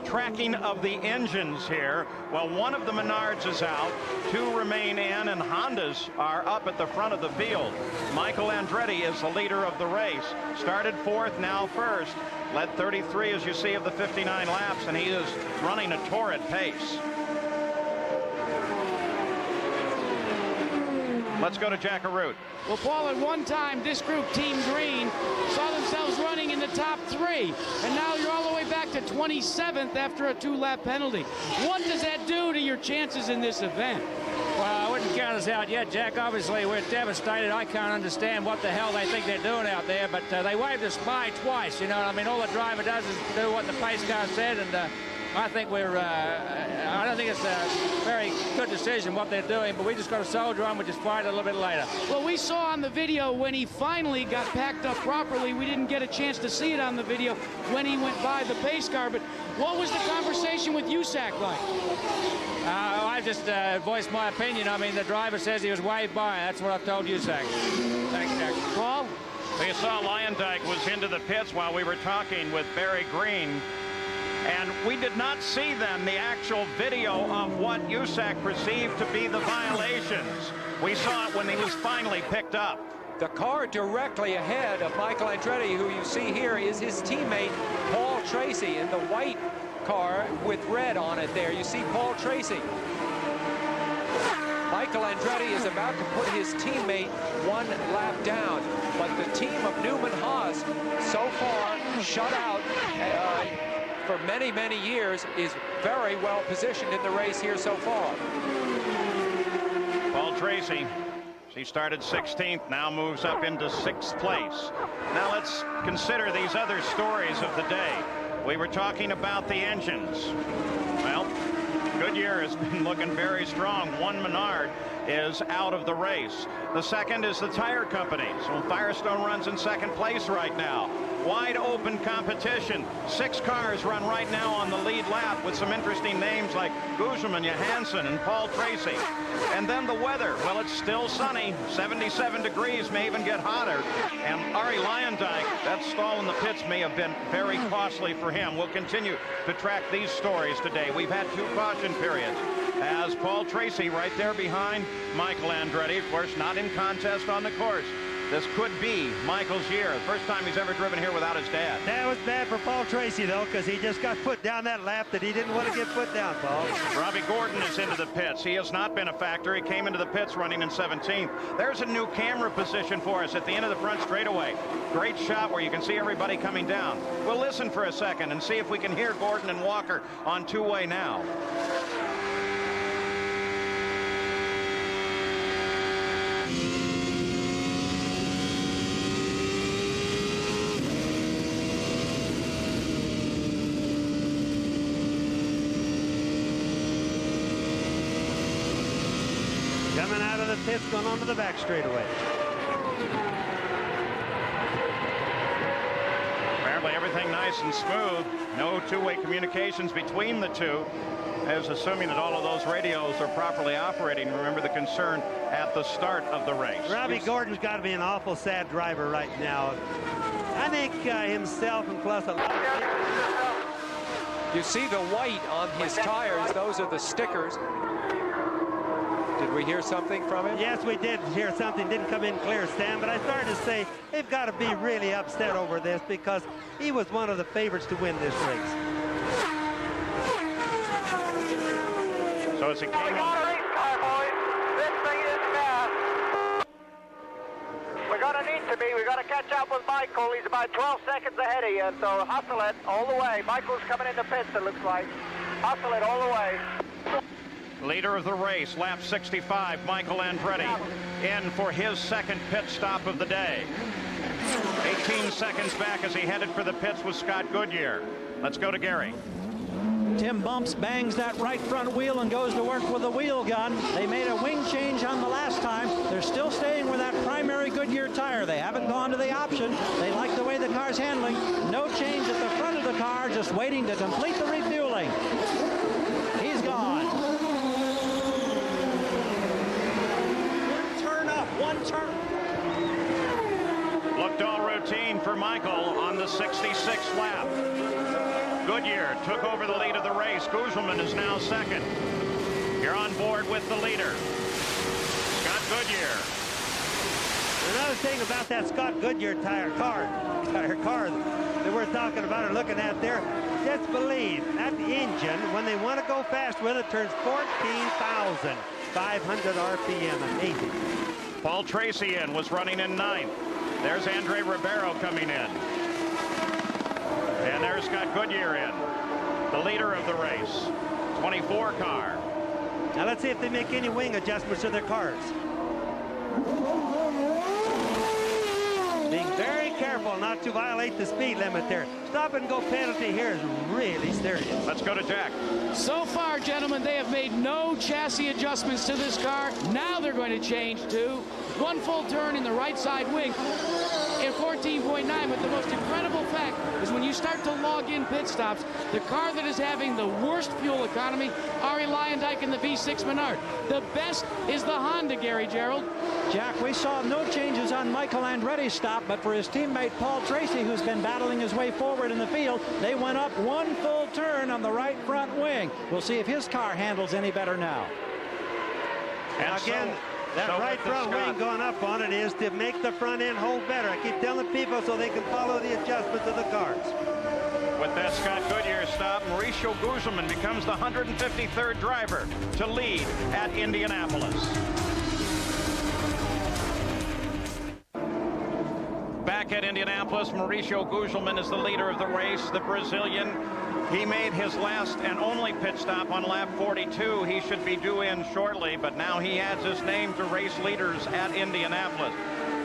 tracking of the engines here. Well, one of the Menards is out, 2 remain in, and Hondas are up at the front of the field. Michael Andretti is the leader of the race. Started 4th, now 1st. Led 33, as you see, of the 59 laps, and he is running a torrid pace. Let's go to Jack Arute. Well, Paul, at one time, this group, Team Green, saw themselves running in the top 3. And now you're all the way back to 27th after a 2-lap penalty. What does that do to your chances in this event? Well, I wouldn't count us out yet, Jack. Obviously, we're devastated. I can't understand what the hell they think they're doing out there, but they waved us by twice, you know. I mean, all the driver does is do what the pace car said, and I think I don't think it's a very good decision what they're doing, but we just got to soldier on. We just fight a little bit later. Well, we saw on the video when he finally got packed up properly. We didn't get a chance to see it on the video when he went by the pace car, but what was the conversation with USAC like? I just voiced my opinion. I mean, the driver says he was waved by. That's what I've told USAC. Thanks, Jack. Paul? We saw Lyondike was into the pits while we were talking with Barry Green. And we did not see then the actual video of what USAC perceived to be the violations. We saw it when he was finally picked up. The car directly ahead of Michael Andretti, who you see here, is his teammate Paul Tracy in the white car with red on it there. You see Paul Tracy. Michael Andretti is about to put his teammate 1 lap down, but the team of Newman Haas so far shut out for many, many years, is very well positioned in the race here so far. Paul Tracy, she started 16th, now moves up into 6th place. Now let's consider these other stories of the day. We were talking about the engines. Well, Goodyear has been looking very strong. 1 Menard is out of the race. The second is the tire company. So Firestone runs in 2nd place right now. Wide open competition. 6 cars run right now on the lead lap with some interesting names like Guzman, Johansson, and Paul Tracy. And then the weather. Well, it's still sunny. 77 degrees, may even get hotter. And Arie Luyendyk, that stall in the pits may have been very costly for him. We'll continue to track these stories today. We've had 2 caution periods. As Paul Tracy right there behind Michael Andretti, of course, not in contest on the course. This could be Michael's year. The first time he's ever driven here without his dad. That was bad for Paul Tracy, though, because he just got put down that lap that he didn't want to get put down, Paul. Robbie Gordon is into the pits. He has not been a factor. He came into the pits running in 17th. There's a new camera position for us at the end of the front straightaway. Great shot where you can see everybody coming down. We'll listen for a second and see if we can hear Gordon and Walker on 2-way now. Coming out of the pits, going on to the back straightaway. Apparently everything nice and smooth. No 2-way communications between the two. As assuming that all of those radios are properly operating. Remember the concern at the start of the race. Robbie Gordon's got to be an awful sad driver right now. I think himself and plus a lot of... You see the white on his tires. Those are the stickers. Did we hear something from him? Yes, we did hear something. Didn't come in clear, Stan, but I started to say they've got to be really upset over this because he was one of the favorites to win this race. So it's a game. We got a race car, boys. This thing is fast. We're going to need to be. We've got to catch up with Michael. He's about 12 seconds ahead of you, so hustle it all the way. Michael's coming in the pits, it looks like. Hustle it all the way. Leader of the race, lap 65, Michael Andretti, in for his 2nd pit stop of the day. 18 seconds back as he headed for the pits with Scott Goodyear. Let's go to Gary. Tim Bumps bangs that right front wheel and goes to work with the wheel gun. They made a wing change on the last time. They're still staying with that primary Goodyear tire. They haven't gone to the option. They like the way the car's handling. No change at the front of the car, just waiting to complete the refueling. He's gone. Michael on the 66th lap. Goodyear took over the lead of the race. Guzman is now second. You're on board with the leader, Scott Goodyear. Another thing about that Scott Goodyear tire car that we're talking about or looking at there, just believe that the engine, when they want to go fast with it, turns 14,500 RPM. Amazing. Paul Tracy was running in 9th. There's Andre Ribeiro coming in. And there's Scott Goodyear in, the leader of the race, 24 car. Now let's see if they make any wing adjustments to their cars. Being very careful not to violate the speed limit there. Stop and go penalty here is really serious. Let's go to Jack. So far, gentlemen, they have made no chassis adjustments to this car. Now they're going to change to one full turn in the right side wing in 14.9. But the most incredible fact is when you start to log in pit stops, the car that is having the worst fuel economy, Arie Luyendyk in the V6 Menard. The best is the Honda, Gary Gerald. Jack, we saw no changes on Michael Andretti's stop, but for his teammate Paul Tracy, who's been battling his way forward in the field, they went up one full turn on the right front wing. We'll see if his car handles any better now. And again, that right front wing going up on it is to make the front end hold better. I keep telling people so they can follow the adjustments of the cars. With that Scott Goodyear stop, Mauricio Guzman becomes the 153rd driver to lead at Indianapolis. Back at Indianapolis, Mauricio Guzman is the leader of the race, the Brazilian. He made his last and only pit stop on lap 42. He should be due in shortly, but now he adds his name to race leaders at Indianapolis.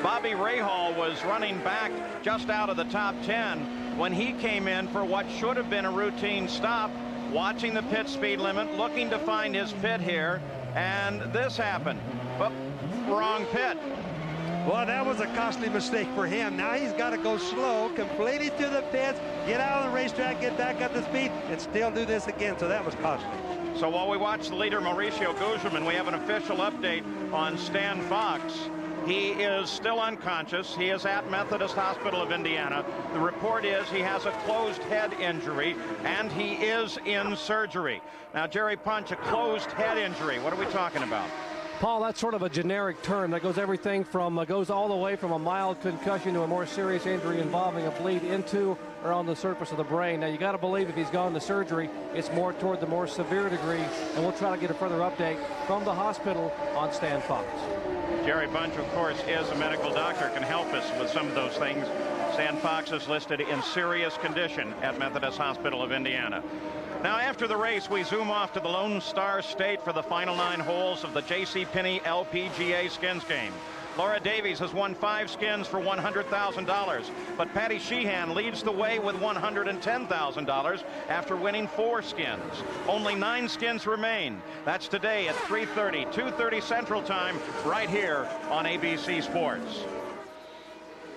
Bobby Rahal was running back just out of the top 10 when he came in for what should have been a routine stop, watching the pit speed limit, looking to find his pit here, and this happened. But wrong pit. Well, that was a costly mistake for him. Now he's got to go slow, completely through the pits, get out of the racetrack, get back up to speed, and still do this again. So that was costly. So while we watch the leader, Mauricio Guzman, we have an official update on Stan Fox. He is still unconscious. He is at Methodist Hospital of Indiana. The report is he has a closed head injury, and he is in surgery. Now, Jerry Punch, a closed head injury. What are we talking about? Paul, that's sort of a generic term that goes everything from goes all the way from a mild concussion to a more serious injury involving a bleed into or on the surface of the brain. Now, you got to believe if he's gone to surgery, it's more toward the more severe degree, and we'll try to get a further update from the hospital on Stan Fox. Jerry Bunch, of course, is a medical doctor, can help us with some of those things. Stan Fox is listed in serious condition at Methodist Hospital of Indiana. Now, after the race, we zoom off to the Lone Star State for the final 9 holes of the JCPenney LPGA Skins game. Laura Davies has won 5 skins for $100,000, but Patty Sheehan leads the way with $110,000 after winning 4 skins. Only 9 skins remain. That's today at 3:30, 2:30 Central Time, right here on ABC Sports.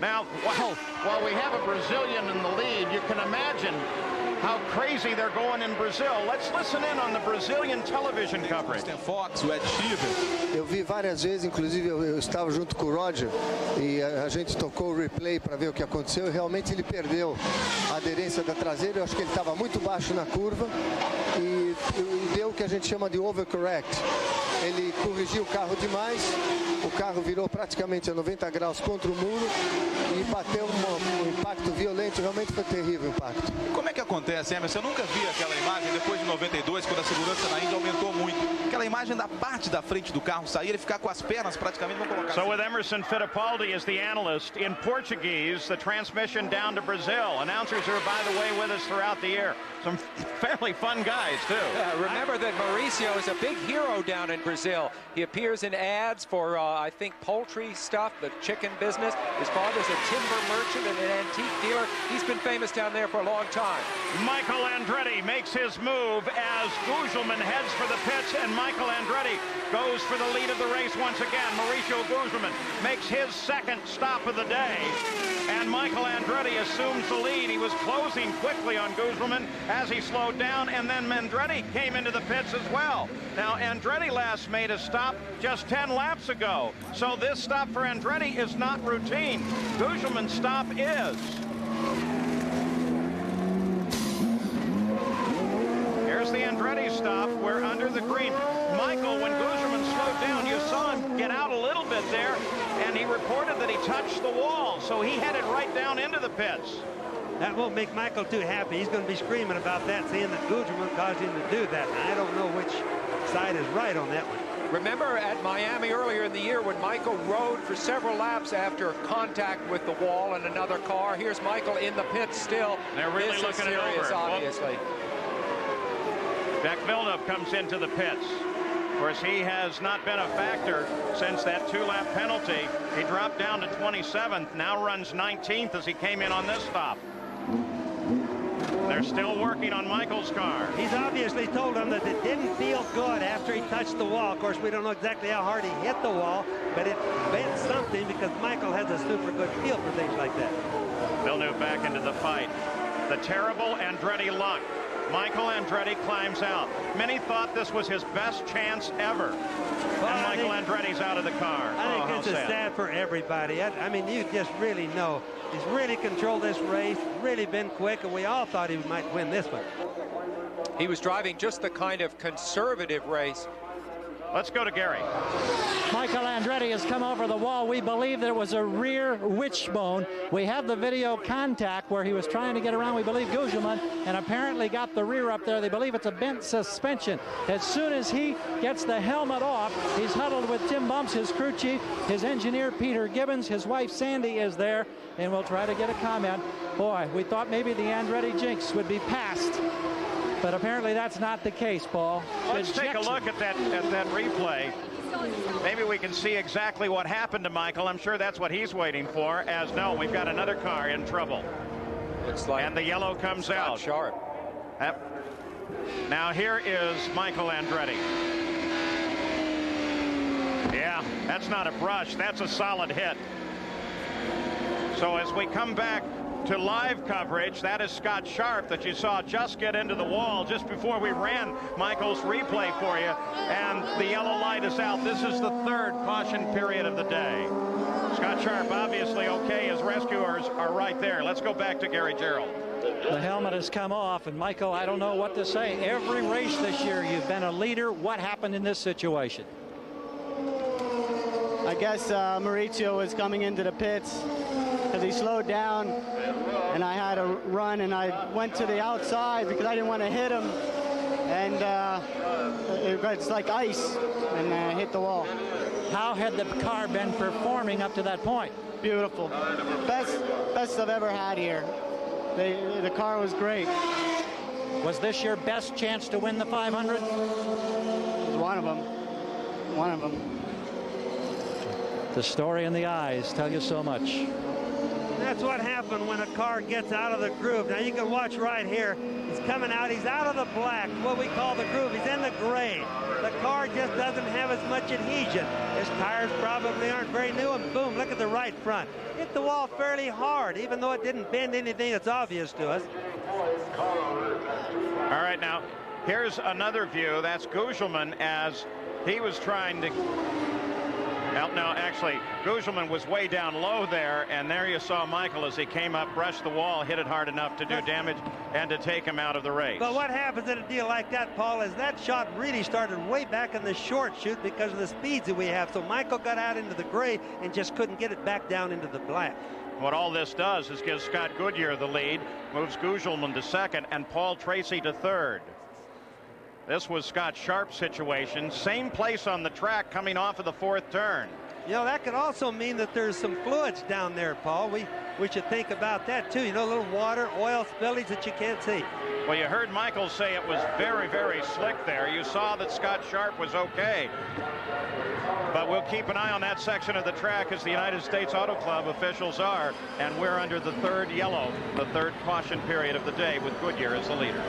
Now, while we have a Brazilian in the lead, you can imagine how crazy they're going in Brazil. Let's listen in on the Brazilian television coverage. Eu vi várias vezes, inclusive eu estava junto com o Roger e a gente tocou o replay para ver o que aconteceu. Realmente ele perdeu a aderência da traseira. Eu acho que ele estava muito baixo na curva e deu o que a gente chama de overcorrect. Ele corrigiu o carro demais, o carro virou praticamente a 90 graus contra o muro e bateu um impacto violento. Realmente foi terrível o impacto. Como é que acontece, Emerson? Eu nunca vi aquela imagem depois de 92, quando a segurança na Índia aumentou muito. Aquela imagem da parte da frente do carro sair, ele ficar com as pernas praticamente, vamos colocar. So with Emerson Fittipaldi as the analyst, in Portuguese, the transmission down to Brazil. Announcers are, by the way, with us throughout the year. Some fairly fun guys, too. Yeah, remember that Mauricio is a big hero down in Brazil. He appears in ads for, I think, poultry stuff, the chicken business. His father's a timber merchant and an antique dealer. He's been famous down there for a long time. Michael Andretti makes his move as Guzman heads for the pits, and Michael Andretti goes for the lead of the race once again. Mauricio Guzman makes his second stop of the day, and Michael Andretti assumes the lead. He was closing quickly on Guzman as he slowed down, and then Andretti came into the pits as well. Now, Andretti last made a stop just 10 laps ago, so this stop for Andretti is not routine. Guzman's stop is. stop. We're under the green. Michael, when Gugelmin slowed down, you saw him get out a little bit there, and he reported that he touched the wall, so he headed right down into the pits. That won't make Michael too happy. He's going to be screaming about that, saying that Gugelmin caused him to do that. And I don't know which side is right on that one. Remember at Miami earlier in the year when Michael rode for several laps after contact with the wall and another car. Here's Michael in the pits still. They're really this looking is it serious, over. obviously. Jack Villeneuve comes into the pits. Of course, he has not been a factor since that 2-lap penalty. He dropped down to 27th, now runs 19th as he came in on this stop. They're still working on Michael's car. He's obviously told him that it didn't feel good after he touched the wall. Of course, we don't know exactly how hard he hit the wall, but it meant something because Michael has a super good feel for things like that. Villeneuve back into the fight. The terrible Andretti luck. Michael Andretti climbs out. Many thought this was his best chance ever. And Michael Andretti's out of the car. I think this is sad for everybody. I mean, you just really know. He's really controlled this race, really been quick, and we all thought he might win this one. He was driving just the kind of conservative race. Let's go to Gary. Michael Andretti has come over the wall. We believe that it was a rear wishbone. We have the video contact where he was trying to get around, we believe, Gugelmin, and apparently got the rear up there. They believe it's a bent suspension. As soon as he gets the helmet off, he's huddled with Tim Bumps, his crew chief, his engineer, Peter Gibbons, his wife, Sandy, is there, and we'll try to get a comment. Boy, we thought maybe the Andretti jinx would be passed. But apparently that's not the case, Paul. Let's take a look at that replay. Maybe we can see exactly what happened to Michael. I'm sure that's what he's waiting for. As no, we've got another car in trouble. Looks like and the yellow comes out. Sharp. Now here is Michael Andretti. Yeah, that's not a brush. That's a solid hit. So as we come back to live coverage, that is Scott Sharp that you saw just get into the wall just before we ran Michael's replay for you, and the yellow light is out. This is the third caution period of the day. Scott Sharp obviously okay. His rescuers are right there. Let's go back to Gary Gerald. The helmet has come off, and Michael, I don't know what to say. Every race this year you've been a leader. What happened in this situation? I guess Mauricio was coming into the pits because he slowed down, and I had to run, and I went to the outside because I didn't want to hit him, and it's like ice, and hit the wall. How had the car been performing up to that point? Beautiful. Best I've ever had here. The car was great. Was this your best chance to win the 500? It was one of them. One of them. The story in the eyes tell you so much. That's what happened when a car gets out of the groove. Now you can watch right here. He's coming out. He's out of the black, what we call the groove. He's in the gray. The car just doesn't have as much adhesion. His tires probably aren't very new, and boom, look at the right front. Hit the wall fairly hard, even though it didn't bend anything that's obvious to us. All right, now, here's another view. That's Gugelmin as he was trying to... Well, no, actually, Gugelmin was way down low there, and there you saw Michael as he came up, brushed the wall, hit it hard enough to do damage and to take him out of the race. But what happens in a deal like that, Paul, is that shot really started way back in the short chute because of the speeds that we have. So Michael got out into the gray and just couldn't get it back down into the black. What all this does is give Scott Goodyear the lead, moves Gugelmin to second, and Paul Tracy to third. This was Scott Sharp's situation. Same place on the track coming off of the fourth turn. You know, that could also mean that there's some fluids down there, Paul. We should think about that, too. You know, a little water, oil spillage that you can't see. Well, you heard Michael say it was very, very slick there. You saw that Scott Sharp was okay. But we'll keep an eye on that section of the track as the United States Auto Club officials are. And we're under the third yellow, the third caution period of the day with Goodyear as the leader.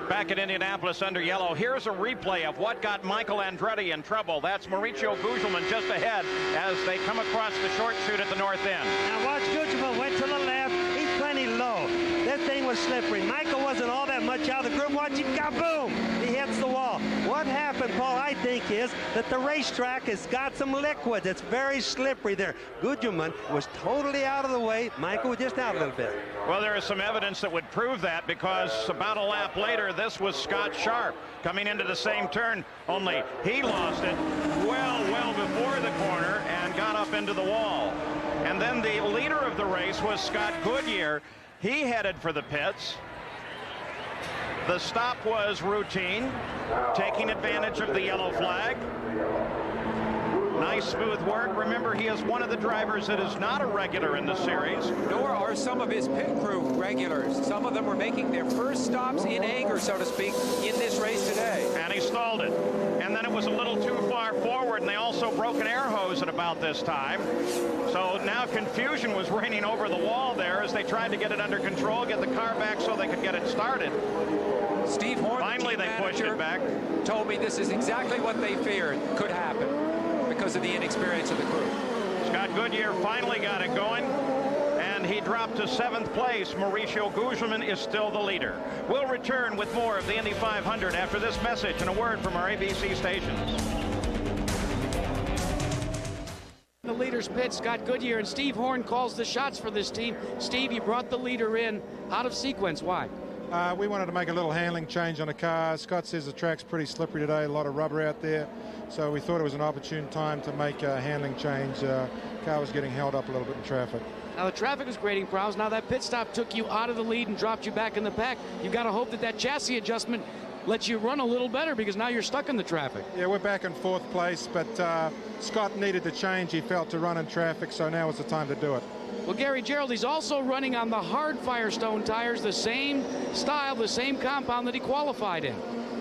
Back at Indianapolis under yellow, here's a replay of what got Michael Andretti in trouble. That's Mauricio Gugelmin just ahead as they come across the short chute at the north end. Now watch, Gugelmin went to the left. He's plenty low. That thing was slippery. Michael wasn't all that much out of the groove. Watch him, kaboom! He hits the wall. What happened, Paul, I think, is that the racetrack has got some liquid. It's very slippery there. Gugelmin was totally out of the way. Michael was just out a little bit. Well, there is some evidence that would prove that, because about a lap later, this was Scott Sharp coming into the same turn, only he lost it well before the corner and got up into the wall. And then the leader of the race was Scott Goodyear. He headed for the pits. The stop was routine, taking advantage of the yellow flag. Nice smooth work. Remember, he is one of the drivers that is not a regular in the series. Nor are some of his pit crew regulars. Some of them were making their first stops in anger, so to speak, in this race today. And he stalled it. And then it was a little too far forward, and they also broke an air hose at about this time. So now confusion was reigning over the wall there as they tried to get it under control, get the car back so they could get it started. Steve Horn, finally they pushed it back. Told me this is exactly what they feared could happen because of the inexperience of the crew. Scott Goodyear finally got it going, and he dropped to 7th place. Mauricio Gugelmin is still the leader. We'll return with more of the Indy 500 after this message and a word from our ABC stations. The leader's pit, Scott Goodyear, and Steve Horn calls the shots for this team. Steve, you brought the leader in out of sequence. Why? We wanted to make a little handling change on the car. Scott says the track's pretty slippery today, a lot of rubber out there. So we thought it was an opportune time to make a handling change. Car was getting held up a little bit in traffic. Now the traffic was grading Prowse. Now that pit stop took you out of the lead and dropped you back in the pack. You've got to hope that that chassis adjustment lets you run a little better, because now you're stuck in the traffic. Yeah, we're back in 4th place, but Scott needed the change, he felt, to run in traffic, so now is the time to do it. Well, Gary Gerald, he's also running on the hard Firestone tires, the same style, the same compound that he qualified in.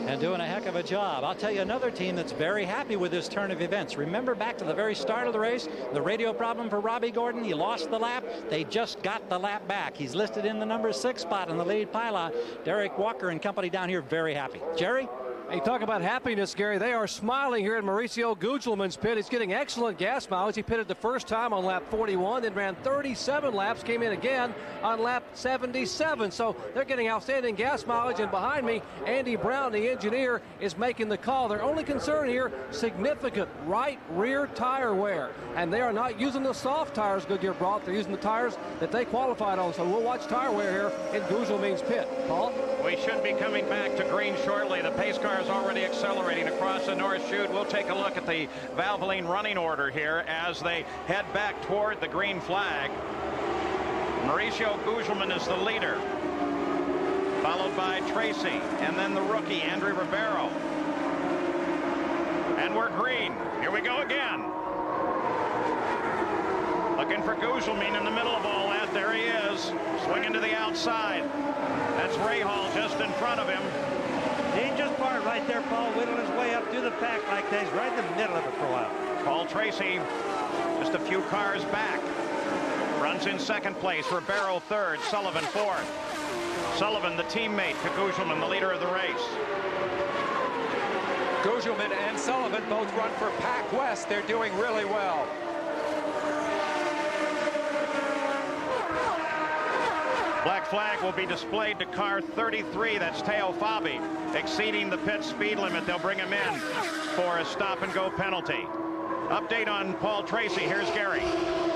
And doing a heck of a job. I'll tell you another team that's very happy with this turn of events. Remember back to the very start of the race, the radio problem for Robbie Gordon. He lost the lap. They just got the lap back. He's listed in the number 6 spot in the lead pylon. Derek Walker and company down here very happy. Jerry? Hey, talk about happiness, Gary. They are smiling here at Mauricio Gugelmin's pit. He's getting excellent gas mileage. He pitted the first time on lap 41, then ran 37 laps, came in again on lap 77. So they're getting outstanding gas mileage. And behind me, Andy Brown, the engineer, is making the call. Their only concern here, significant right rear tire wear. And they are not using the soft tires Goodyear brought. They're using the tires that they qualified on. So we'll watch tire wear here in Gugelmin's pit. Paul? We should be coming back to green shortly. The pace car is already accelerating across the North Chute. We'll take a look at the Valvoline running order here as they head back toward the green flag. Mauricio Gugelmin is the leader, followed by Tracy, and then the rookie, Andrew Ribeiro. And we're green. Here we go again. Looking for Gugelmin in the middle of all that. There he is, swinging to the outside. That's Rahal just in front of him. Dangerous part right there, Paul, whittling his way up through the pack like that. He's right in the middle of it for a while. Paul Tracy just a few cars back. Runs in 2nd place. Ribeiro 3rd. Sullivan 4th. Sullivan, the teammate to Gugelmin, the leader of the race. Gugelmin and Sullivan both run for Pac West. They're doing really well. Black flag will be displayed to car 33. That's Teo Fabi, exceeding the pit speed limit. They'll bring him in for a stop-and-go penalty. Update on Paul Tracy. Here's Gary.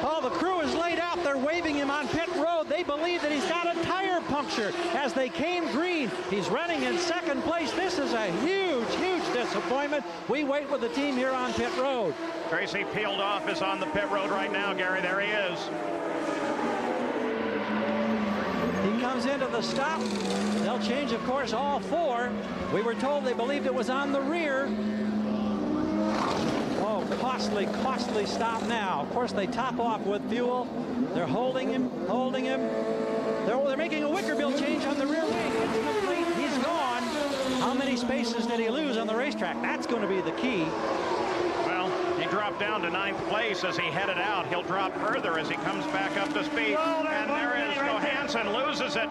Paul, the crew is laid out. They're waving him on pit road. They believe that he's got a tire puncture as they came green. He's running in 2nd place. This is a huge, huge disappointment. We wait with the team here on pit road. Tracy peeled off, is on the pit road right now, Gary. There he is. He comes into the stop. They'll change, of course, all 4. We were told they believed it was on the rear. Oh, costly, costly stop now. Of course, they top off with fuel. They're holding him, holding him. They're making a Wickerbill change on the rear wing. It's complete. He's gone. How many spaces did he lose on the racetrack? That's going to be the key. Well, he dropped down to 9th place as he headed out. He'll drop further as he comes back up to speed. And there is Johansson, loses it.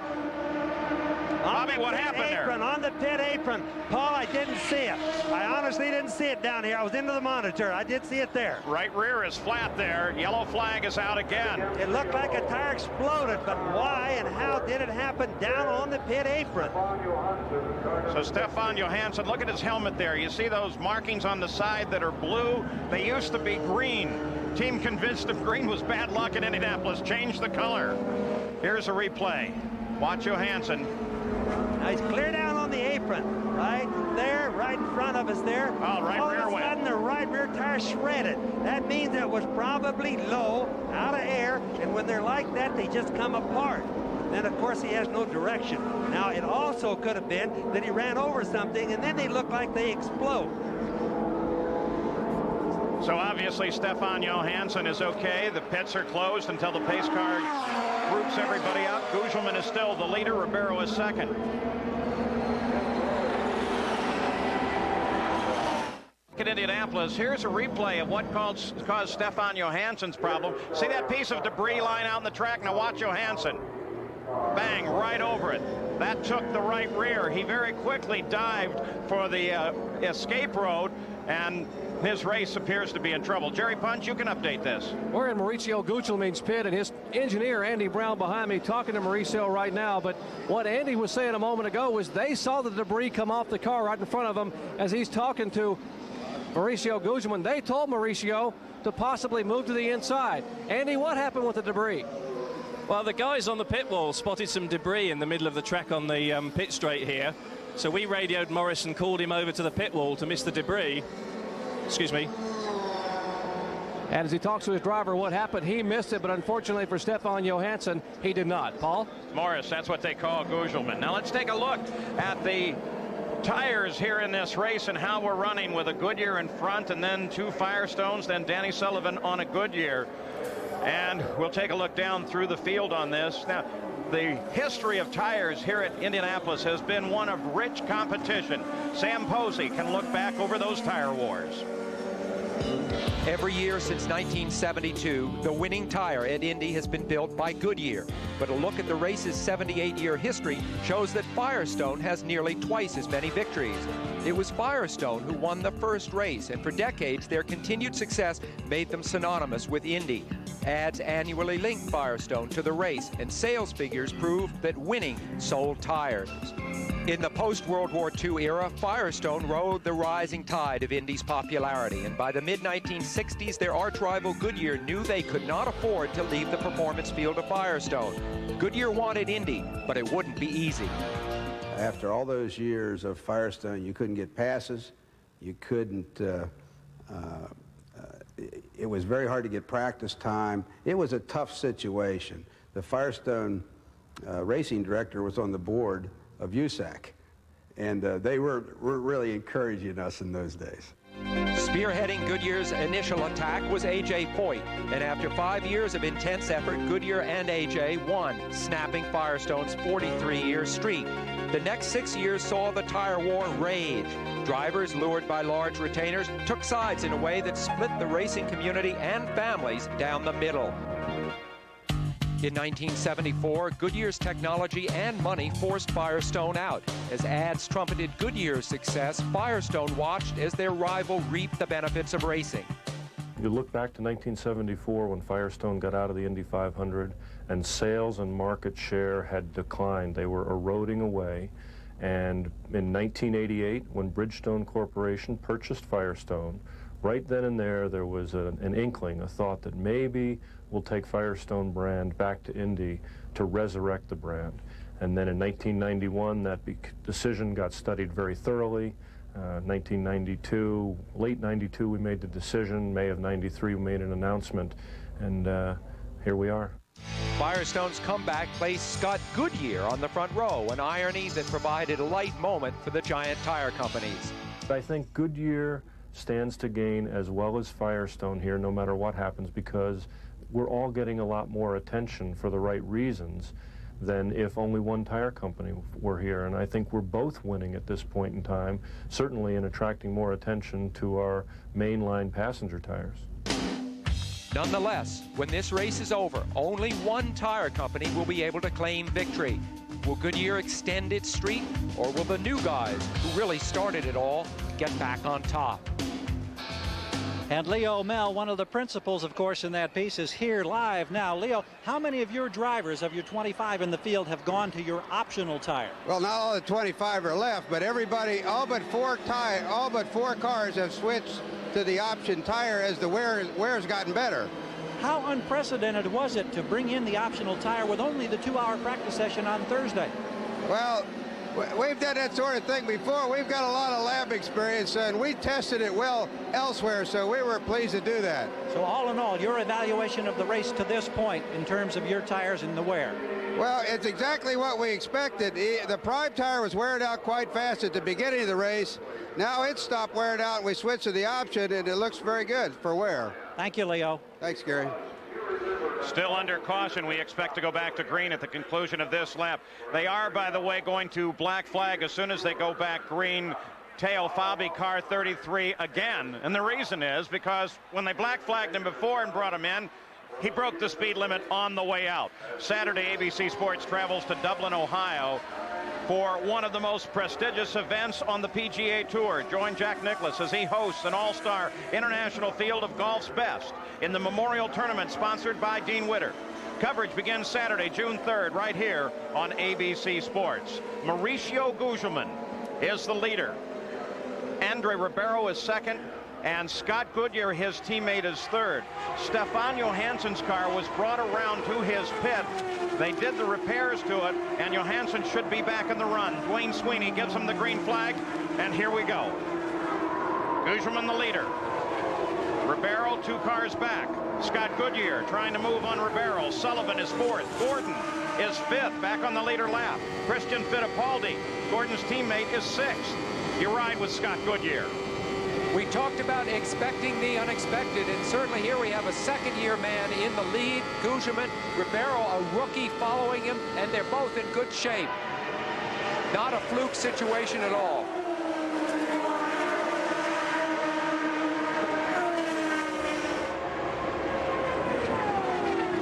Bobby, what happened there? On the pit apron. Paul, I didn't see it. I honestly didn't see it down here. I was into the monitor. I did see it there. Right rear is flat there. Yellow flag is out again. It looked like a tire exploded, but why and how did it happen down on the pit apron? So Stefan Johansson, look at his helmet there. You see those markings on the side that are blue? They used to be green. Team convinced if green was bad luck in Indianapolis, changed the color. Here's a replay. Watch Johansson. Now he's clear down on the apron, right there, right in front of us there. Oh, right All rear of a sudden, the right rear tire shredded. That means it was probably low, out of air, and when they're like that, they just come apart. Then, of course, he has no direction. Now, it also could have been that he ran over something, and then they look like they explode. So obviously Stefan Johansson is okay. The pits are closed until the pace car groups everybody up. Gugelmin is still the leader. Ribeiro is second. At Indianapolis, here's a replay of what caused Stefan Johansson's problem. See that piece of debris lying out in the track? Now watch Johansson. Bang, right over it. That took the right rear. He very quickly dived for the escape road, and his race appears to be in trouble. Jerry Punch, you can update this. We're in Mauricio Gugelmin's pit, and his engineer, Andy Brown, behind me, talking to Mauricio right now. But what Andy was saying a moment ago was they saw the debris come off the car right in front of him as he's talking to Mauricio Gugelmin. They told Mauricio to possibly move to the inside. Andy, what happened with the debris? Well, the guys on the pit wall spotted some debris in the middle of the track on the pit straight here. So we radioed Morris and called him over to the pit wall to miss the debris. Excuse me. And as he talks to his driver, what happened? He missed it, but unfortunately for Stefan Johansson, he did not. Paul? Morris, that's what they call Gugelmin. Now let's take a look at the tires here in this race and how we're running with a Goodyear in front and then two Firestones, then Danny Sullivan on a Goodyear. And we'll take a look down through the field on this. Now, the history of tires here at Indianapolis has been one of rich competition. Sam Posey can look back over those tire wars. Every year since 1972, the winning tire at Indy has been built by Goodyear. But a look at the race's 78-year history shows that Firestone has nearly twice as many victories. It was Firestone who won the first race, and for decades their continued success made them synonymous with Indy. Ads annually link Firestone to the race, and sales figures proved that winning sold tires. In the post-World War II era, Firestone rode the rising tide of Indy's popularity, and by the mid-1960s, their arch-rival Goodyear knew they could not afford to leave the performance field of Firestone. Goodyear wanted Indy, but it wouldn't be easy. After all those years of Firestone, you couldn't get passes, you couldn't, it was very hard to get practice time. It was a tough situation. The Firestone racing director was on the board of USAC, and they were really encouraging us in those days. Spearheading Goodyear's initial attack was A.J. Foyt, and after 5 years of intense effort, Goodyear and A.J. won, snapping Firestone's 43-year streak. The next 6 years saw the tire war rage. Drivers, lured by large retainers, took sides in a way that split the racing community and families down the middle. In 1974, Goodyear's technology and money forced Firestone out. As ads trumpeted Goodyear's success, Firestone watched as their rival reaped the benefits of racing. You look back to 1974 when Firestone got out of the Indy 500 and sales and market share had declined. They were eroding away. And in 1988, when Bridgestone Corporation purchased Firestone, right then and there was an inkling, a thought that maybe we'll take Firestone brand back to Indy to resurrect the brand. And then in 1991, that decision got studied very thoroughly. 1992, late 92, we made the decision. May of 93, we made an announcement, and here we are. Firestone's comeback placed Scott Goodyear on the front row, an irony that provided a light moment for the giant tire companies. I think Goodyear stands to gain as well as Firestone here, no matter what happens, because we're all getting a lot more attention for the right reasons than if only one tire company were here. And I think we're both winning at this point in time, certainly in attracting more attention to our mainline passenger tires. Nonetheless, when this race is over, only one tire company will be able to claim victory. Will Goodyear extend its streak, or will the new guys who really started it all get back on top? And Leo Mel, one of the principals, of course, in that piece, is here live now. Leo, how many of your drivers, of your 25 in the field, have gone to your optional tire? Well, not all the 25 are left, but everybody, all but four cars have switched to the option tire as the wear's gotten better. How unprecedented was it to bring in the optional tire with only the 2-hour practice session on Thursday? Well, we've done that sort of thing before. We've got a lot of lab experience, and we tested it well elsewhere, so we were pleased to do that. So all in all, your evaluation of the race to this point in terms of your tires and the wear? Well, it's exactly what we expected. The prime tire was wearing out quite fast at the beginning of the race. Now it's stopped wearing out, and we switched to the option, and it looks very good for wear. Thank you, Leo. Thanks, Gary. Still under caution. We expect to go back to green at the conclusion of this lap. They are, by the way, going to black flag as soon as they go back green. Teo Fabi, car 33 again. And the reason is because when they black flagged him before and brought him in, he broke the speed limit on the way out. Saturday, ABC Sports travels to Dublin, Ohio for one of the most prestigious events on the PGA Tour. Join Jack Nicklaus as he hosts an all-star international field of golf's best in the Memorial Tournament sponsored by Dean Witter. Coverage begins Saturday, June 3rd, right here on ABC Sports. Mauricio Gugelmin is the leader. Andre Ribeiro is second, and Scott Goodyear, his teammate, is third. Stefan Johansson's car was brought around to his pit. They did the repairs to it, and Johansson should be back in the run. Dwayne Sweeney gives him the green flag, and here we go. Gugelmin the leader. Ribeiro 2 cars back. Scott Goodyear trying to move on Ribeiro. Sullivan is fourth. Gordon is fifth, back on the leader lap. Christian Fittipaldi, Gordon's teammate, is sixth. You ride with Scott Goodyear. We talked about expecting the unexpected, and certainly here we have a second-year man in the lead. Gugelmin, Ribeiro, a rookie following him, and they're both in good shape. Not a fluke situation at all.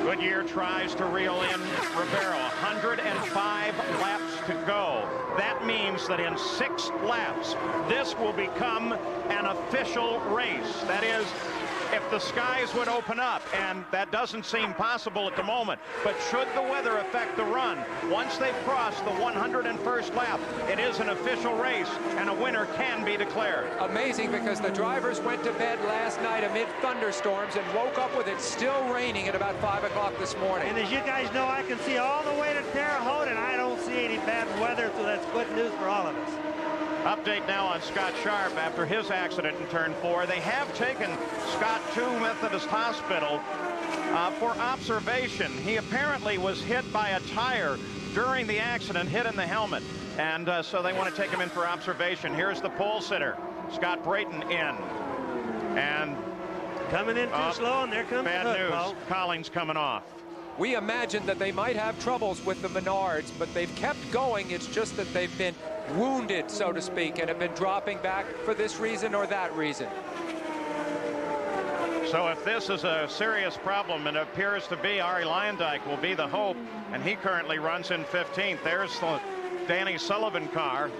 Goodyear tries to reel in Ribeiro. 105 laps to go. That means that in 6 laps, this will become an official race. That is, if the skies would open up, and that doesn't seem possible at the moment, but should the weather affect the run, once they've crossed the 101st lap, it is an official race, and a winner can be declared. Amazing, because the drivers went to bed last night amid thunderstorms and woke up with it still raining at about 5 o'clock this morning. And as you guys know, I can see all the way to Terre Haute, and I don't see any bad weather, so that's good news for all of us. Update now on Scott Sharp after his accident in turn 4. They have taken Scott to Methodist Hospital for observation. He apparently was hit by a tire during the accident, hit in the helmet. And so they want to take him in for observation. Here's the pole sitter, Scott Brayton, in. And coming in too slow, and there comes bad news. Collins coming off. We imagined that they might have troubles with the Menards, but they've kept going. It's just that they've been wounded, so to speak, and have been dropping back for this reason or that reason. So if this is a serious problem, and it appears to be, Ari Leyendyk will be the hope, and he currently runs in 15th. There's the Danny Sullivan car.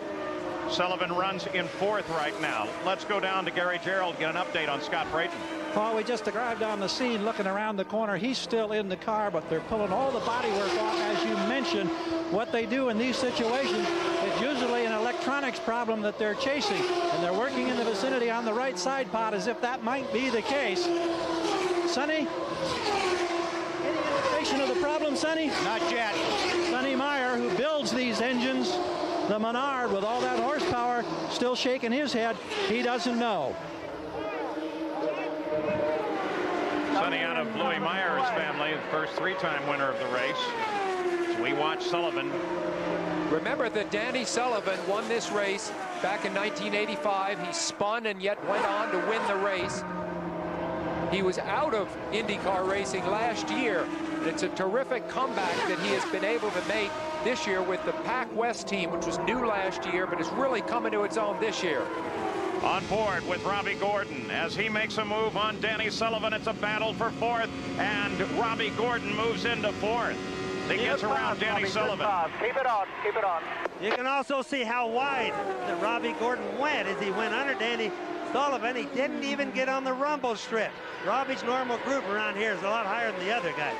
Sullivan runs in 4th right now. Let's go down to Gary Gerald to get an update on Scott Brayton. Well, we just arrived on the scene looking around the corner. He's still in the car, but they're pulling all the bodywork off. As you mentioned, what they do in these situations, it's usually an electronics problem that they're chasing, and they're working in the vicinity on the right side pod as if that might be the case. Sonny, any indication of the problem, Sonny? Not yet. Sonny Meyer, who builds these engines, the Menard, with all that horsepower, still shaking his head. He doesn't know. Sonny out of Louis Meyer's family, the first 3-time winner of the race. So we watch Sullivan. Remember that Danny Sullivan won this race back in 1985. He spun and yet went on to win the race. He was out of IndyCar racing last year. And it's a terrific comeback that he has been able to make this year with the Pac West team, which was new last year, but is really coming to its own this year. On board with Robbie Gordon as he makes a move on Danny Sullivan. It's a battle for 4th, and Robbie Gordon moves into 4th. He gets around Danny Sullivan. Keep it on, keep it on. You can also see how wide that Robbie Gordon went as he went under Danny Sullivan. He didn't even get on the rumble strip. Robbie's normal group around here is a lot higher than the other guys.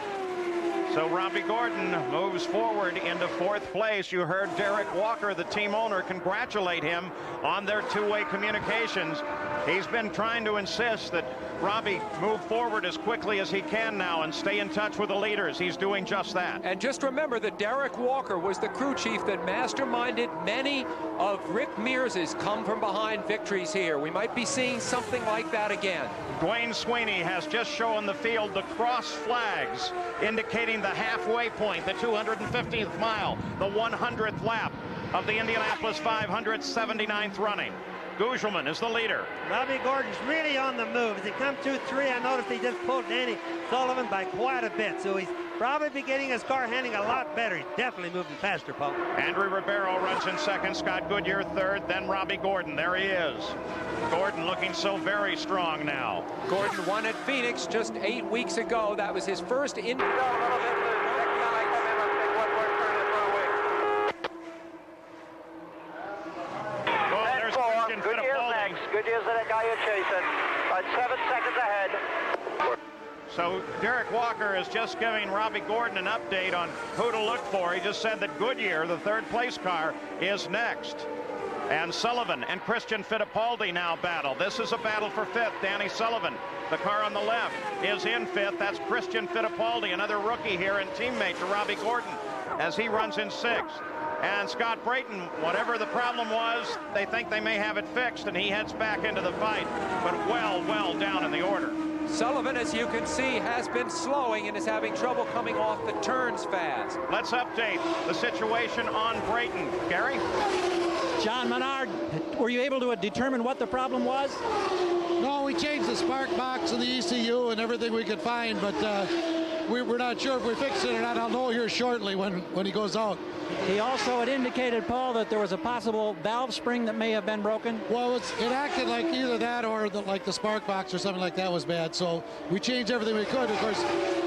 So Robbie Gordon moves forward into 4th place. You heard Derek Walker, the team owner, congratulate him on their two-way communications. He's been trying to insist that Robbie move forward as quickly as he can now and stay in touch with the leaders. He's doing just that. And just remember that Derek Walker was the crew chief that masterminded many of Rick Mears's come from behind victories here. We might be seeing something like that again. Dwayne Sweeney has just shown the field the cross flags indicating the halfway point, the 215th mile, the 100th lap of the Indianapolis 500, 79th running. Gugelman is the leader. Robbie Gordon's really on the move. As he comes through 3, I noticed he just pulled Danny Sullivan by quite a bit. So he's probably be getting his car handling a lot better. He's definitely moving faster, Paul. Andrew Ribeiro runs in 2nd, Scott Goodyear 3rd, then Robbie Gordon. There he is. Gordon looking so very strong now. Gordon won at Phoenix just 8 weeks ago. That was his first Goodyear's the guy you're chasing. About 7 seconds ahead. So Derek Walker is just giving Robbie Gordon an update on who to look for. He just said that Goodyear, the 3rd place car, is next. And Sullivan and Christian Fittipaldi now battle. This is a battle for 5th. Danny Sullivan, the car on the left, is in 5th. That's Christian Fittipaldi, another rookie here and teammate to Robbie Gordon, as he runs in 6th. And Scott Brayton, whatever the problem was, they think they may have it fixed, and he heads back into the fight, but well down in the order. Sullivan, as you can see, has been slowing and is having trouble coming off the turns fast. Let's update the situation on Brayton. Gary? John Menard, were you able to determine what the problem was? No, we changed the spark box and the ECU and everything we could find, but we're not sure if we fixed it or not. I'll know here shortly when he goes out. He also had indicated, Paul, that there was a possible valve spring that may have been broken. Well, it acted like either that or like the spark box or something like that was bad. So we changed everything we could. Of course,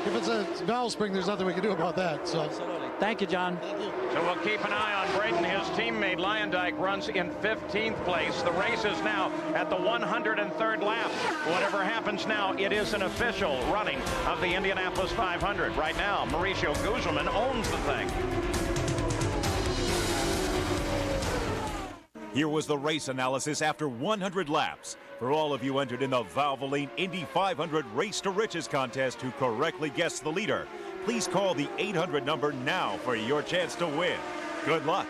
if it's a valve spring, there's nothing we can do about that. So absolutely. Thank you, John. Thank you. So we'll keep an eye on Brayton. His teammate Lyondike runs in 15th place. The race is now at the 103rd lap. Whatever happens now, it is an official running of the Indianapolis 500. Right now, Mauricio Gugelman owns the thing. Here was the race analysis after 100 laps. For all of you entered in the Valvoline Indy 500 Race to Riches contest who correctly guessed the leader, please call the 800 number now for your chance to win. Good luck.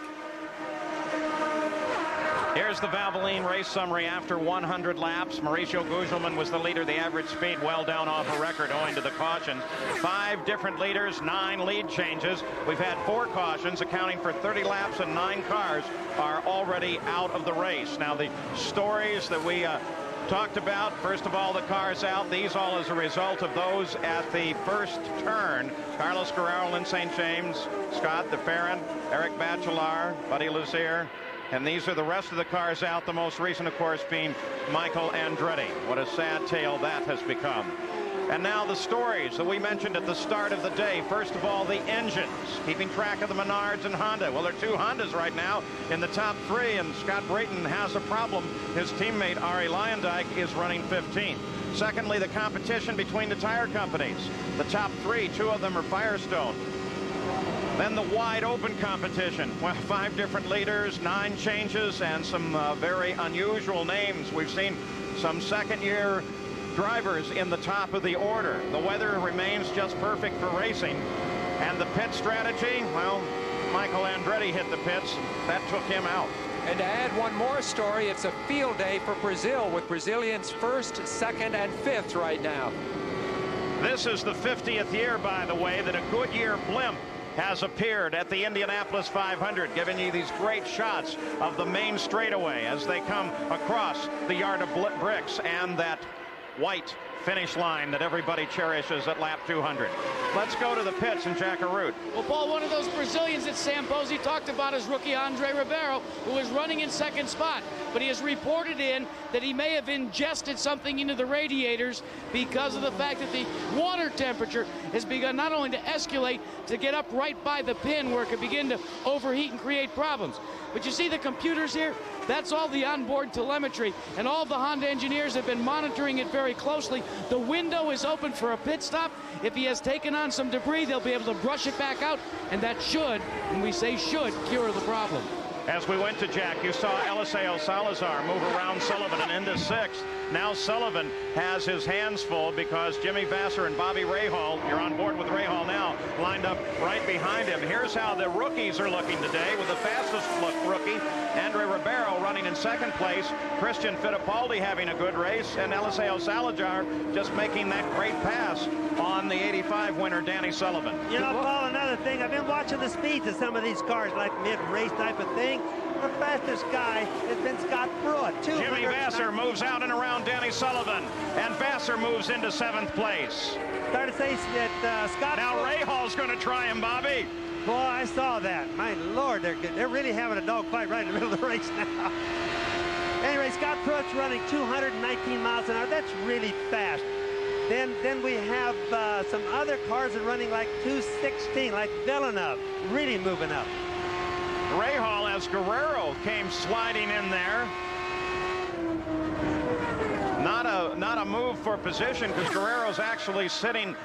Here's the Valvoline race summary after 100 laps. Mauricio Gugelman was the leader. The average speed well down off a record owing to the cautions. 5 different leaders, 9 lead changes. We've had 4 cautions accounting for 30 laps, and 9 cars are already out of the race. Now the stories that we talked about, first of all, the cars out. These all as a result of those at the first turn. Carlos Guerrero, Lynn St. James, Scott DeFerrin, Eric Bachelard, Buddy Luzier. And these are the rest of the cars out, the most recent, of course, being Michael Andretti. What a sad tale that has become. And now the stories that we mentioned at the start of the day. First of all, the engines, keeping track of the Menards and Honda. Well, there are 2 Hondas right now in the top 3, and Scott Brayton has a problem. His teammate, Arie Luyendyk, is running 15th. Secondly, the competition between the tire companies. The top 3, 2 of them are Firestone. Then the wide open competition. Well, 5 different leaders, 9 changes, and some very unusual names. We've seen some second-year drivers in the top of the order. The weather remains just perfect for racing. And the pit strategy, well, Michael Andretti hit the pits. That took him out. And to add one more story, it's a field day for Brazil with Brazilians 1st, 2nd, and 5th right now. This is the 50th year, by the way, that a Goodyear blimp has appeared at the Indianapolis 500, giving you these great shots of the main straightaway as they come across the yard of bricks and that white finish line that everybody cherishes at lap 200. Let's go to the pits and Jack Arute. Well, Paul, one of those Brazilians that Sam Posey talked about is rookie Andre Ribeiro, who is running in second spot. But he has reported in that he may have ingested something into the radiators because of the fact that the water temperature has begun not only to escalate, to get up right by the pin where it could begin to overheat and create problems. But you see the computers here? That's all the onboard telemetry, and all the Honda engineers have been monitoring it very closely. The window is open for a pit stop. If he has taken on some debris, they'll be able to brush it back out, and that should, and we say should, cure the problem. As we went to Jack, you saw Eliseo Salazar move around Sullivan and into sixth. Now Sullivan has his hands full because Jimmy Vasser and Bobby Rahal, you're on board with Rahal now, lined up right behind him. Here's how the rookies are looking today with the fastest look rookie, Andre Ribeiro, running in second place, Christian Fittipaldi having a good race, and Eliseo Salazar just making that great pass on the 85 winner, Danny Sullivan. You know, Paul, another thing, I've been watching the speeds of some of these cars, like mid-race type of thing. The fastest guy has been Scott Pruitt. Jimmy Vasser moves out and around Danny Sullivan, and Vasser moves into seventh place. Started to say that Scott. Now Rahal's going to try him, Bobby. Boy, I saw that. My Lord, they're really having a dogfight right in the middle of the race now. Anyway, Scott Pruitt's running 219 miles an hour. That's really fast. Then we have some other cars that are running like 216, like Villeneuve, really moving up. Rahal, as Guerrero came sliding in there. Not a move for position because Guerrero's actually sitting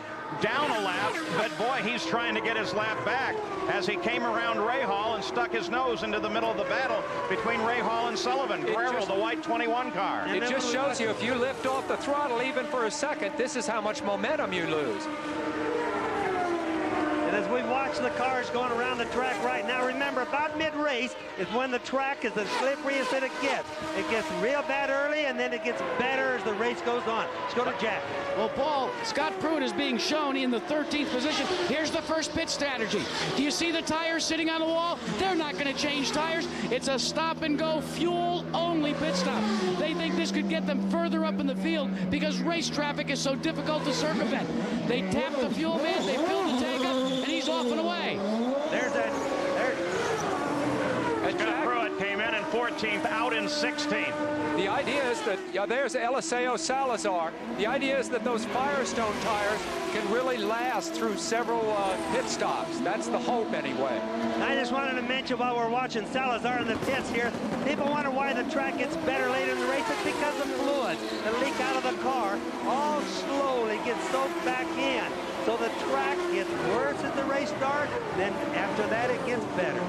down a lap, but boy, he's trying to get his lap back as he came around Rahal and stuck his nose into the middle of the battle between Rahal and Sullivan. Guerrero, the white 21 car. It just shows you if you lift off the throttle even for a second, this is how much momentum you lose. And as we watch the cars going around the track right now, remember, about mid-race is when the track is the slipperiest that it gets. It gets real bad early, and then it gets better as the race goes on. Let's go to Jack. Well, Paul, Scott Pruitt is being shown in the 13th position. Here's the first pit strategy. Do you see the tires sitting on the wall? They're not going to change tires. It's a stop-and-go, fuel-only pit stop. They think this could get them further up in the field because race traffic is so difficult to circumvent. They tap the fuel man, they fill the tank up, and he's off and away. There's that. Scott Pruitt came in 14th, out in 16th. The idea is that, there's Eliseo Salazar. The idea is that those Firestone tires can really last through several pit stops. That's the hope anyway. I just wanted to mention while we're watching Salazar in the pits here, people wonder why the track gets better later in the race. It's because of fluid that leak out of the car all slowly gets soaked back in. So the track gets worse as the race starts, then after that it gets better.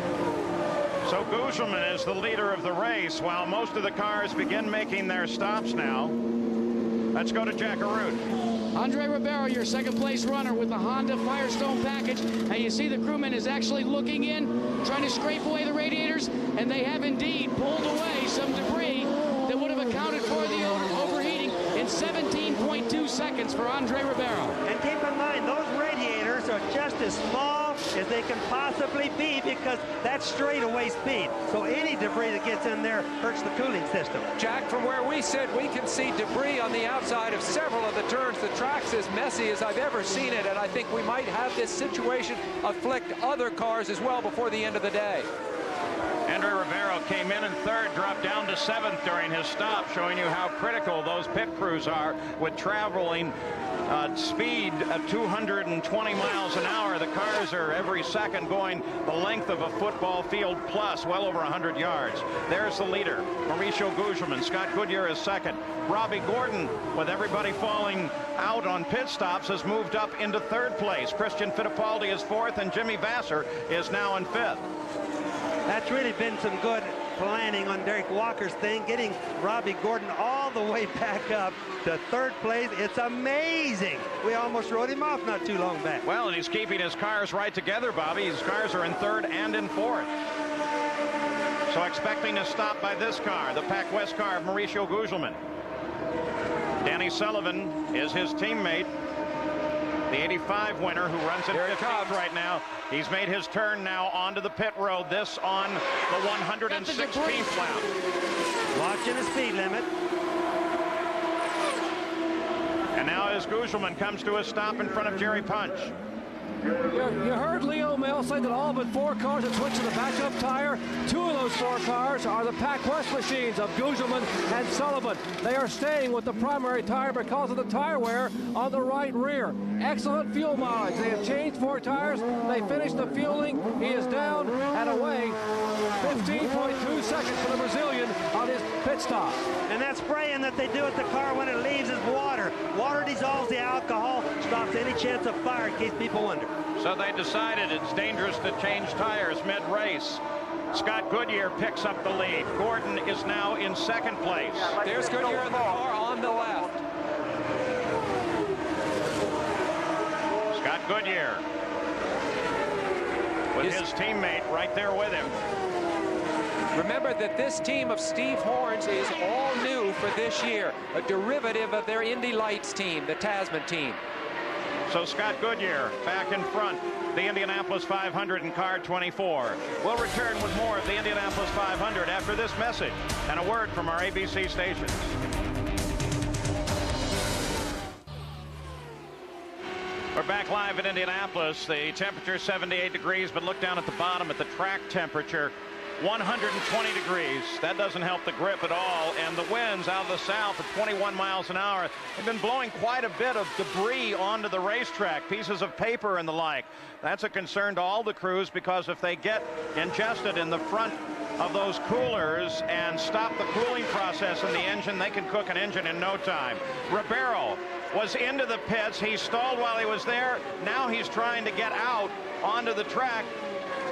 So Gugelmin is the leader of the race while most of the cars begin making their stops now. Let's go to Jack Arute. Andre Ribeiro, your second place runner with the Honda Firestone package. And you see the crewman is actually looking in, trying to scrape away the radiators, and they have indeed pulled away some debris that would have accounted for the overheating in 17.2 seconds for Andre Ribeiro. And keep in mind, those radiators are just as small as they can possibly be because that's straightaway speed. So any debris that gets in there hurts the cooling system. Jack, from where we sit, we can see debris on the outside of several of the turns. The track's as messy as I've ever seen it, and I think we might have this situation afflict other cars as well before the end of the day. Andre Ribeiro came in third, dropped down to seventh during his stop, showing you how critical those pit crews are with traveling speed at 220 miles an hour. The cars are every second going the length of a football field plus, well over 100 yards. There's the leader, Mauricio Gugelmin. Scott Goodyear is second. Robbie Gordon, with everybody falling out on pit stops, has moved up into third place. Christian Fittipaldi is fourth, and Jimmy Vasser is now in fifth. That's really been some good planning on Derek Walker's thing, getting Robbie Gordon all the way back up to third place. It's amazing. We almost wrote him off not too long back. Well, and he's keeping his cars right together, Bobby. His cars are in third and in fourth. So expecting a stop by this car, the Pac West car of Mauricio Gugelmin. Danny Sullivan is his teammate, the 85 winner who runs in 15th right now. He's made his turn now onto the pit road, this on the 116th lap. Watching the speed limit. And now as Gugelman comes to a stop in front of Jerry Punch. You heard Leo Mel say that all but 4 cars had switched to the backup tire. 2 of those 4 cars are the Pac West machines of Gugelman and Sullivan. They are staying with the primary tire because of the tire wear on the right rear. Excellent fuel mileage. They have changed 4 tires. They finished the fueling. He is down and away. 15.2 seconds for the Brazilian on his pit stop. And that spraying that they do at the car when it leaves is water. Water dissolves the alcohol, stops any chance of fire, in case people wonder. So they decided it's dangerous to change tires mid-race. Scott Goodyear picks up the lead. Gordon is now in second place. There's Goodyear in the car on the left. Scott Goodyear with his teammate right there with him. Remember that this team of Steve Horns is all new for this year, a derivative of their Indy Lights team, the Tasman team. So Scott Goodyear back in front, the Indianapolis 500 in car 24. We'll return with more of the Indianapolis 500 after this message and a word from our ABC stations. We're back live in Indianapolis. The temperature 78 degrees, but look down at the bottom at the track temperature. 120 degrees. That doesn't help the grip at all. And the winds out of the south at 21 miles an hour have been blowing quite a bit of debris onto the racetrack, pieces of paper and the like. That's a concern to all the crews, because if they get ingested in the front of those coolers and stop the cooling process in the engine, they can cook an engine in no time. Ribeiro was into the pits. He stalled while he was there. Now he's trying to get out onto the track.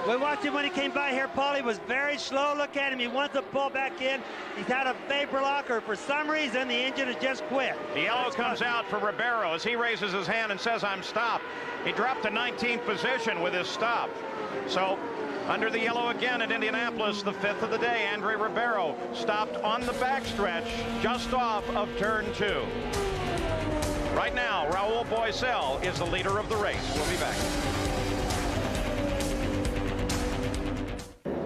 We watched him when he came by here, Paul. He was very slow. Look at him. He wants to pull back in. He's had a vapor locker. For some reason, the engine has just quit. The yellow comes out for Ribeiro as he raises his hand and says, "I'm stopped." He dropped to 19th position with his stop. So under the yellow again at Indianapolis, the 5th of the day, Andre Ribeiro stopped on the backstretch just off of turn 2. Right now, Raul Boesel is the leader of the race. We'll be back.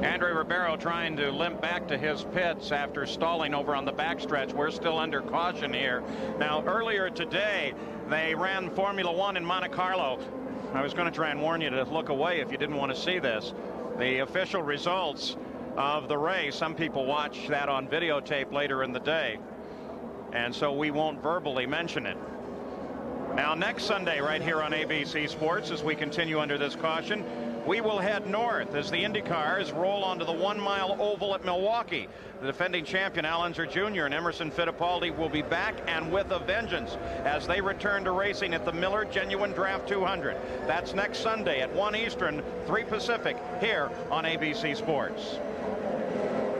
Andre Ribeiro trying to limp back to his pits after stalling over on the backstretch. We're still under caution here. Now, earlier today, they ran Formula One in Monte Carlo. I was going to try and warn you to look away if you didn't want to see this. The official results of the race, some people watch that on videotape later in the day, and so we won't verbally mention it. Now, next Sunday, right here on ABC Sports, as we continue under this caution, we will head north as the Indycars roll onto the 1 mile oval at Milwaukee. The defending champion Al Unser Jr. and Emerson Fittipaldi will be back, and with a vengeance, as they return to racing at the Miller Genuine Draft 200. That's next Sunday at 1 Eastern, 3 Pacific, here on ABC Sports.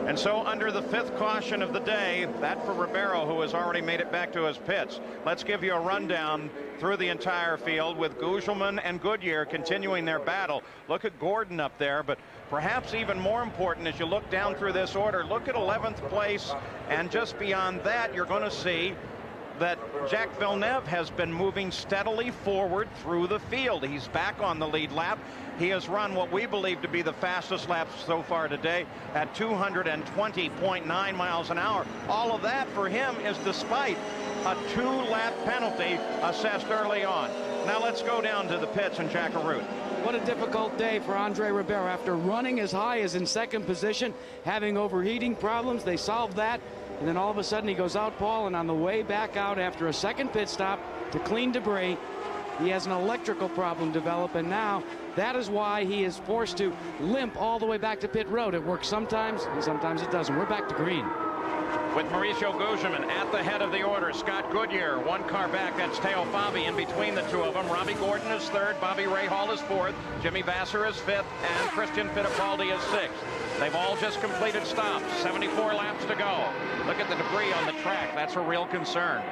And so under the 5th caution of the day, that for Ribeiro, who has already made it back to his pits. Let's give you a rundown through the entire field with Gugelman and Goodyear continuing their battle. Look at Gordon up there, but perhaps even more important as you look down through this order, look at 11th place, and just beyond that, you're going to see that Jacques Villeneuve has been moving steadily forward through the field. He's back on the lead lap. He has run what we believe to be the fastest lap so far today at 220.9 miles an hour. All of that for him is despite a 2-lap penalty assessed early on. Now let's go down to the pits and Jack Arute. What a difficult day for Andre Ribeiro. After running as high as in second position, having overheating problems, they solved that. And then all of a sudden he goes out, Paul, and on the way back out after a second pit stop to clean debris, he has an electrical problem develop, and now that is why he is forced to limp all the way back to pit road. It works sometimes, and sometimes it doesn't. We're back to green. With Mauricio Gugelman at the head of the order, Scott Goodyear, 1 car back, that's Teo Fabi in between the 2 of them. Robbie Gordon is 3rd, Bobby Rahal is 4th, Jimmy Vasser is 5th, and Christian Fittipaldi is 6th. They've all just completed stops, 74 laps to go. Look at the debris on the track. That's a real concern.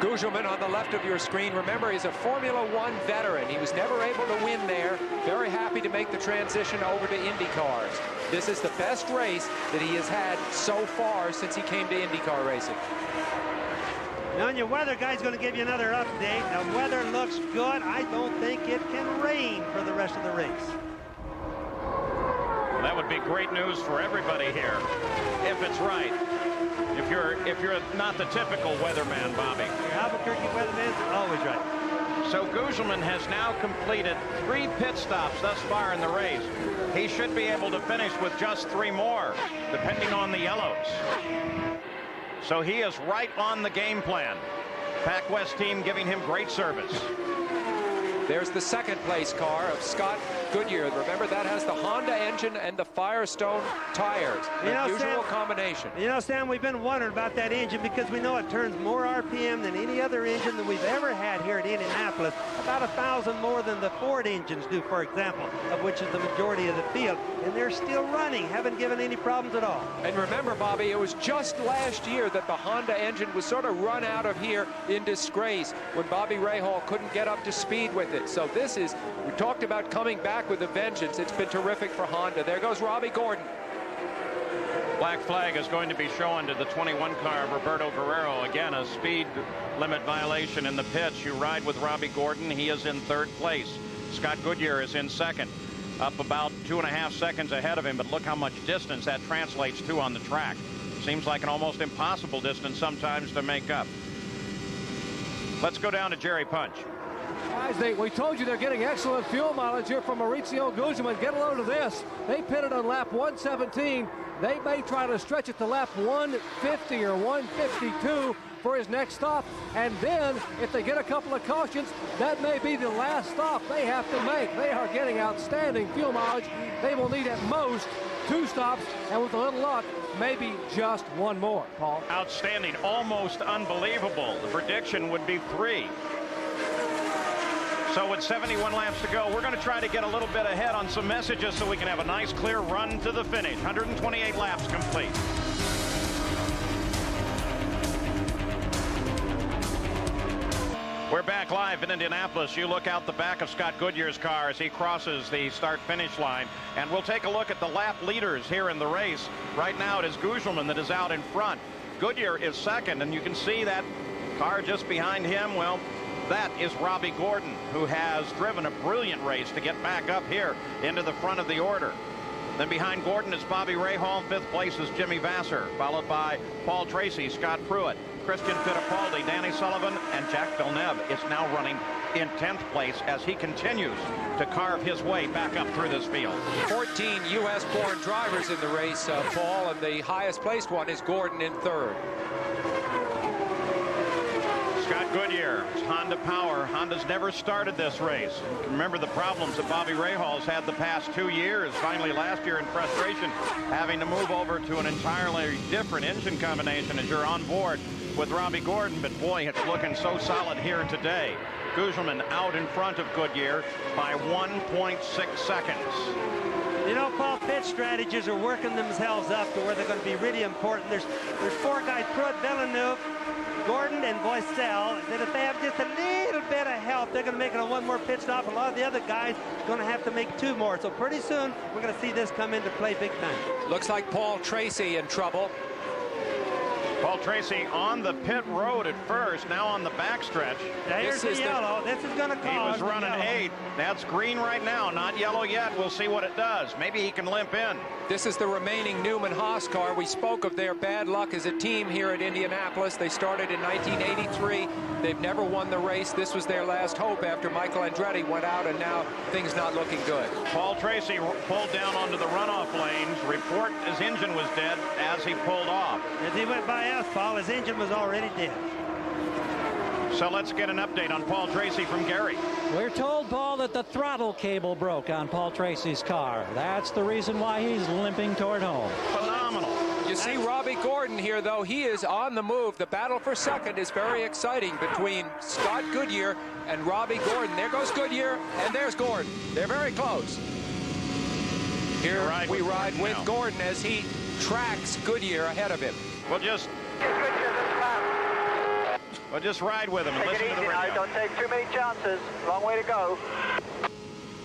Gugelman on the left of your screen, remember, he's a Formula One veteran. He was never able to win there. Very happy to make the transition over to IndyCars. This is the best race that he has had so far since he came to IndyCar racing. Now, your weather guy's going to give you another update. The weather looks good. I don't think it can rain for the rest of the race. Well, that would be great news for everybody here, if it's right. If you're if you're not the typical weatherman, Bobby. Your Albuquerque weatherman's always right. So Gugelmin has now completed 3 pit stops thus far in the race. He should be able to finish with just 3 more, depending on the yellows. So he is right on the game plan. Pac West team giving him great service. There's the second place car of Scott Goodyear. Remember, that has the Honda engine and the Firestone tires. Unusual combination. You know, Sam, we've been wondering about that engine because we know it turns more RPM than any other engine that we've ever had here at Indianapolis. About 1,000 more than the Ford engines do, for example, of which is the majority of the field. And they're still running, haven't given any problems at all. And remember, Bobby, it was just last year that the Honda engine was sort of run out of here in disgrace when Bobby Rahal couldn't get up to speed with it. So this is, we talked about coming back with a vengeance. It's been terrific for Honda. There goes Robbie Gordon. Black flag is going to be shown to the 21 car of Roberto Guerrero. Again, a speed limit violation in the pits. You ride with Robbie Gordon. He is in 3rd place. Scott Goodyear is in 2nd, up about 2.5 seconds ahead of him. But look how much distance that translates to on the track. Seems like an almost impossible distance sometimes to make up. Let's go down to Jerry Punch. Guys, we told you they're getting excellent fuel mileage here from Maurizio Gugelmin. Get a load of this. They pitted on lap 117. They may try to stretch it to lap 150 or 152 for his next stop. And then, if they get a couple of cautions, that may be the last stop they have to make. They are getting outstanding fuel mileage. They will need at most 2 stops, and with a little luck, maybe just 1 more, Paul. Outstanding, almost unbelievable. The prediction would be 3. So with 71 laps to go, we're going to try to get a little bit ahead on some messages so we can have a nice clear run to the finish. 128 laps complete. We're back live in Indianapolis. You look out the back of Scott Goodyear's car as he crosses the start-finish line. And we'll take a look at the lap leaders here in the race. Right now it is Gugelmin that is out in front. Goodyear is 2nd, and you can see that car just behind him. Well, that is Robbie Gordon, who has driven a brilliant race to get back up here into the front of the order. Then behind Gordon is Bobby Rahal. 5th place is Jimmy Vasser, followed by Paul Tracy, Scott Pruitt, Christian Fittipaldi, Danny Sullivan, and Jack Villeneuve is now running in 10th place as he continues to carve his way back up through this field. 14 U.S.-born drivers in the race, Paul, and the highest-placed one is Gordon in 3rd. Scott Goodyear, Honda power. Honda's never started this race. Remember the problems that Bobby Rahal's had the past 2 years. Finally last year in frustration, having to move over to an entirely different engine combination as you're on board with Robbie Gordon. But boy, it's looking so solid here today. Gugelmin out in front of Goodyear by 1.6 seconds. You know, Paul, pit strategies are working themselves up to where they're going to be really important. There's 4 guys, Pruitt, Villeneuve, Gordon, and Boissel, that if they have just a little bit of help, they're going to make it on 1 more pit stop. A lot of the other guys are going to have to make 2 more. So pretty soon, we're going to see this come into play big time. Looks like Paul Tracy in trouble. Paul Tracy on the pit road at first, now on the backstretch. Here's the yellow. This is going to cause. He was running 8. That's green right now, not yellow yet. We'll see what it does. Maybe he can limp in. This is the remaining Newman-Haas car. We spoke of their bad luck as a team here at Indianapolis. They started in 1983. They've never won the race. This was their last hope after Michael Andretti went out, and now things not looking good. Paul Tracy pulled down onto the runoff lanes. Report his engine was dead as he pulled off. As he went by us, Paul, his engine was already dead. So let's get an update on Paul Tracy from Gary. We're told, Paul, that the throttle cable broke on Paul Tracy's car. That's the reason why he's limping toward home. Phenomenal. You see Robbie Gordon here, though. He is on the move. The battle for second is very exciting between Scott Goodyear and Robbie Gordon. There goes Goodyear, and there's Gordon. They're very close. Here we ride with Gordon as he tracks Goodyear ahead of him. We'll just ride with him and listen to the radio. Don't take too many chances. Long way to go.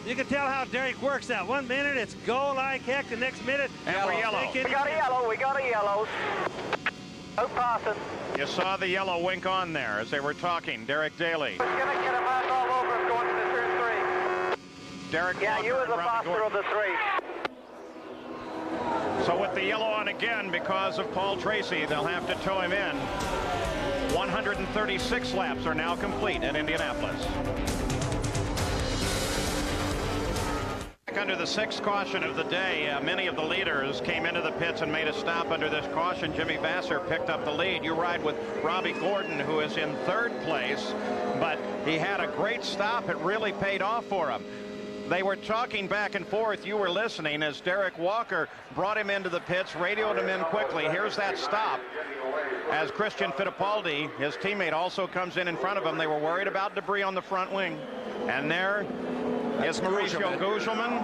You can tell how Derek works out. 1 minute it's go like heck. The next minute and we're yellow. We got a yellow. We got a yellow. No passing. You saw the yellow wink on there as they were talking. Derek Daly. He's going to get a pass all over him going into turn 3. Derek. Yeah, you were the faster of the 3. So with the yellow on again because of Paul Tracy, they'll have to tow him in. 136 laps are now complete at Indianapolis. Under the sixth caution of the day, many of the leaders came into the pits and made a stop under this caution. Jimmy Vasser picked up the lead. You ride with Robbie Gordon, who is in third place, but he had a great stop. It really paid off for him. They were talking back and forth. You were listening as Derek Walker brought him into the pits, radioed him in quickly. Here's that stop as Christian Fittipaldi, his teammate, also comes in front of him. They were worried about debris on the front wing. And there is Mauricio Gugelmin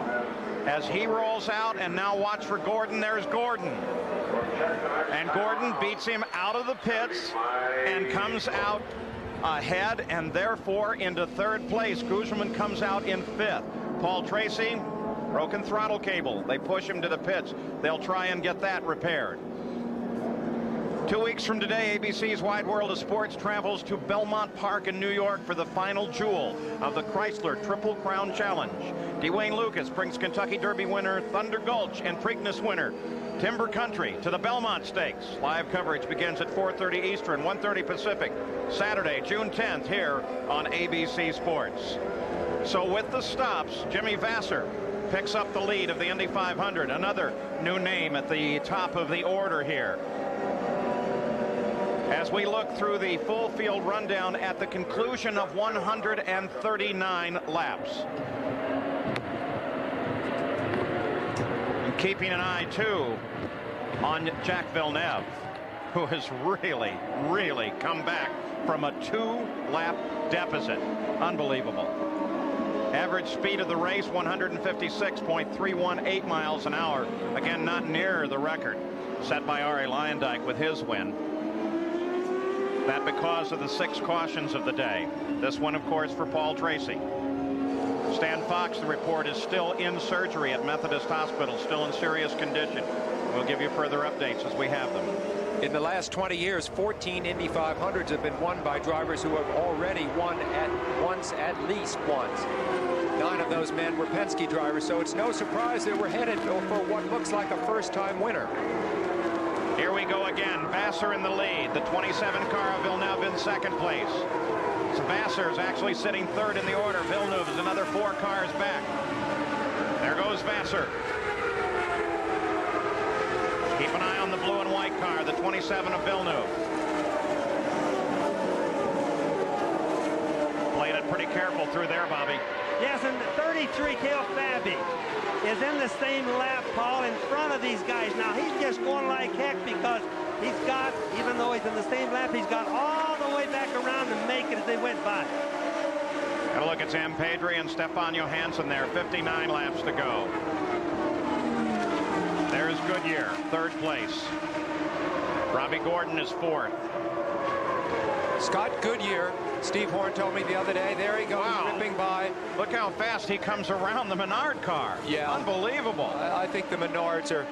as he rolls out, and now watch for Gordon. There's Gordon. And Gordon beats him out of the pits and comes out ahead and therefore into third place. Gugelmin comes out in fifth. Paul Tracy, broken throttle cable. They push him to the pits. They'll try and get that repaired. 2 weeks from today, ABC's Wide World of Sports travels to Belmont Park in New York for the final jewel of the Chrysler Triple Crown Challenge. Dwayne Lucas brings Kentucky Derby winner Thunder Gulch and Preakness winner Timber Country to the Belmont Stakes. Live coverage begins at 4:30 Eastern, 1:30 Pacific, Saturday, June 10th, here on ABC Sports. So with the stops, Jimmy Vasser picks up the lead of the Indy 500. Another new name at the top of the order here. As we look through the full field rundown at the conclusion of 139 laps. And keeping an eye, too, on Jack Villeneuve, who has really come back from a 2-lap deficit. Unbelievable. Average speed of the race, 156.318 miles an hour. Again, not near the record set by Arie Luyendyk with his win. That because of the 6 cautions of the day. This one, of course, for Paul Tracy. Stan Fox, the report, is still in surgery at Methodist Hospital, still in serious condition. We'll give you further updates as we have them. In the last 20 years, 14 Indy 500s have been won by drivers who have already won at least once. 9 of those men were Penske drivers, so it's no surprise that we're headed for what looks like a first-time winner. Here we go again. Vasser in the lead. The 27 car of Villeneuve in second place. So Vasser is actually sitting third in the order. Villeneuve is another 4 cars back. There goes Vasser. Keep an eye on the blue and white car, the 27 of Villeneuve. Playing it pretty careful through there, Bobby. Yes, and 33 Cale Fabi is in the same lap, Paul, in front of these guys. Now, he's just going like heck because he's got, even though he's in the same lap, he's got all the way back around to make it as they went by. Got a look at Sam Pedri and Stefan Johansson there, 59 laps to go. There's Goodyear, third place. Robbie Gordon is fourth. Scott Goodyear, Steve Horn told me the other day, there he goes, ripping by. Look how fast he comes around the Menard car. Yeah. Unbelievable. I think the Menards are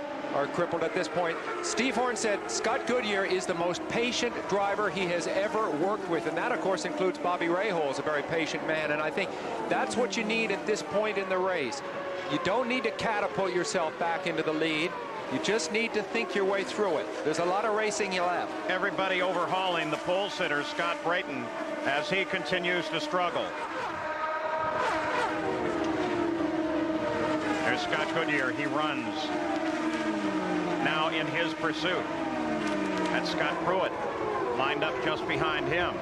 crippled at this point. Steve Horn said Scott Goodyear is the most patient driver he has ever worked with, and that, of course, includes Bobby Rahal, a very patient man, and I think that's what you need at this point in the race. You don't need to catapult yourself back into the lead. You just need to think your way through it. There's a lot of racing you left. Everybody overhauling the pole sitter, Scott Brayton, as he continues to struggle. There's Scott Goodyear. He runs now in his pursuit. That's Scott Pruitt lined up just behind him.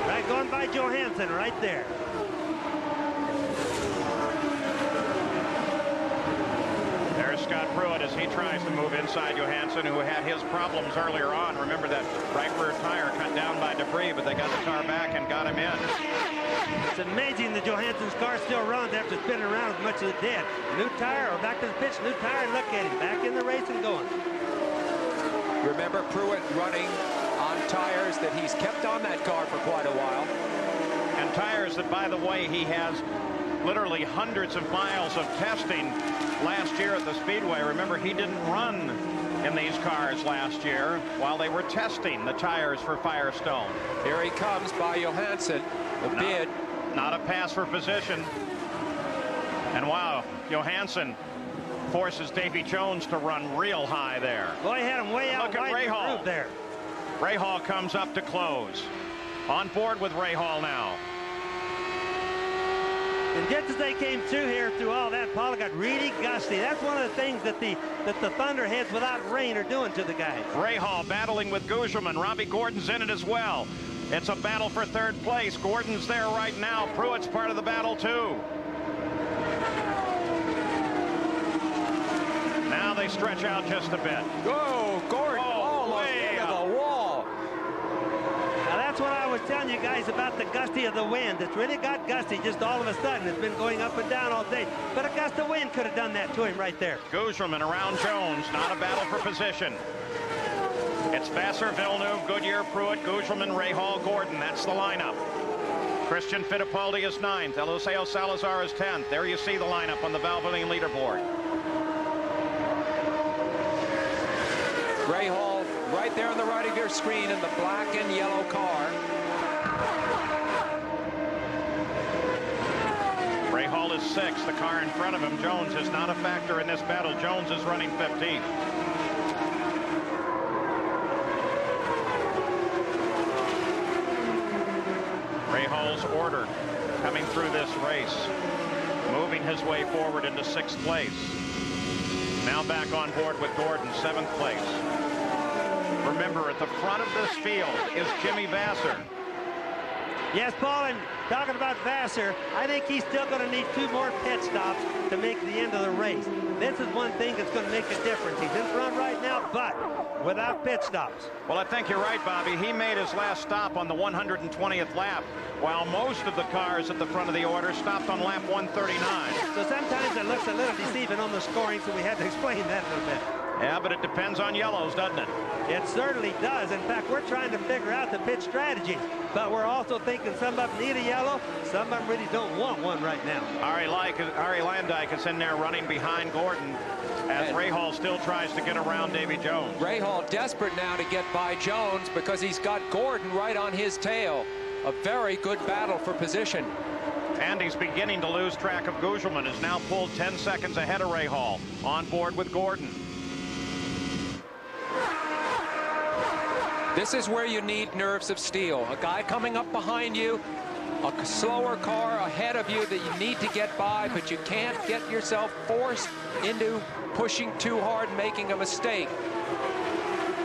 Right, going by Johansson right there. There's Scott Pruitt as he tries to move inside Johansson, who had his problems earlier on. Remember that right rear tire cut down by debris, but they got the car back and got him in. It's amazing that Johansson's car still runs after spinning around as much as it did. New tire, or back to the pitch, new tire, look at him, back in the race and going. Remember Pruitt running on tires that he's kept on that car for quite a while. And tires that, by the way, he has literally hundreds of miles of testing last year at the Speedway. Remember, he didn't run in these cars last year while they were testing the tires for Firestone. Here he comes by Johansson. The bid. Not a pass for position. And wow, Johansson forces Davy Jones to run real high there. Boy, he had him way out Look at wide Rahal. groove there. Rahal comes up to close. On board with Rahal now. And just as they came through here, through all that, Paul, got really gusty. That's one of the things that the Thunderheads without rain are doing to the guys. Rahal battling with Gugelman. Robbie Gordon's in it as well. It's a battle for third place. Gordon's there right now. Pruitt's part of the battle too. Now they stretch out just a bit. Go, Gordon, almost into the wall. Now that's what I was telling you guys about the gusty of the wind. It's really got gusty just all of a sudden. It's been going up and down all day. But a gust of wind could have done that to him right there. Gugelman around Jones. Not a battle for position. It's Vassar, Villeneuve, Goodyear, Pruitt, Gugelman, Rahal, Gordon. That's the lineup. Christian Fittipaldi is 9th. Eliseo Salazar is 10th. There you see the lineup on the Valvoline leaderboard. Rahal right there on the right of your screen in the black and yellow car. Rahal is 6th. The car in front of him, Jones, is not a factor in this battle. Jones is running 15th. Rahal's order coming through this race, moving his way forward into 6th place. Now back on board with Gordon, 7th place. Remember, at the front of this field is Jimmy Vassar. Yes, Paul, and talking about Vassar, I think he's still going to need 2 more pit stops to make the end of the race. This is one thing that's going to make a difference. He's in front right now, but without pit stops. Well, I think you're right, Bobby. He made his last stop on the 120th lap, while most of the cars at the front of the order stopped on lap 139. So sometimes it looks a little deceiving on the scoring, so we had to explain that a little bit. Yeah, but it depends on yellows, doesn't it? It certainly does. In fact, we're trying to figure out the pit strategies, but we're also thinking some of them need a yellow, some of them really don't want one right now. Ari Landijk is in there running behind Gordon as Rahal still tries to get around Davy Jones. Rahal desperate now to get by Jones because he's got Gordon right on his tail. A very good battle for position. And he's beginning to lose track of Gugelman, is now pulled 10 seconds ahead of Rahal. On board with Gordon. This is where you need nerves of steel. A guy coming up behind you, a slower car ahead of you that you need to get by, but you can't get yourself forced into pushing too hard, making a mistake.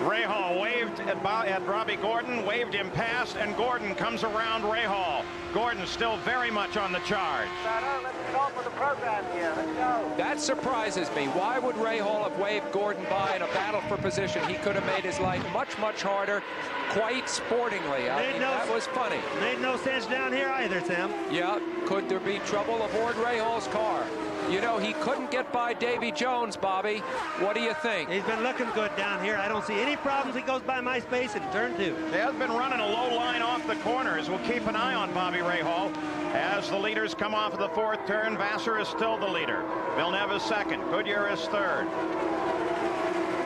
Rahal waved at Robbie Gordon, waved him past, and Gordon comes around Rahal. Gordon still very much on the charge. Let's go for the program here. Let's go. That surprises me. Why would Rahal have waved Gordon by in a battle for position? He could have made his life much, much harder, quite sportingly. I mean, that was funny. Made no sense down here either, Sam. Yeah, could there be trouble aboard Rahal's car? You know, he couldn't get by Davy Jones, Bobby. What do you think? He's been looking good down here. I don't see any problems. He goes by my space in turn 2. He has been running a low line off the corners. We'll keep an eye on Bobby Rahal. As the leaders come off of the 4th turn, Vassar is still the leader. Villeneuve is 2nd. Goodyear is 3rd.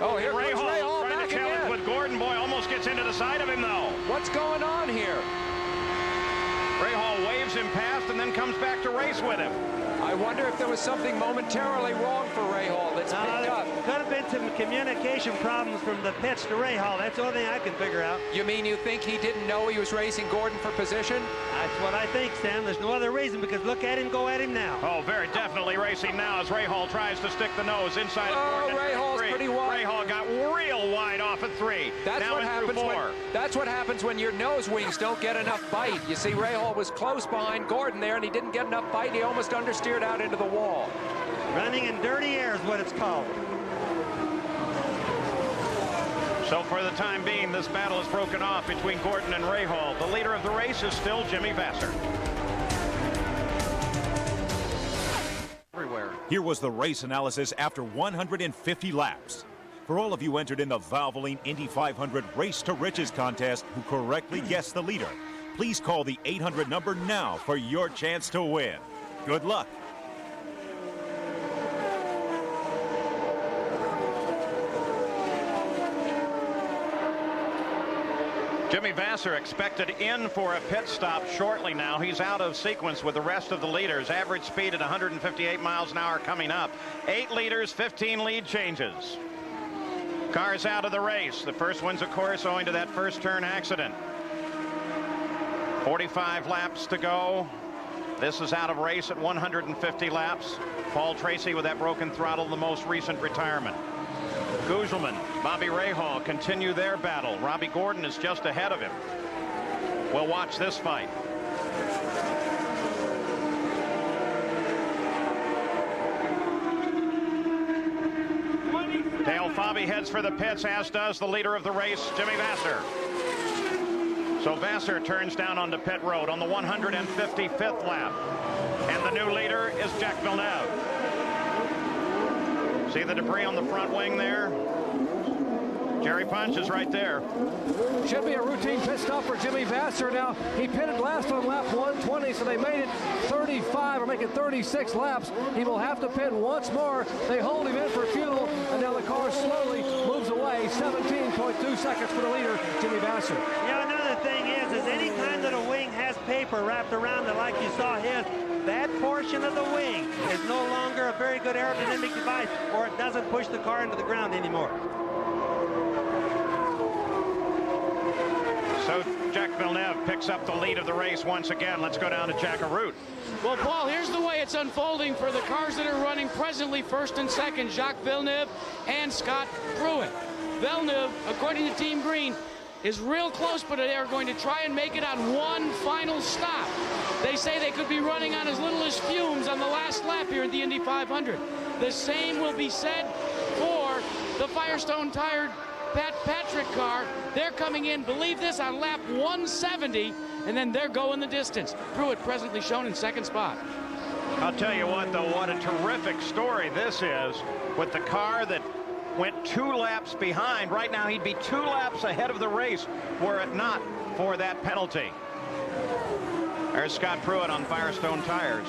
Oh, here comes Rahal trying back to challenge again. with Gordon. Boy, almost gets into the side of him, though. What's going on here? Rahal waves him past and then comes back to race with him. I wonder if there was something momentarily wrong for Rahal that's picked up. Could have been some communication problems from the pits to Rahal. That's the only thing I can figure out. You mean you think he didn't know he was racing Gordon for position? That's what I think, Sam. There's no other reason, because look at him, go at him now. Oh, very definitely racing now as Rahal tries to stick the nose inside of Gordon. Rahal's pretty wide. Rahal got real wide off at 3. That's now what happens. That's what happens when your nose wings don't get enough bite. You see, Rahal was close behind Gordon there, and he didn't get enough bite. He almost understeered out into the wall. Running in dirty air is what it's called. So for the time being, this battle is broken off between Gordon and Rahal. The leader of the race is still Jimmy Vassar. Everywhere. Here was the race analysis after 150 laps. For all of you entered in the Valvoline Indy 500 Race to Riches contest who correctly guessed the leader, please call the 800 number now for your chance to win. Good luck. Jimmy Vasser expected in for a pit stop shortly now. He's out of sequence with the rest of the leaders. Average speed at 158 miles an hour coming up. 8 leaders, 15 lead changes. Cars out of the race. The first one's, of course, owing to that first turn accident. 45 laps to go. This is out of race at 150 laps. Paul Tracy with that broken throttle, the most recent retirement. Gugelmin, Bobby Rahal continue their battle. Robbie Gordon is just ahead of him. We'll watch this fight. Dale Fabi heads for the pits, as does the leader of the race, Jimmy Vasser. So Vasser turns down onto pit road on the 155th lap. And the new leader is Jack Villeneuve. See the debris on the front wing there? Jerry Punch is right there. Should be a routine pit stop for Jimmy Vasser. Now, he pitted last on lap 120, so they made it 35 or make it 36 laps. He will have to pit once more. They hold him in for fuel, and now the car slowly moves away. 17.2 seconds for the leader, Jimmy Vasser. Yeah, another thing is any time that a wing has paper wrapped around it like you saw his, that portion of the wing is no longer a very good aerodynamic device, or it doesn't push the car into the ground anymore. So Jack Villeneuve picks up the lead of the race once again. Let's go down to Jack Arute. Well, Paul, here's the way it's unfolding for the cars that are running presently first and second, Jacques Villeneuve and Scott Pruitt. Villeneuve, according to Team Green, is real close, but they are going to try and make it on one final stop. They say they could be running on as little as fumes on the last lap here at the Indy 500. The same will be said for the Firestone tired Pat Patrick car. They're coming in, believe this, on lap 170, and then they're going the distance. Pruitt presently shown in second spot. I'll tell you what, though, what a terrific story this is with the car that went 2 laps behind. Right now, he'd be 2 laps ahead of the race were it not for that penalty. There's Scott Pruitt on Firestone tires.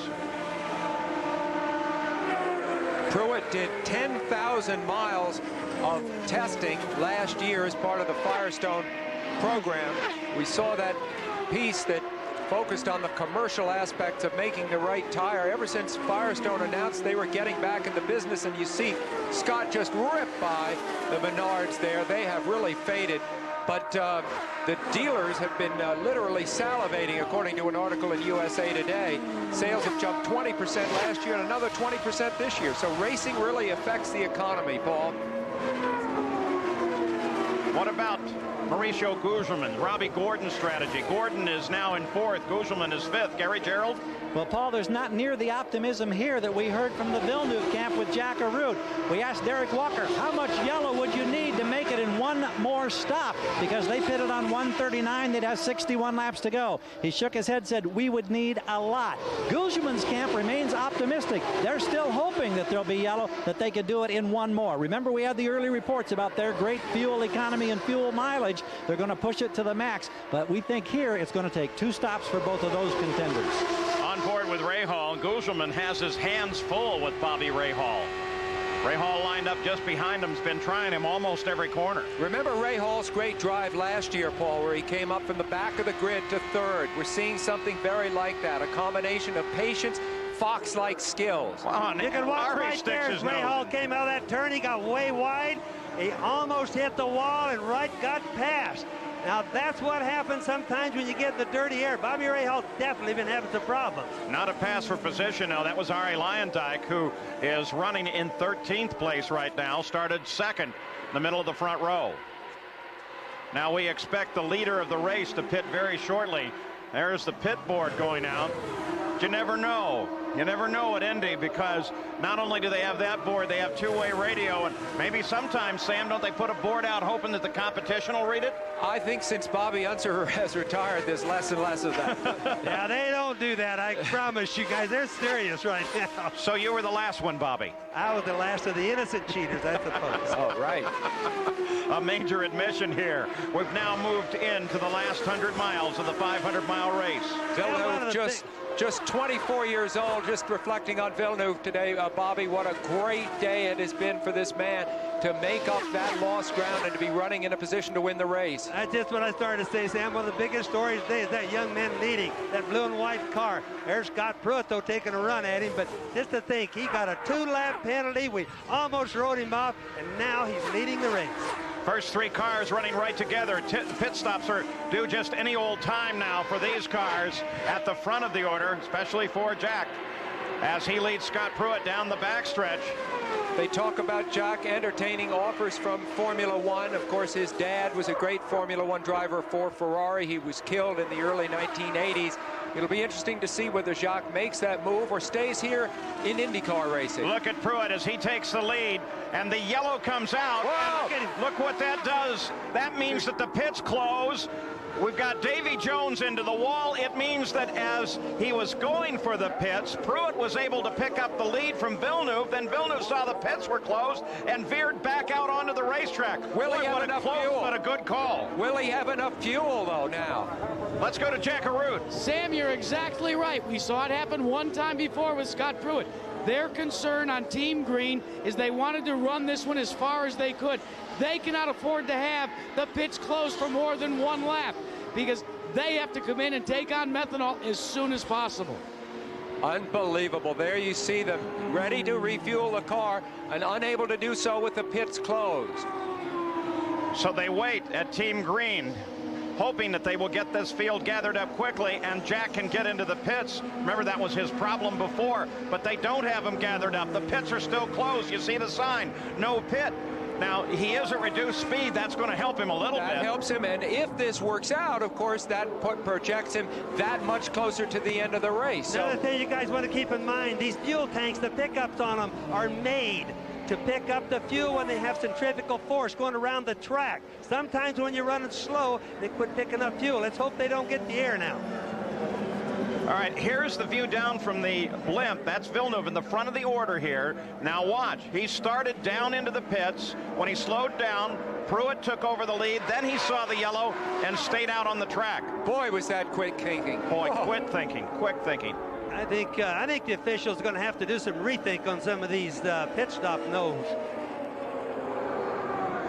Pruitt did 10,000 miles of testing last year as part of the Firestone program. We saw that piece that focused on the commercial aspects of making the right tire. Ever since Firestone announced they were getting back in the business, and you see Scott just ripped by the Menards there. They have really faded. But the dealers have been literally salivating, according to an article in USA Today. Sales have jumped 20% last year and another 20% this year. So racing really affects the economy, Paul. What about Mauricio Gugelmin, Robbie Gordon's strategy? Gordon is now in 4th. Gugelmin is 5th. Gary Gerald? Well, Paul, there's not near the optimism here that we heard from the Villeneuve camp with Jack Arute. We asked Derek Walker, how much yellow would you need to make it in one more stop? Because they pitted on 139, they'd have 61 laps to go. He shook his head, said, we would need a lot. Gugelmin's camp remains optimistic. They're still hoping that there'll be yellow, that they could do it in one more. Remember, we had the early reports about their great fuel economy and fuel mileage. They're going to push it to the max, but we think here it's going to take 2 stops for both of those contenders. On board with Rahal, Gugelmin has his hands full with Bobby Rahal. Rahal lined up just behind him, has been trying him almost every corner. Remember Rahal's great drive last year, Paul, where he came up from the back of the grid to 3rd. We're seeing something very like that, a combination of patience, fox-like skills. Wow, you can watch right there as Rahal came out of that turn. He got way wide. He almost hit the wall and right got past. Now, that's what happens sometimes when you get the dirty air. Bobby Rahal definitely been having some problems. Not a pass for position. Now, that was Arie Luyendyk, who is running in 13th place right now. Started 2nd in the middle of the front row. Now, we expect the leader of the race to pit very shortly. There's the pit board going out. But you never know. You never know at Indy, because not only do they have that board, they have 2-way radio, and maybe sometimes, Sam, don't they put a board out hoping that the competition will read it? I think since Bobby Unser has retired, there's less and less of that. Yeah, they don't do that. I promise you guys, they're serious right now. So you were the last one, Bobby. I was the last of the innocent cheaters, I suppose. Oh, right. A major admission here. We've now moved into the last 100 miles of the 500-mile race. Villeneuve just 24 years old. Well, just reflecting on Villeneuve today, Bobby, what a great day it has been for this man to make up that lost ground and to be running in a position to win the race. That's just what I started to say, Sam. One of the biggest stories today is that young man leading that blue and white car. There's Scott Pruitt, though, taking a run at him. But just to think, he got a 2-lap penalty. We almost rode him off, and now he's leading the race. First three cars running right together. Pit stops are due just any old time now for these cars at the front of the order, especially for Jack, as he leads Scott Pruitt down the backstretch. They talk about Jack entertaining offers from Formula One. Of course, his dad was a great Formula One driver for Ferrari. He was killed in the early 1980s. It'll be interesting to see whether Jacques makes that move or stays here in IndyCar racing. Look at Pruitt as he takes the lead, and the yellow comes out. Look what that does. That means that the pits close. We've got Davy Jones into the wall. It means that as he was going for the pits, Pruitt was able to pick up the lead from Villeneuve. Then Villeneuve saw the pits were closed and veered back out onto the racetrack. Will he have enough fuel? But a good call. Will he have enough fuel, though, now? Let's go to Jack Arute. Sam, you're exactly right. We saw it happen one time before with Scott Pruitt. Their concern on Team Green is they wanted to run this one as far as they could. They cannot afford to have the pits closed for more than one lap because they have to come in and take on methanol as soon as possible. Unbelievable. There you see them ready to refuel the car and unable to do so with the pits closed. So they wait at Team Green, hoping that they will get this field gathered up quickly and Jack can get into the pits. Remember, that was his problem before, but they don't have him gathered up. The pits are still closed. You see the sign, no pit. Now, he is at reduced speed. That's going to help him a little bit. That helps him, and if this works out, of course, that projects him that much closer to the end of the race. Another thing you guys want to keep in mind, these fuel tanks, the pickups on them are made to pick up the fuel when they have centrifugal force going around the track. Sometimes when you're running slow, they quit picking up fuel. Let's hope they don't get the air now. All right, here's the view down from the blimp. That's Villeneuve in the front of the order here. Now watch, he started down into the pits. When he slowed down, Pruitt took over the lead. Then he saw the yellow and stayed out on the track. Boy, was that quick thinking. Boy, quick thinking. I think the officials are going to have to do some rethink on some of these pit stop no's.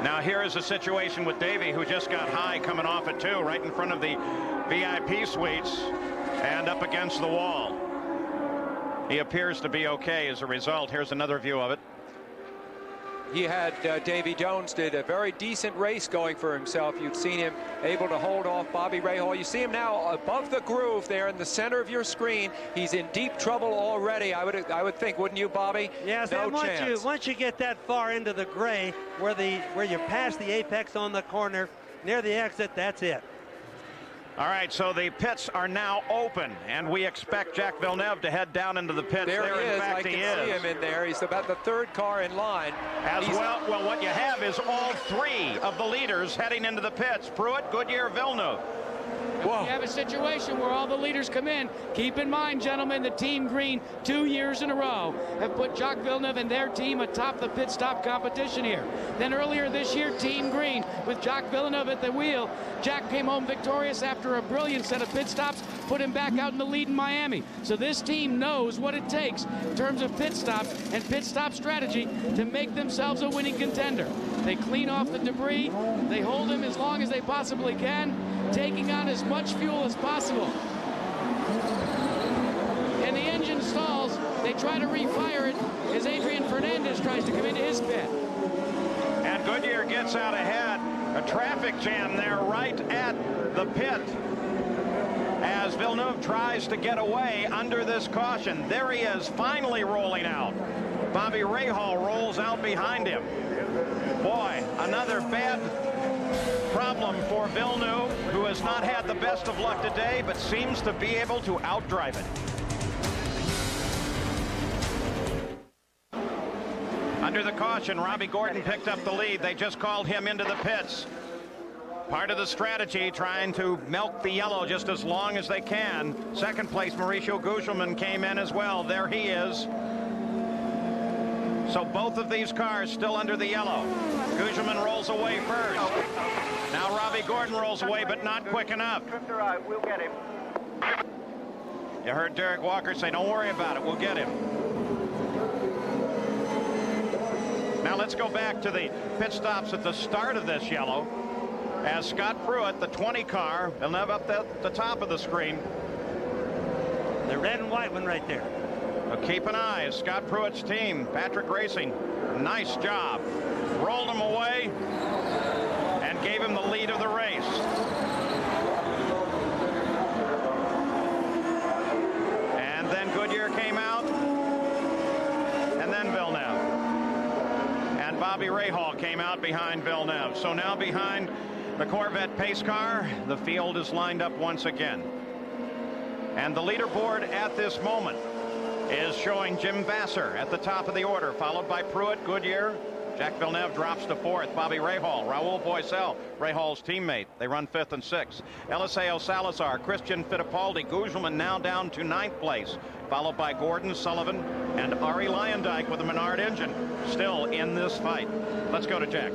Now here is a situation with Davey, who just got high coming off it too, right in front of the VIP suites and up against the wall. He appears to be okay as a result. Here's another view of it. He had Davy Jones did a very decent race going for himself. You've seen him able to hold off Bobby Rahal. You see him now above the groove there in the center of your screen. He's in deep trouble already. I would think, wouldn't you, Bobby? Yes, no and chance. once you get that far into the gray, where you pass the apex on the corner near the exit, that's it. All right, so the pits are now open, and we expect Jack Villeneuve to head down into the pits. There he is. In fact, I can see him in there. He's about the third car in line. Well, what you have is all three of the leaders heading into the pits. Pruitt, Goodyear, Villeneuve. We have a situation where all the leaders come in. Keep in mind, gentlemen, the Team Green 2 years in a row have put Jacques Villeneuve and their team atop the pit stop competition here. Then earlier this year, Team Green with Jacques Villeneuve at the wheel. Jack came home victorious after a brilliant set of pit stops, put him back out in the lead in Miami. So this team knows what it takes in terms of pit stops and pit stop strategy to make themselves a winning contender. They clean off the debris. They hold him as long as they possibly can, taking on as much fuel as possible. And the engine stalls. They try to refire it as Adrian Fernandez tries to come into his pit. And Goodyear gets out ahead. A traffic jam there right at the pit as Villeneuve tries to get away under this caution. There he is, finally rolling out. Bobby Rahal rolls out behind him. Boy, another bad problem for Villeneuve, who has not had the best of luck today, but seems to be able to outdrive it. Under the caution, Robbie Gordon picked up the lead. They just called him into the pits. Part of the strategy, trying to milk the yellow just as long as they can. Second place, Mauricio Gugelmin came in as well. There he is. So both of these cars still under the yellow. Gugelmin rolls away first. Now Robbie Gordon rolls away, but not quick enough. We'll get him. You heard Derek Walker say, don't worry about it, we'll get him. Now let's go back to the pit stops at the start of this yellow. As Scott Pruitt, the 20 car, will have up the top of the screen. The red and white one right there. But keep an eye, Scott Pruitt's team, Patrick Racing, nice job. Rolled him away and gave him the lead of the race. And then Goodyear came out, and then Villeneuve. And Bobby Rahal came out behind Villeneuve. So now behind the Corvette pace car, the field is lined up once again. And the leaderboard at this moment is showing Jim Vassar at the top of the order, followed by Pruitt, Goodyear. Jack Villeneuve drops to 4th. Bobby Rahal, Raul Boisel, Rahal's teammate. They run 5th and 6th. Eliseo Salazar, Christian Fittipaldi, Gugelman now down to 9th place, followed by Gordon Sullivan and Ari Luyendyk with a Menard engine still in this fight. Let's go to Jack.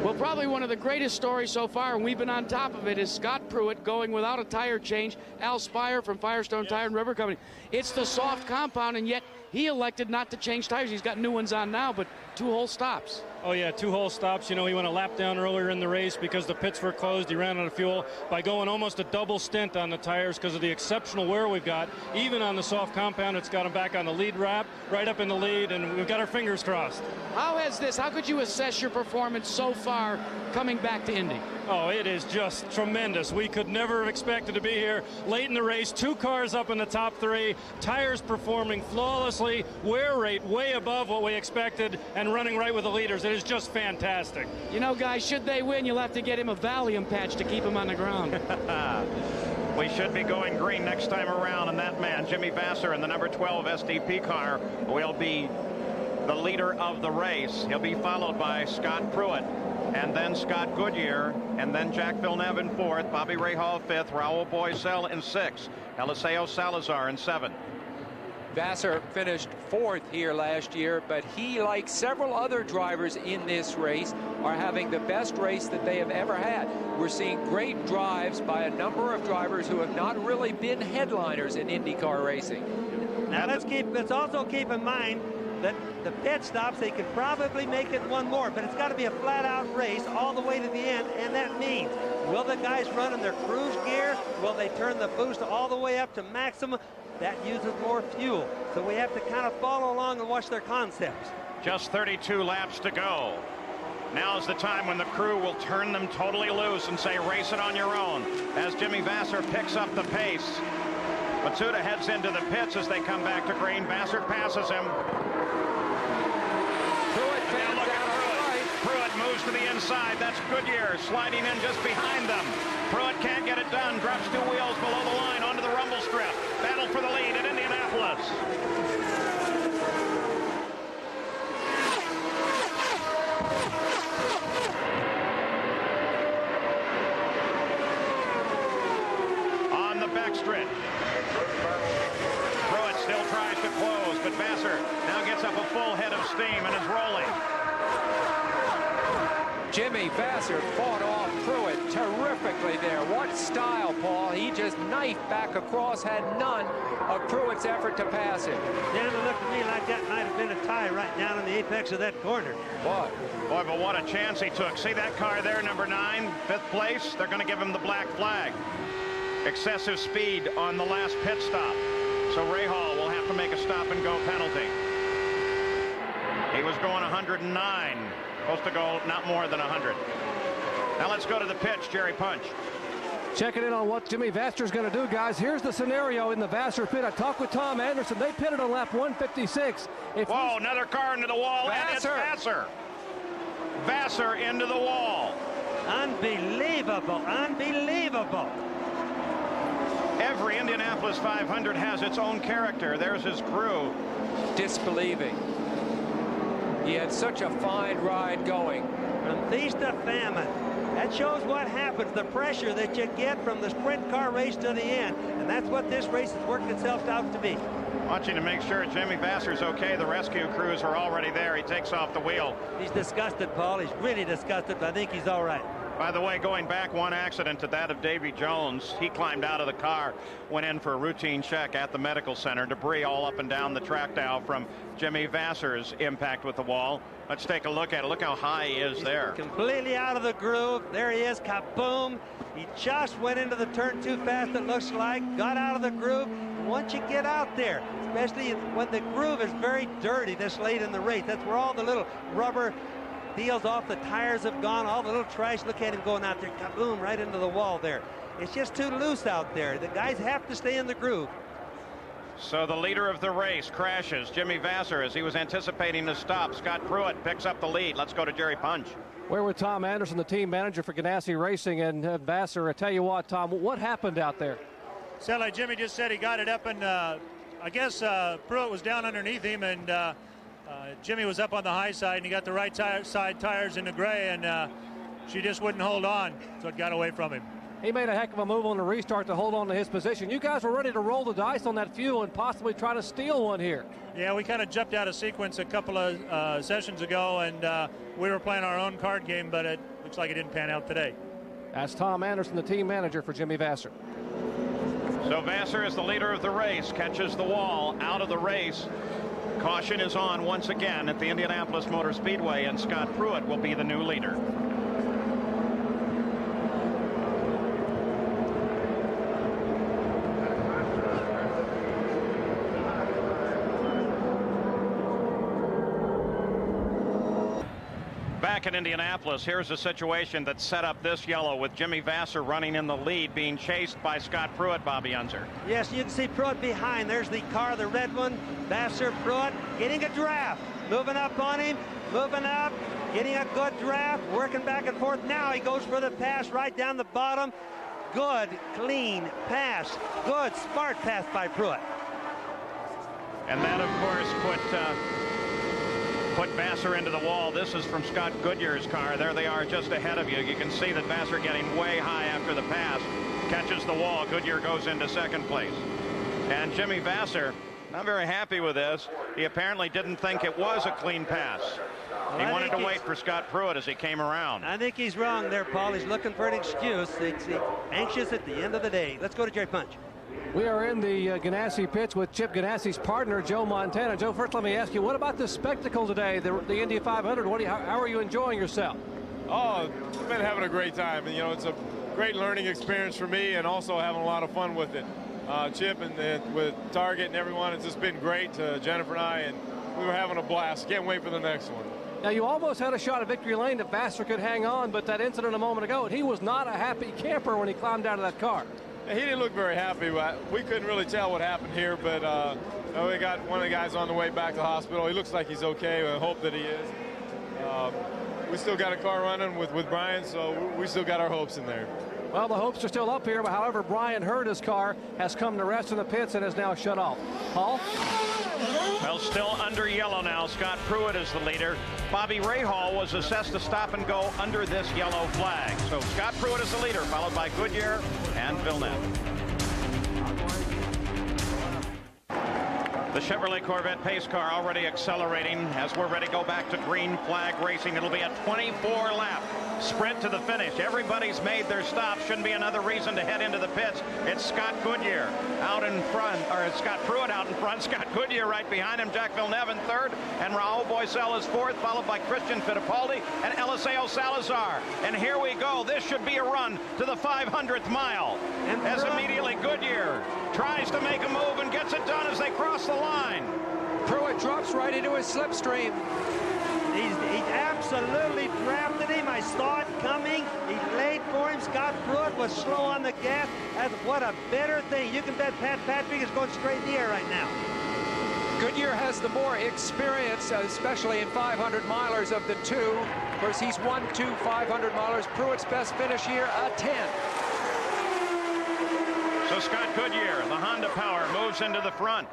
Well, probably one of the greatest stories so far, and we've been on top of it, is Scott Pruitt going without a tire change. Al Spire from Firestone Tire and Rubber Company. It's the soft compound, and yet he elected not to change tires. He's got new ones on now, but 2 whole stops. Oh, yeah, 2 whole stops. You know, he went a lap down earlier in the race because the pits were closed. He ran out of fuel by going almost a double stint on the tires because of the exceptional wear we've got. Even on the soft compound, it's got him back on the lead wrap, right up in the lead, and we've got our fingers crossed. How could you assess your performance so far coming back to Indy? Oh, it is just tremendous. We could never have expected to be here late in the race. 2 cars up in the top 3, tires performing flawlessly, wear rate way above what we expected, and running right with the leaders. It is just fantastic. You know, guys, should they win, you'll have to get him a Valium patch to keep him on the ground. We should be going green next time around, and that man, Jimmy Vassar, in the number 12 SDP car, will be the leader of the race. He'll be followed by Scott Pruitt, and then Scott Goodyear, and then Jack Villeneuve in 4th, Bobby Rahal 5th, Raul Boisel in 6th, Eliseo Salazar in 7th. Vassar finished 4th here last year, but he, like several other drivers in this race, are having the best race that they have ever had. We're seeing great drives by a number of drivers who have not really been headliners in IndyCar racing. Now let's also keep in mind that the pit stops, they could probably make it one more, but it's got to be a flat-out race all the way to the end, and that means, will the guys run in their cruise gear? Will they turn the boost all the way up to maximum? That uses more fuel, so we have to kind of follow along and watch their concepts. Just 32 laps to go. Now's the time when the crew will turn them totally loose and say, race it on your own. As Jimmy Vassar picks up the pace, Matsuda heads into the pits as they come back to green. Vassar passes him. Pruitt moves to the inside. That's Goodyear sliding in just behind them. Pruitt can't get it done. Drops 2 wheels below the line onto the rumble strip. Battle for the lead at Indianapolis. On the backstretch. Pruitt still tries to close, but Vassar now gets up a full head of steam and is rolling. Jimmy Vassar fought off Pruitt terrifically there. What style, Paul. He just knifed back across, had none of Pruitt's effort to pass him. Damn, it looked to me like that might have been a tie right down in the apex of that corner. What? Boy, but what a chance he took. See that car there, number 9, 5th place? They're going to give him the black flag. Excessive speed on the last pit stop. So Rahal will have to make a stop-and-go penalty. He was going 109. Supposed to go not more than 100. Now let's go to the pitch, Jerry Punch. Checking in on what Jimmy Vassar's going to do, guys. Here's the scenario in the Vassar pit. I talked with Tom Anderson. They pitted on lap 156. Whoa, another car into the wall, and it's Vassar. Vassar into the wall. Unbelievable, unbelievable. Every Indianapolis 500 has its own character. There's his crew. Disbelieving. He had such a fine ride going. From feast to famine. That shows what happens, the pressure that you get from the sprint car race to the end. And that's what this race has worked itself out to be. Watching to make sure Jimmy Vassar's okay. The rescue crews are already there. He takes off the wheel. He's disgusted, Paul. He's really disgusted, but I think he's all right. By the way, going back one accident to that of Davy Jones, he climbed out of the car, went in for a routine check at the medical center. Debris all up and down the track now from Jimmy Vasser's impact with the wall. Let's take a look at it. Look how high he is there. Completely out of the groove. There he is, kaboom. He just went into the turn too fast, it looks like, got out of the groove. Once you get out there, especially when the groove is very dirty this late in the race, that's where all the little rubber deals off the tires have gone, all the little trash. Look at him going out there, kaboom, right into the wall there. It's just too loose out there. The guys have to stay in the groove. So the leader of the race crashes. Jimmy Vasser, as he was anticipating to stop. Scott Pruitt picks up the lead. Let's go to Jerry Punch. We're with Tom Anderson, the team manager for Ganassi Racing, and Vasser. I tell you what, Tom, what happened out there? Sound like Jimmy just said he got it up, and I guess Pruitt was down underneath him, and Jimmy was up on the high side, and he got the right side tires in the gray, and she just wouldn't hold on, so it got away from him. He made a heck of a move on the restart to hold on to his position. You guys were ready to roll the dice on that fuel and possibly try to steal one here. Yeah, we kind of jumped out of sequence a couple of sessions ago, and we were playing our own card game, but it looks like it didn't pan out today. That's Tom Anderson, the team manager for Jimmy Vasser. So Vasser is the leader of the race, catches the wall out of the race. Caution is on once again at the Indianapolis Motor Speedway, and Scott Pruitt will be the new leader. Back in Indianapolis, here's a situation that set up this yellow with Jimmy Vasser running in the lead, being chased by Scott Pruitt, Bobby Unser. Yes, you can see Pruitt behind. There's the car, the red one. Vasser, Pruitt getting a draft. Moving up on him, moving up, getting a good draft, working back and forth. Now he goes for the pass right down the bottom. Good, clean pass. Good, smart pass by Pruitt. And that, of course, put Vasser into the wall. This is from Scott Goodyear's car. There they are just ahead of you. You can see that Vasser getting way high after the pass. Catches the wall. Goodyear goes into second place. And Jimmy Vasser, not very happy with this. He apparently didn't think it was a clean pass. He wanted to wait for Scott Pruitt as he came around. I think he's wrong there, Paul. He's looking for an excuse. He's anxious at the end of the day. Let's go to Jerry Punch. We are in the Ganassi pits with Chip Ganassi's partner, Joe Montana. Joe, first let me ask you, what about this spectacle today, the Indy 500? How are you enjoying yourself? Oh, I've been having a great time. And, you know, it's a great learning experience for me and also having a lot of fun with it. Chip and with Target and everyone, it's just been great. Jennifer and I, and we were having a blast. Can't wait for the next one. Now, you almost had a shot at victory lane that Vasser could hang on, but that incident a moment ago, he was not a happy camper when he climbed out of that car. He didn't look very happy. We couldn't really tell what happened here, but we got one of the guys on the way back to the hospital. He looks like he's okay. I hope that he is. We still got a car running with Brian, so we still got our hopes in there. Well, the hopes are still up here, but however, Brian Hurta's car has come to rest in the pits and is now shut off. Paul? Well, still under yellow now. Scott Pruitt is the leader. Bobby Rahal was assessed to stop and go under this yellow flag. So Scott Pruitt is the leader, followed by Goodyear and Villeneuve. The Chevrolet Corvette pace car already accelerating as we're ready to go back to green flag racing. It'll be a 24-lap sprint to the finish. Everybody's made their stop. Shouldn't be another reason to head into the pits. It's Scott Goodyear out in front, or it's Scott Pruitt out in front. Scott Goodyear right behind him. Jack Villeneuve in third, and Raul Boesel is fourth, followed by Christian Fittipaldi and Eliseo Salazar. And here we go. This should be a run to the 500th mile. As immediately Goodyear tries to make a move and gets it done as they cross the line. Pruitt drops right into his slipstream. He absolutely drafted him. I saw it coming. He laid for him. Scott Pruitt was slow on the gas. What a better thing. You can bet Pat Patrick is going straight in the air right now. Goodyear has the more experience, especially in 500 milers of the two. Of course, he's won 2 500 milers. Pruitt's best finish here, a 10. So Scott Goodyear, the Honda Power, moves into the front.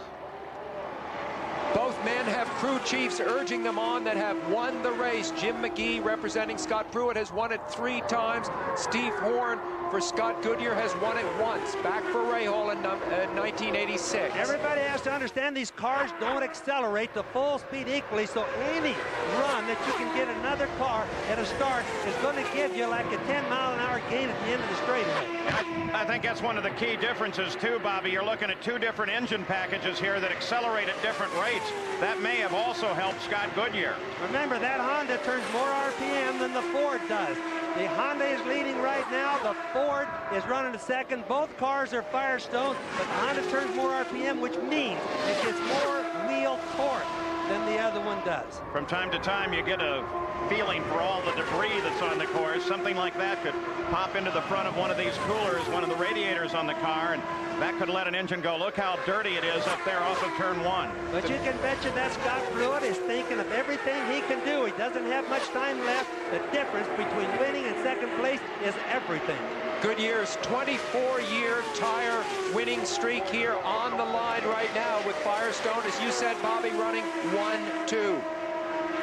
Both men have crew chiefs urging them on that have won the race. Jim McGee, representing Scott Pruitt, has won it 3 times. Steve Horn for Scott Goodyear, has won it once, back for Rahal in 1986. Everybody has to understand these cars don't accelerate the full speed equally, so any run that you can get another car at a start is going to give you like a 10-mile-an-hour gain at the end of the straightaway. I think that's one of the key differences too, Bobby. You're looking at two different engine packages here that accelerate at different rates. That may have also helped Scott Goodyear. Remember, that Honda turns more RPM than the Ford does. The Honda is leading right now. The Ford is running to second. Both cars are Firestone, but the Honda turns more RPM, which means it gets more wheel torque than the other one does. From time to time, you get a feeling for all the debris that's on the course. Something like that could pop into the front of one of these coolers, one of the radiators on the car, and that could let an engine go. Look how dirty it is up there off of turn one. But you can bet you that Scott Pruitt is thinking of everything he can do. He doesn't have much time left. The difference between winning and second place is everything. Goodyear's 24-year tire winning streak here on the line right now with Firestone, as you said, Bobby, running 1-2.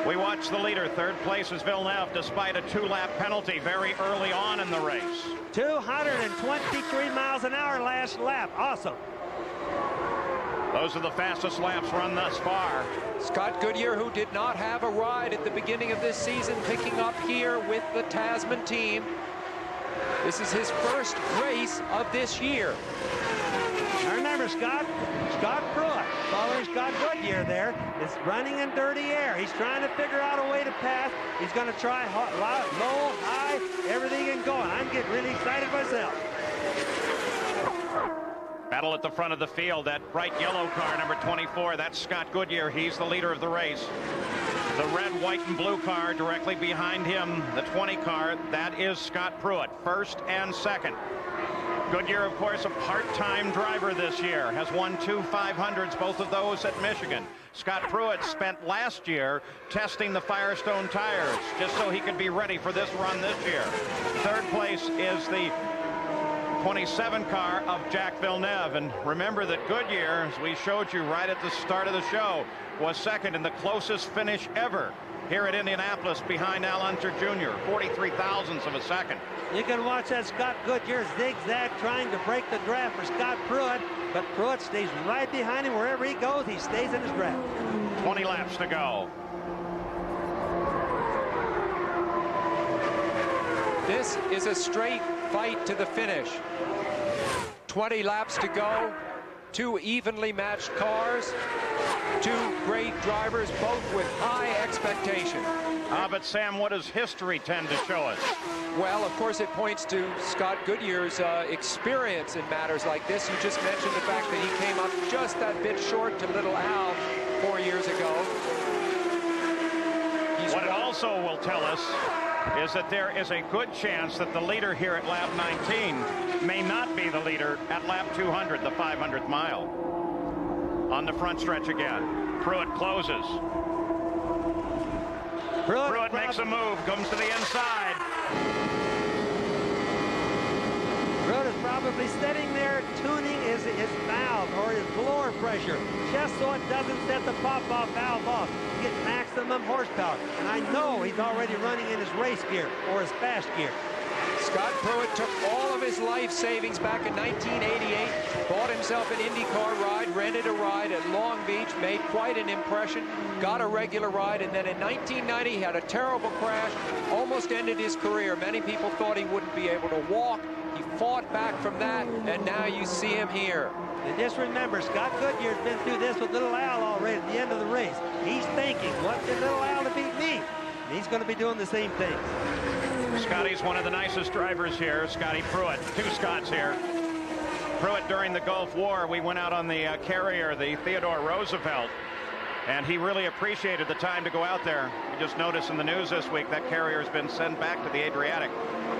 We watch the leader. Third place is Villeneuve, despite a 2-lap penalty very early on in the race. 223 miles an hour last lap. Awesome. Those are the fastest laps run thus far. Scott Goodyear, who did not have a ride at the beginning of this season, picking up here with the Tasman team. This is his first race of this year. Now remember, Scott Pruitt, following Scott Goodyear there, is running in dirty air. He's trying to figure out a way to pass. He's going to try low, high, everything and going. I'm getting really excited myself. Battle at the front of the field. That bright yellow car, number 24, that's Scott Goodyear. He's the leader of the race. The red, white, and blue car directly behind him, the 20 car, that is Scott Pruitt, first and second. Goodyear, of course, a part-time driver this year, has won 2 500s, both of those at Michigan. Scott Pruitt spent last year testing the Firestone tires just so he could be ready for this run this year. Third place is the 27 car of Jack Villeneuve. And remember that Goodyear, as we showed you right at the start of the show, was second in the closest finish ever here at Indianapolis behind Al Unser Jr., 43 thousandths of a second. You can watch that Scott Goodyear zigzag trying to break the draft for Scott Pruitt, but Pruitt stays right behind him. Wherever he goes, he stays in his draft. 20 laps to go. This is a straight fight to the finish. 20 laps to go. 2 evenly matched cars. 2 great drivers, both with high expectation. But Sam, what does history tend to show us? Well, of course, it points to Scott Goodyear's experience in matters like this. You just mentioned the fact that he came up just that bit short to little Al 4 years ago. What it also will tell us is that there is a good chance that the leader here at lap 19 may not be the leader at lap 200, the 500th mile. On the front stretch again. Pruitt closes. Pruitt makes a move, comes to the inside. Pruitt is probably sitting there tuning his valve or his blower pressure just so it doesn't set the pop-off valve off. Get maximum horsepower. And I know he's already running in his race gear or his fast gear. Scott Pruitt took all of his life savings back in 1988, bought himself an Indycar ride, rented a ride at Long Beach, made quite an impression, got a regular ride, and then in 1990 he had a terrible crash, almost ended his career. Many people thought he wouldn't be able to walk. He fought back from that, and now you see him here. And just remember, Scott Goodyear's been through this with little Al already at the end of the race. He's thinking, what did little Al to beat me? And he's going to be doing the same thing. Scotty's one of the nicest drivers here, Scotty Pruitt. 2 Scotts here. Pruitt, during the Gulf War, we went out on the carrier, the Theodore Roosevelt, and he really appreciated the time to go out there. We just noticed in the news this week that carrier has been sent back to the Adriatic.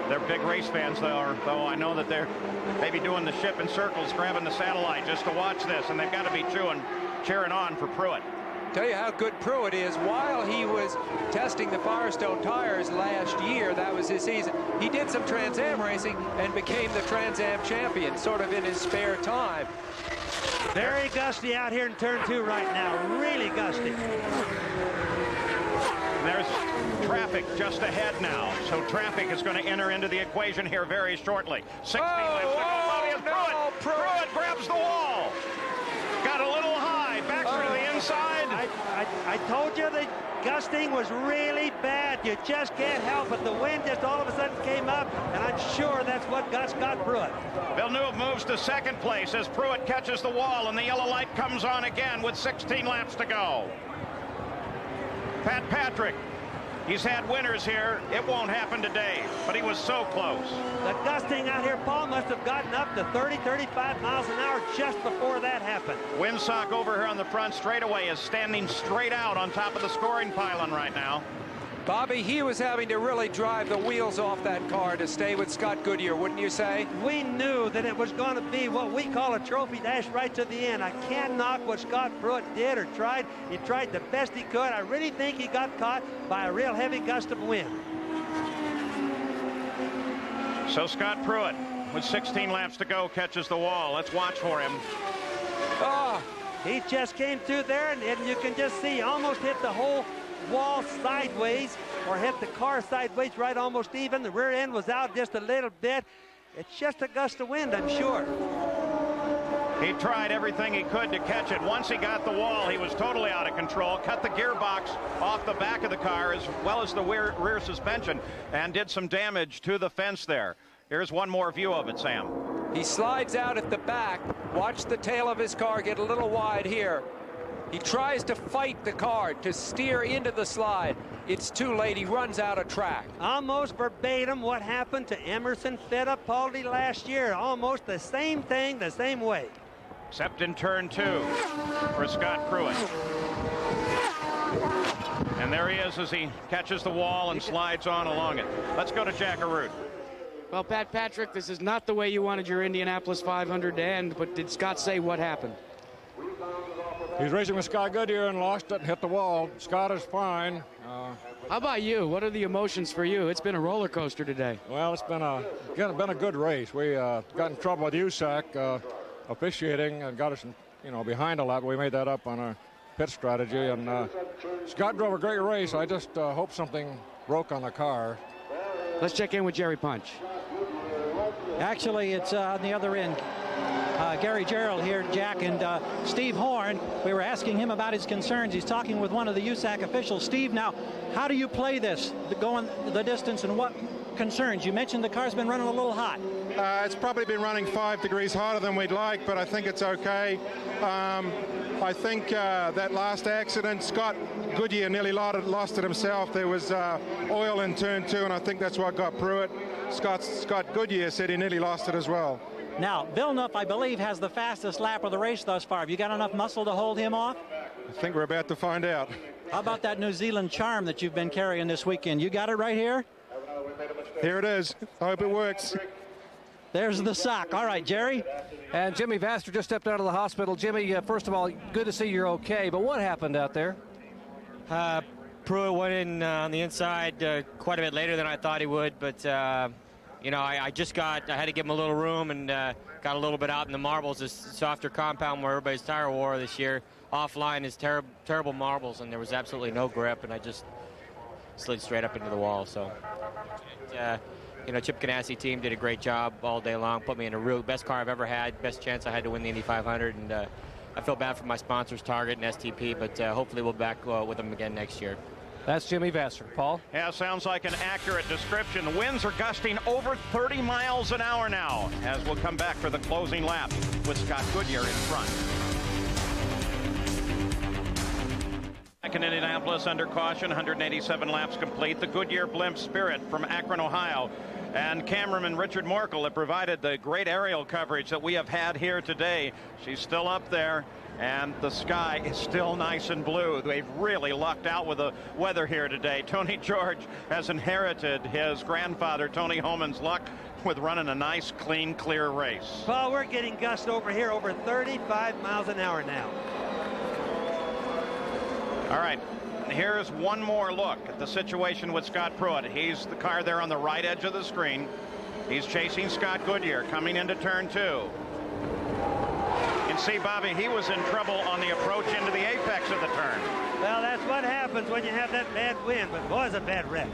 They're big race fans, though I know that they're maybe doing the ship in circles, grabbing the satellite just to watch this, and they've got to be cheering on for Pruitt. Tell you how good Pruitt is. While he was testing the Firestone tires last year, that was his season, he did some Trans Am racing and became the Trans Am champion, sort of in his spare time. Very gusty out here in turn 2 right now. Really gusty. There's traffic just ahead now. So traffic is going to enter into the equation here very shortly. 16 laps to go. Bobby Pruitt grabs the wall. Got a little high. Back to the inside. I told you the gusting was really bad. You just can't help it. The wind just all of a sudden came up, and I'm sure that's what got Scott Pruitt. Villeneuve moves to second place as Pruitt catches the wall, and the yellow light comes on again with 16 laps to go. Pat Patrick, he's had winners here. It won't happen today, but he was so close. The gusting out here, Paul, must have gotten up to 30, 35 miles an hour just before that happened. Windsock over here on the front straightaway is standing straight out on top of the scoring pylon right now. Bobby, he was having to really drive the wheels off that car to stay with Scott Goodyear, wouldn't you say? We knew that it was going to be what we call a trophy dash right to the end. I can't knock what Scott Pruitt did or tried. He tried the best he could. I really think he got caught by a real heavy gust of wind. So Scott Pruitt, with 16 laps to go, catches the wall. Let's watch for him. Oh, he just came through there, and you can just see he almost hit the whole wall sideways, or hit the car sideways, right almost even. The rear end was out just a little bit. It's just a gust of wind, I'm sure. He tried everything he could to catch it. Once he got the wall, he was totally out of control, cut the gearbox off the back of the car as well as the rear suspension, and did some damage to the fence there. Here's one more view of it, Sam. He slides out at the back. Watch the tail of his car get a little wide here. He tries to fight the car to steer into the slide. It's too late. He runs out of track. Almost verbatim what happened to Emerson Fittipaldi last year. Almost the same thing, the same way. Except in turn 2 for Scott Pruitt. And there he is as he catches the wall and slides on along it. Let's go to Jack Arute. Well, Pat Patrick, this is not the way you wanted your Indianapolis 500 to end, but did Scott say what happened? He's racing with Scott Goodyear and lost it and hit the wall. Scott is fine. How about you? What are the emotions for you? It's been a roller coaster today. Well, it's been a good race. We got in trouble with USAC officiating and got us, behind a lot. We made that up on our pit strategy. And Scott drove a great race. I just hope something broke on the car. Let's check in with Jerry Punch. Actually, it's on the other end. Gary Gerald here, Jack, and Steve Horn. We were asking him about his concerns. He's talking with one of the USAC officials. Steve, now, how do you play this, going the distance, and what concerns? You mentioned the car's been running a little hot. It's probably been running 5 degrees hotter than we'd like, but I think it's okay. I think that last accident, Scott Goodyear nearly lost it himself. There was oil in turn 2, and I think that's what got Pruitt. Scott Goodyear said he nearly lost it as well. Now, Villeneuve, I believe, has the fastest lap of the race thus far. Have you got enough muscle to hold him off? I think we're about to find out. How about that New Zealand charm that you've been carrying this weekend? You got it right here? Here it is. I hope it works. There's the sock. All right, Jerry. And Jimmy Vaster just stepped out of the hospital. Jimmy, first of all, good to see you're okay, but what happened out there? Pruitt went in on the inside quite a bit later than I thought he would, but I had to give him a little room and got a little bit out in the marbles, this softer compound where everybody's tire wore this year. Offline is terrible marbles, and there was absolutely no grip, and I just slid straight up into the wall. So, Chip Ganassi team did a great job all day long, put me in a real best car I've ever had, best chance I had to win the Indy 500, and I feel bad for my sponsors, Target and STP, but hopefully we'll be back with them again next year. That's Jimmy Vassar. Paul? Yeah, sounds like an accurate description. The winds are gusting over 30 miles an hour now, as we'll come back for the closing lap with Scott Goodyear in front. Back in Indianapolis under caution, 187 laps complete. The Goodyear Blimp Spirit from Akron, Ohio. And cameraman Richard Morkel have provided the great aerial coverage that we have had here today. She's still up there, and the sky is still nice and blue. They've really lucked out with the weather here today. Tony George has inherited his grandfather, Tony Homan's luck with running a nice, clean, clear race. Well, we're getting gusts over here over 35 miles an hour now. All right. Here's one more look at the situation with Scott Pruitt. He's the car there on the right edge of the screen. He's chasing Scott Goodyear coming into turn 2. And see, Bobby, he was in trouble on the approach into the apex of the turn. Well, that's what happens when you have that bad wind, but boy, it's a bad wreck.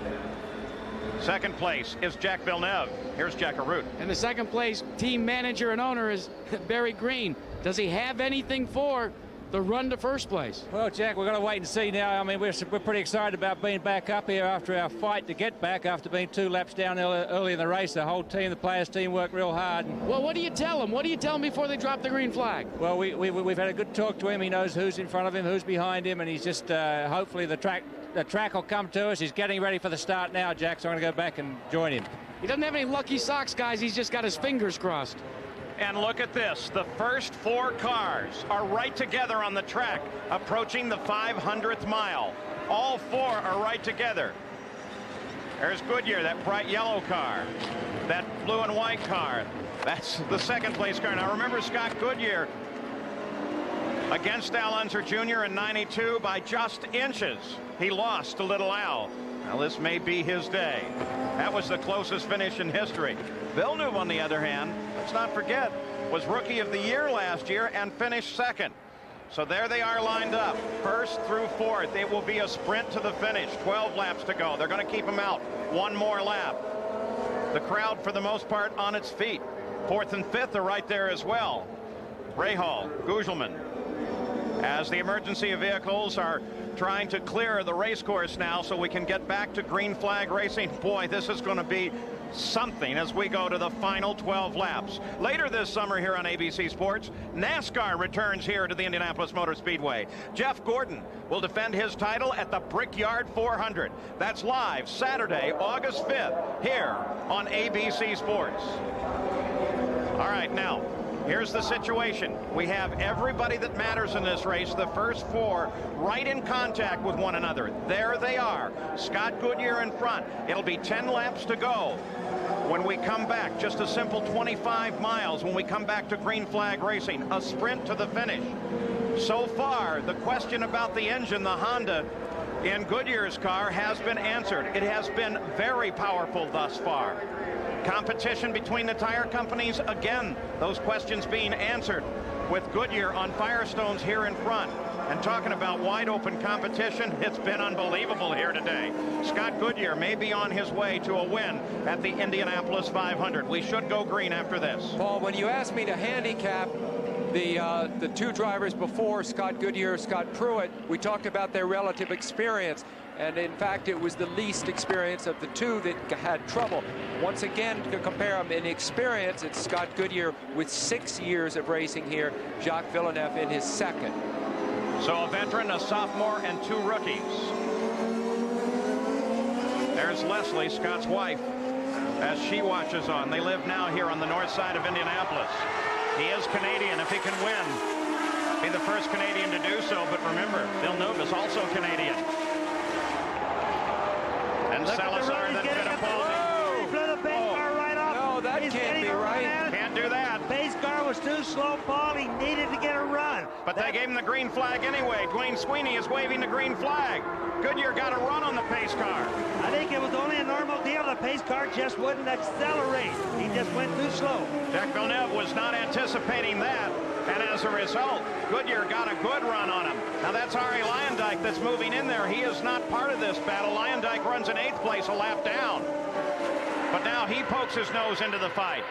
Second place is Jack Villeneuve. Here's Jack Arute. And the second place team manager and owner is Barry Green. Does he have anything for the run to first place? Well, Jack, we're going to wait and see now. I mean, we're pretty excited about being back up here after our fight to get back after being 2 laps down early in the race. The whole team, the players' team worked real hard. Well, what do you tell them? What do you tell them before they drop the green flag? Well, we've had a good talk to him. He knows who's in front of him, who's behind him, and he's just hopefully the track will come to us. He's getting ready for the start now, Jack, so I'm going to go back and join him. He doesn't have any lucky socks, guys. He's just got his fingers crossed. And look at this. The first 4 cars are right together on the track, approaching the 500th mile. All 4 are right together. There's Goodyear, that bright yellow car. That blue and white car. That's the second place car. Now remember, Scott Goodyear against Al Unser Jr. in '92 by just inches. He lost to Little Al. Now this may be his day. That was the closest finish in history. Villeneuve, on the other hand, let's not forget, was Rookie of the Year last year and finished second. So there they are lined up, first through fourth. It will be a sprint to the finish. 12 laps to go. They're going to keep them out. 1 more lap. The crowd, for the most part, on its feet. 4th and 5th are right there as well. Rahal, Gugelman, as the emergency vehicles are trying to clear the race course now so we can get back to green flag racing. Boy, this is going to be something as we go to the final 12 laps. Later this summer here on ABC Sports, NASCAR returns here to the Indianapolis Motor Speedway. Jeff Gordon will defend his title at the Brickyard 400. That's live Saturday, August 5th, here on ABC Sports. All right, now, here's the situation. We have everybody that matters in this race, the first 4, right in contact with one another. There they are. Scott Goodyear in front. It'll be 10 laps to go. When we come back, just a simple 25 miles when we come back to green flag racing, a sprint to the finish. So far, the question about the engine, the Honda in Goodyear's car, has been answered. It has been very powerful thus far. Competition between the tire companies, again, those questions being answered with Goodyear on Firestones here in front. And talking about wide open competition, it's been unbelievable here today. Scott Goodyear may be on his way to a win at the Indianapolis 500. We should go green after this. Paul, when you asked me to handicap the 2 drivers before, Scott Goodyear, Scott Pruitt, we talked about their relative experience. And in fact, it was the least experience of the 2 that had trouble. Once again, to compare them in experience, it's Scott Goodyear with 6 years of racing here, Jacques Villeneuve in his second. So a veteran, a sophomore, and 2 rookies. There's Leslie, Scott's wife, as she watches on. They live now here on the north side of Indianapolis. He is Canadian. If he can win, be the first Canadian to do so. But remember, Villeneuve is also Canadian. And Salazar, then Fittipaldi. He blew the base car right off. No, that can't be right. Can't do that. Base car was too slow, Paul. He needed to get a run. But they gave him the green flag anyway. Dwayne Sweeney is waving the green flag. Goodyear got a run on the pace car. I think it was only a normal deal. The pace car just wouldn't accelerate. He just went too slow. Jack Villeneuve was not anticipating that. And as a result, Goodyear got a good run on him. Now that's Arie Luyendyk that's moving in there. He is not part of this battle. Luyendyk runs in 8th place, a lap down. But now he pokes his nose into the fight.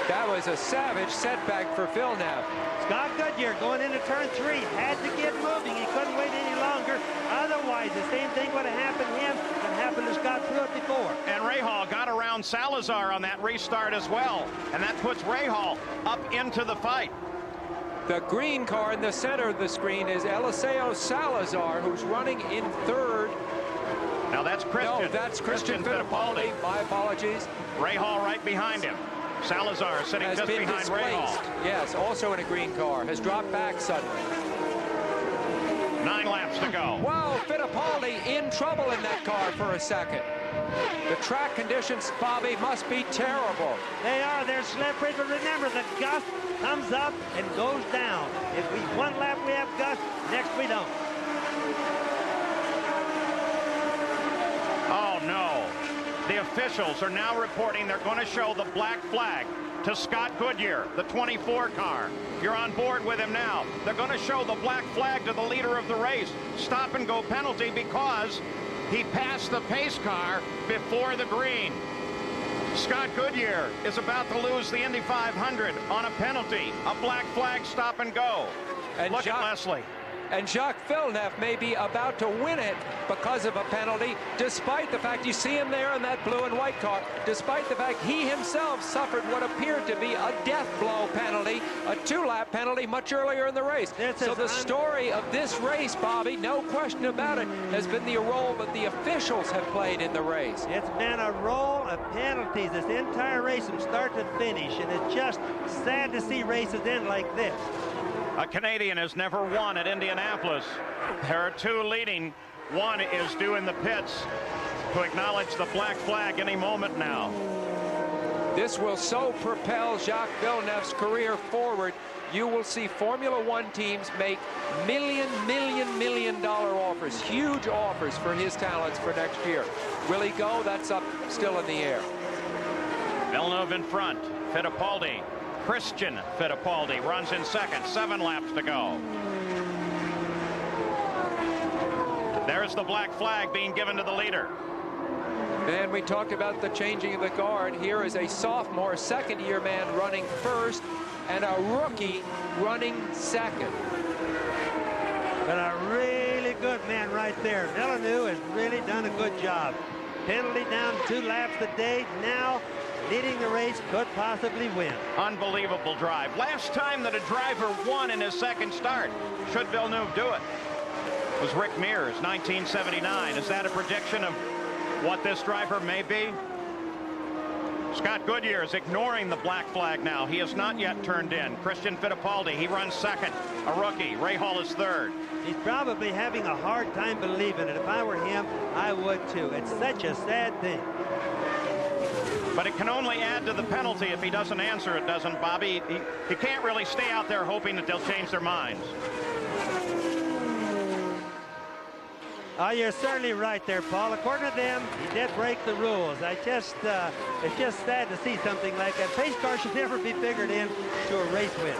That was a savage setback for Villeneuve. Scott Goodyear going into turn 3 had to get moving. He couldn't wait any longer. Otherwise, the same thing would have happened to him that happened to Scott Pruitt before. And Rahal got around Salazar on that restart as well. And that puts Rahal up into the fight. The green car in the center of the screen is Eliseo Salazar, who's running in 3rd. Now that's Christian. No, that's Christian Fittipaldi. My apologies. Rahal right behind him. Salazar sitting just behind Rahal. Yes, also in a green car. Has dropped back suddenly. 9 laps to go. Wow, Fittipaldi in trouble in that car for a second. The track conditions, Bobby, must be terrible. They are. They're slippery, but remember, the gust comes up and goes down. If one lap we have gust, next we don't. Oh, no. The officials are now reporting they're going to show the black flag. to Scott Goodyear, the 24 car. You're on board with him now. They're going to show the black flag to the leader of the race. Stop and go penalty because he passed the pace car before the green. Scott Goodyear is about to lose the Indy 500 on a penalty. A black flag, stop and go. And look at Leslie. And Jacques Villeneuve may be about to win it because of a penalty, despite the fact you see him there in that blue and white car, despite the fact he himself suffered what appeared to be a death blow penalty, a 2-lap penalty much earlier in the race. So the story of this race, Bobby, no question about it, has been the role that the officials have played in the race. It's been a roll of penalties this entire race from start to finish, and it's just sad to see races end like this. A Canadian has never won at Indianapolis. There are two leading. One is due in the pits to acknowledge the black flag any moment now. This will so propel Jacques Villeneuve's career forward. You will see Formula One teams make million dollar offers, huge offers for his talents for next year. Will he go? That's up still in the air. Villeneuve in front. Fittipaldi. Christian Fittipaldi runs in second. 7 laps to go. There's the black flag being given to the leader. And we talked about the changing of the guard. Here is a sophomore, second-year man running first, and a rookie running second. But a really good man right there. Villeneuve has really done a good job. Penalty down 2 laps today. Now leading the race, could possibly win. Unbelievable drive. Last time that a driver won in his second start, should Villeneuve do it, was Rick Mears, 1979. Is that a prediction of what this driver may be? Scott Goodyear is ignoring the black flag now. He has not yet turned in. Christian Fittipaldi, he runs second. A rookie. Ray Hall is third. He's probably having a hard time believing it. If I were him, I would too. It's such a sad thing. But it can only add to the penalty if he doesn't answer it, doesn't Bobby? He can't really stay out there hoping that they'll change their minds. Oh, you're certainly right there, Paul. According to them, he did break the rules. It's just sad to see something like that. Pace car should never be figured in to a race win.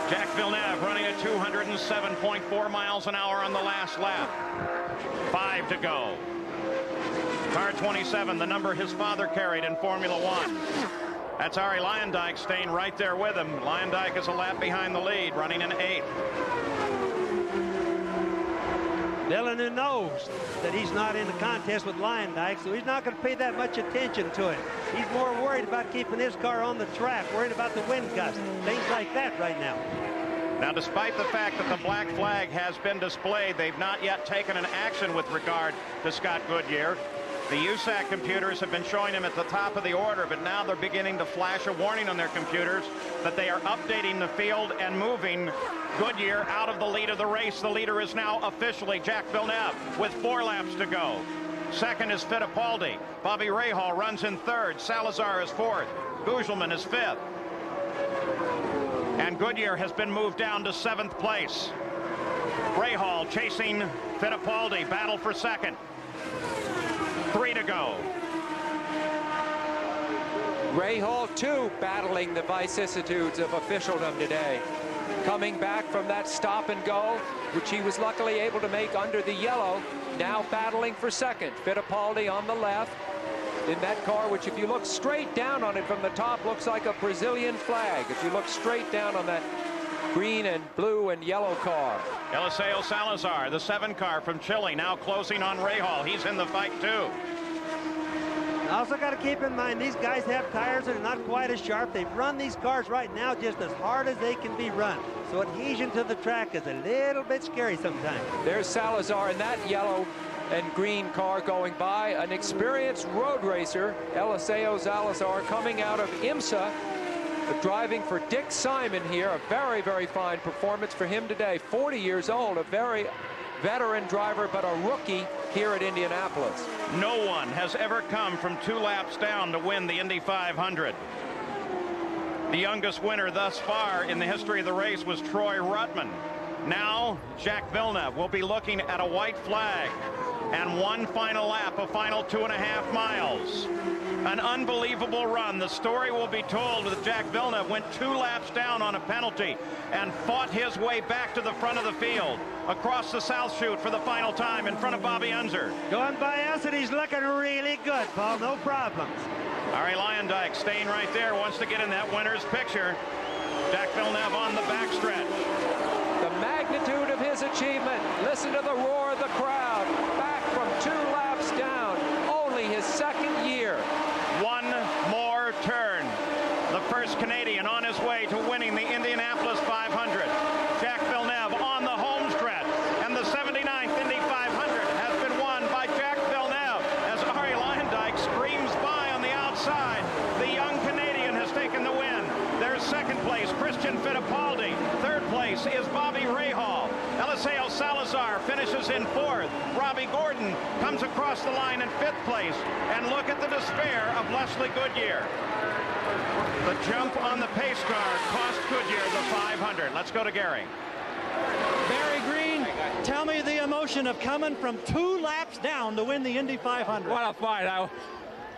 Jacques Villeneuve running at 207.4 miles an hour on the last lap. 5 to go. Car 27, the number his father carried in Formula One. That's Arie Luyendyk staying right there with him. Luyendyk is a lap behind the lead, running in 8th. Villeneuve knows that he's not in the contest with Luyendyk, so he's not going to pay that much attention to it. He's more worried about keeping his car on the track, worried about the wind gusts, things like that right now. Now, despite the fact that the black flag has been displayed, they've not yet taken an action with regard to Scott Goodyear. The USAC computers have been showing him at the top of the order, but now they're beginning to flash a warning on their computers that they are updating the field and moving Goodyear out of the lead of the race. The leader is now officially Jacques Villeneuve with 4 laps to go. Second is Fittipaldi. Bobby Rahal runs in third. Salazar is fourth. Gugelmin is fifth. And Goodyear has been moved down to 7th place. Rahal chasing Fittipaldi. Battle for second. 3 to go. Rahal, too, battling the vicissitudes of officialdom today. Coming back from that stop and go, which he was luckily able to make under the yellow, now battling for second. Fittipaldi on the left in that car, which if you look straight down on it from the top, looks like a Brazilian flag. If you look straight down on that green and blue and yellow car. Eliseo Salazar, the 7 car from Chile, now closing on Rahal. He's in the fight too. Also got to keep in mind, these guys have tires that are not quite as sharp. They've run these cars right now just as hard as they can be run. So adhesion to the track is a little bit scary sometimes. There's Salazar in that yellow and green car going by. An experienced road racer, Eliseo Salazar, coming out of IMSA. Driving for Dick Simon here. A very, very fine performance for him today. 40 years old, a very veteran driver, but a rookie here at Indianapolis. No one has ever come from 2 laps down to win the Indy 500. The youngest winner thus far in the history of the race was Troy Ruttman. Now, Jacques Villeneuve will be looking at a white flag and one final lap, a final 2.5 miles. An unbelievable run. The story will be told that Jack Villeneuve went 2 laps down on a penalty and fought his way back to the front of the field, across the South Chute for the final time in front of Bobby Unser. Going by us, and he's looking really good, Paul. No problems. Ari Leyendijk staying right there, wants to get in that winner's picture. Jack Villeneuve on the backstretch. The magnitude of his achievement. Listen to the roar of the crowd. Back from 2 laps down. Only his 2nd year. One more turn. The first Canadian on his way to winning the Indianapolis 500. Jack Villeneuve on the home stretch. And the 79th Indy 500 has been won by Jack Villeneuve as Ari Leyendijk screams by on the outside. The young Canadian has taken the win. There's second place, Christian Fittipaldi. Third place is Bobby Rahal. Eliseo Salazar finishes in 4th. Robbie Gordon comes across the line in 5th place. And look at the despair of Leslie Goodyear. The jump on the pace car cost Goodyear the 500. Let's go to Gary. Barry Green, tell me the emotion of coming from 2 laps down to win the Indy 500. What a fight.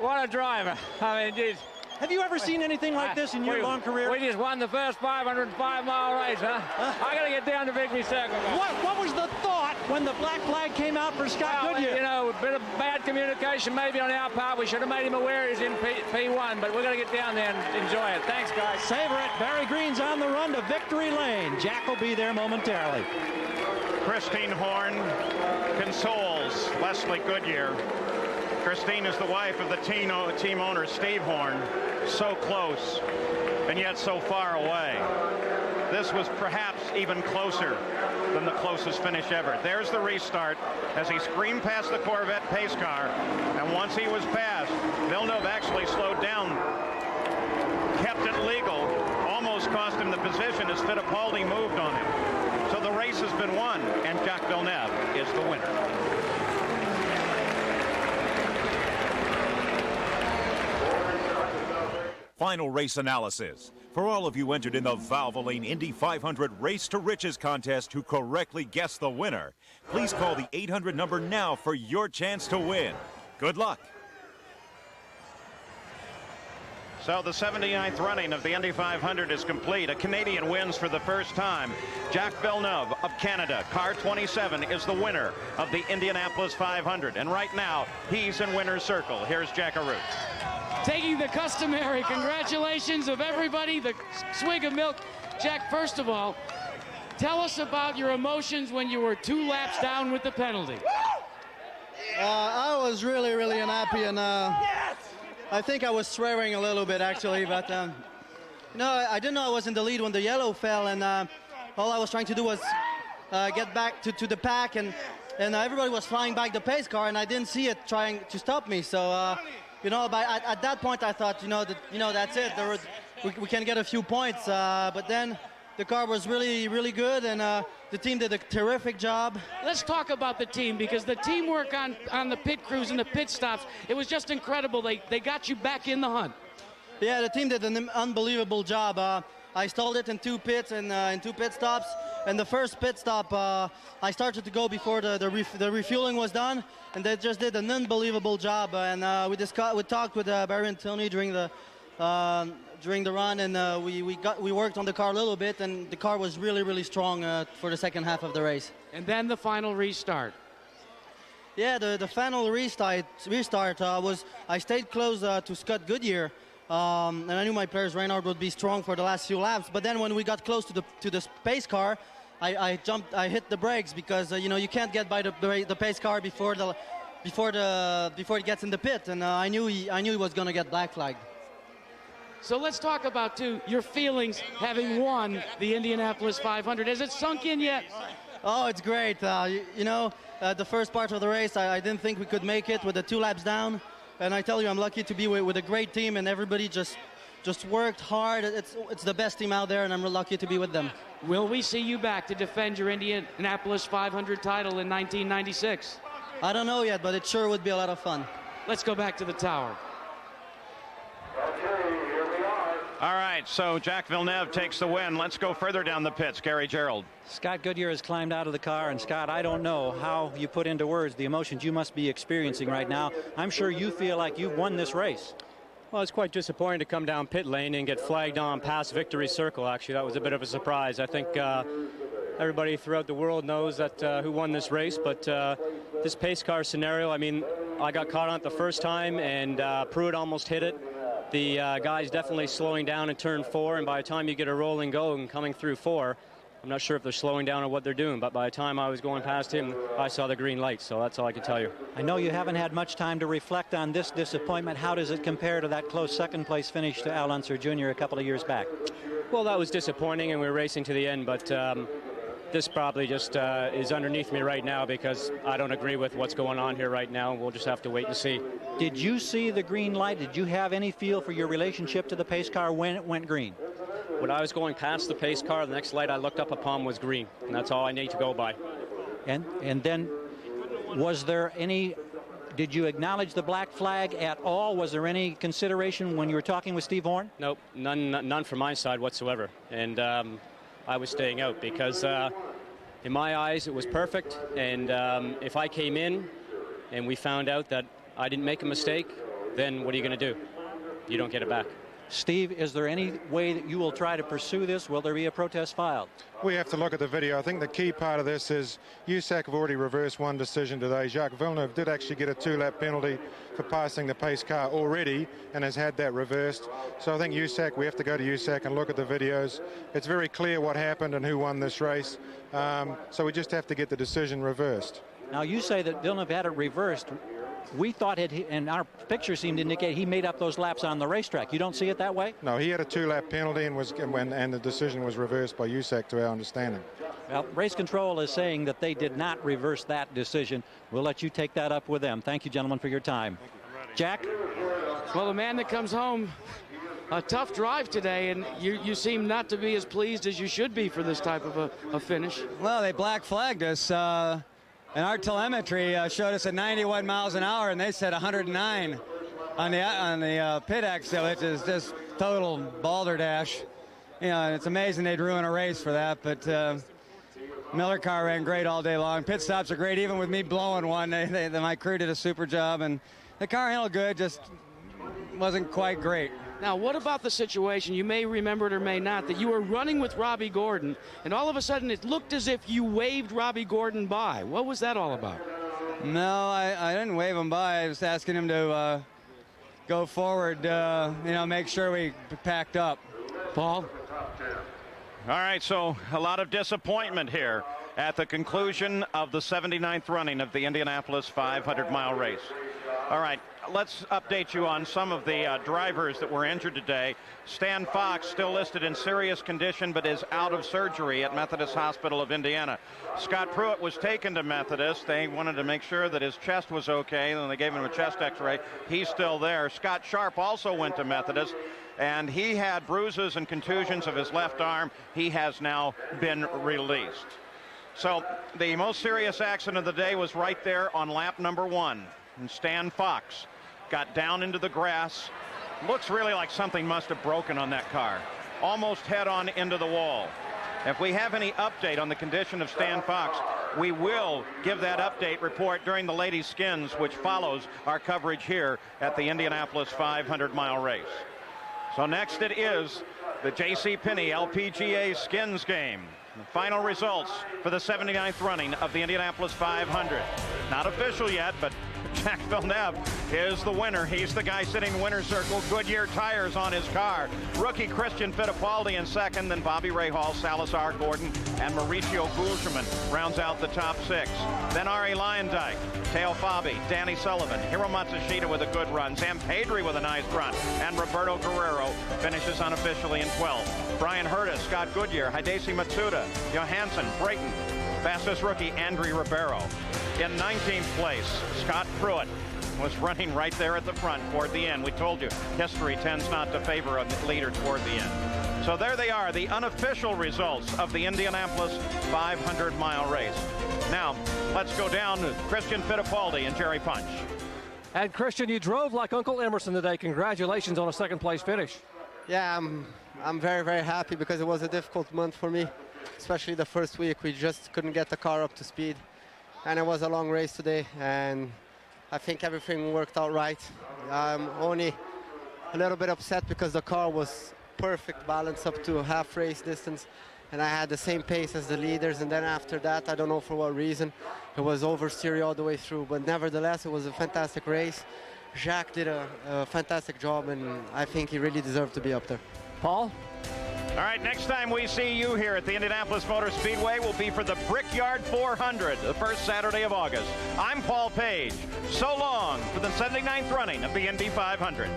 What a driver. I mean, geez. Have you ever seen anything like this in your long career? We just won the first 505-mile race, huh? I got to get down to Victory Circle. What was the thought when the black flag came out for Scott Goodyear? You know, a bit of bad communication maybe on our part. We should have made him aware he's in P1, but we're going to get down there and enjoy it. Thanks, guys. Savor it. Barry Green's on the run to victory lane. Jack will be there momentarily. Christine Horn consoles Leslie Goodyear. Christine is the wife of the team owner, Steve Horn. So close, and yet so far away. This was perhaps even closer than the closest finish ever. There's the restart as he screamed past the Corvette pace car, and once he was passed, Villeneuve actually slowed down, kept it legal, almost cost him the position as Fittipaldi moved on him. So the race has been won, and Jacques Villeneuve is the winner. Final race analysis. For all of you entered in the Valvoline Indy 500 Race to Riches contest who correctly guessed the winner, please call the 800 number now for your chance to win. Good luck. So the 79th running of the Indy 500 is complete. A Canadian wins for the first time. Jacques Villeneuve of Canada, car 27, is the winner of the Indianapolis 500. And right now, he's in winner's circle. Here's Jack Arute. Taking the customary congratulations of everybody, the swig of milk. Jack, first of all, tell us about your emotions when you were 2 laps down with the penalty. I was really, really unhappy, and I think I was swearing a little bit, actually, but no, I didn't know I was in the lead when the yellow fell, and all I was trying to do was get back to the pack, and everybody was flying back the pace car, and I didn't see it trying to stop me, so you know, at that point I thought, that's it. We can get a few points, but then the car was really, really good, and the team did a terrific job. Let's talk about the team, because the teamwork on the pit crews and the pit stops, it was just incredible. They got you back in the hunt. Yeah, the team did an unbelievable job. I stalled it in 2 pits and in 2 pit stops. And the first pit stop, I started to go before the refueling was done, and they just did an unbelievable job. And we talked with Barry and Tony during the run, and we worked on the car a little bit, and the car was really, really strong for the second half of the race. And then the final restart. Yeah, the final restart was, I stayed close to Scott Goodyear. And I knew my players, Reinhardt, would be strong for the last few laps. But then when we got close to the pace car, I hit the brakes, because you can't get by the pace car before it gets in the pit, and I knew he was going to get black flagged. So let's talk about your feelings having won the Indianapolis 500. Has it sunk in yet? Oh, it's great. The first part of the race, I didn't think we could make it with the 2 laps down. And I tell you, I'm lucky to be with a great team, and everybody just worked hard. It's the best team out there, and I'm real lucky to be with them. Will we see you back to defend your Indianapolis 500 title in 1996? I don't know yet, but it sure would be a lot of fun. Let's go back to the tower. All right, so Jacques Villeneuve takes the win. Let's go further down the pits. Gary Gerald. Scott Goodyear has climbed out of the car, and Scott, I don't know how you put into words the emotions you must be experiencing right now. I'm sure you feel like you've won this race. Well, it's quite disappointing to come down pit lane and get flagged on past victory circle. Actually, that was a bit of a surprise. I think everybody throughout the world knows that who won this race, but this pace car scenario, I mean, I got caught on it the first time, and Pruitt almost hit it. The guy's definitely slowing down in turn 4, and by the time you get a rolling go and coming through 4, I'm not sure if they're slowing down or what they're doing, but by the time I was going past him, I saw the green light, so that's all I can tell you. I know you haven't had much time to reflect on this disappointment. How does it compare to that close second-place finish to Al Unser Jr. a couple of years back? Well, that was disappointing, and we were racing to the end, but this probably just is underneath me right now because I don't agree with what's going on here right now. We'll just have to wait and see. Did you see the green light? Did you have any feel for your relationship to the pace car when it went green? When I was going past the pace car, the next light I looked up upon was green, and that's all I need to go by. And then was there any, did you acknowledge the black flag at all? Was there any consideration when you were talking with Steve Horn? Nope, none from my side whatsoever. And I was staying out because in my eyes it was perfect, and if I came in and we found out that I didn't make a mistake, then what are you going to do? You don't get it back. Steve, is there any way that you will try to pursue this? Will there be a protest filed? We have to look at the video. I think the key part of this is USAC have already reversed one decision today. Jacques Villeneuve did actually get a 2-lap penalty for passing the pace car already and has had that reversed. So I think USAC, we have to go to USAC and look at the videos. It's very clear what happened and who won this race. So we just have to get the decision reversed. Now, you say that Villeneuve had it reversed. We thought and our picture seemed to indicate he made up those laps on the racetrack. You don't see it that way? No, he had a 2-lap penalty and the decision was reversed by USAC to our understanding. Well, race control is saying that they did not reverse that decision. We'll let you take that up with them. Thank you, gentlemen, for your time. Jack? Well, the man that comes home, a tough drive today, and you seem not to be as pleased as you should be for this type of a finish. Well, they black flagged us. And our telemetry showed us at 91 miles an hour, and they said 109 on the pit exit, which is just total balderdash. You know, and it's amazing they'd ruin a race for that. But Miller car ran great all day long. Pit stops are great, even with me blowing one. My crew did a super job, and the car handled good, just wasn't quite great. Now, what about the situation, you may remember it or may not, that you were running with Robbie Gordon, and all of a sudden it looked as if you waved Robbie Gordon by. What was that all about? No, I didn't wave him by. I was asking him to go forward, make sure we packed up. Paul? All right, so a lot of disappointment here at the conclusion of the 79th running of the Indianapolis 500-mile race. All right, let's update you on some of the drivers that were injured today. Stan Fox still listed in serious condition but is out of surgery at Methodist Hospital of Indiana. Scott Pruitt was taken to Methodist. They wanted to make sure that his chest was okay, and they gave him a chest x-ray. He's still there. Scott Sharp also went to Methodist, and he had bruises and contusions of his left arm. He has now been released. So the most serious accident of the day was right there on lap number 1. And Stan Fox got down into the grass. Looks really like something must have broken on that car. Almost head on into the wall. If we have any update on the condition of Stan Fox, we will give that update report during the Ladies Skins, which follows our coverage here at the Indianapolis 500-mile race. So next it is the J.C. Penney LPGA Skins game. The final results for the 79th running of the Indianapolis 500. Not official yet, but Jacques Villeneuve is the winner. He's the guy sitting in the winner's circle. Goodyear tires on his car. Rookie Christian Fittipaldi in second, then Bobby Rahal, Salazar Gordon, and Mauricio Guzman rounds out the top 6. Then Ari Luyendyk, Teo Fabi, Danny Sullivan, Hiro Matsushita with a good run, Sam Pedri with a nice run, and Roberto Guerrero finishes unofficially in 12th. Brian Hurtis, Scott Goodyear, Hidesi Matsuda, Johansson, Brayton, fastest rookie Andrew Ribeiro. In 19th place, Scott Pruitt was running right there at the front toward the end. We told you, history tends not to favor a leader toward the end. So there they are, the unofficial results of the Indianapolis 500-mile race. Now, let's go down to Christian Fittipaldi and Jerry Punch. And Christian, you drove like Uncle Emerson today. Congratulations on a second-place finish. Yeah, I'm very, very happy because it was a difficult month for me, especially the first week. We just couldn't get the car up to speed. And it was a long race today, and I think everything worked out right. Only a little bit upset because the car was perfect balance up to half race distance, and I had the same pace as the leaders, and then after that, I don't know for what reason, it was oversteery all the way through, but nevertheless, it was a fantastic race. Jacques did a fantastic job, and I think he really deserved to be up there. Paul? All right, next time we see you here at the Indianapolis Motor Speedway will be for the Brickyard 400, the first Saturday of August. I'm Paul Page. So long for the 79th running of the Indy 500.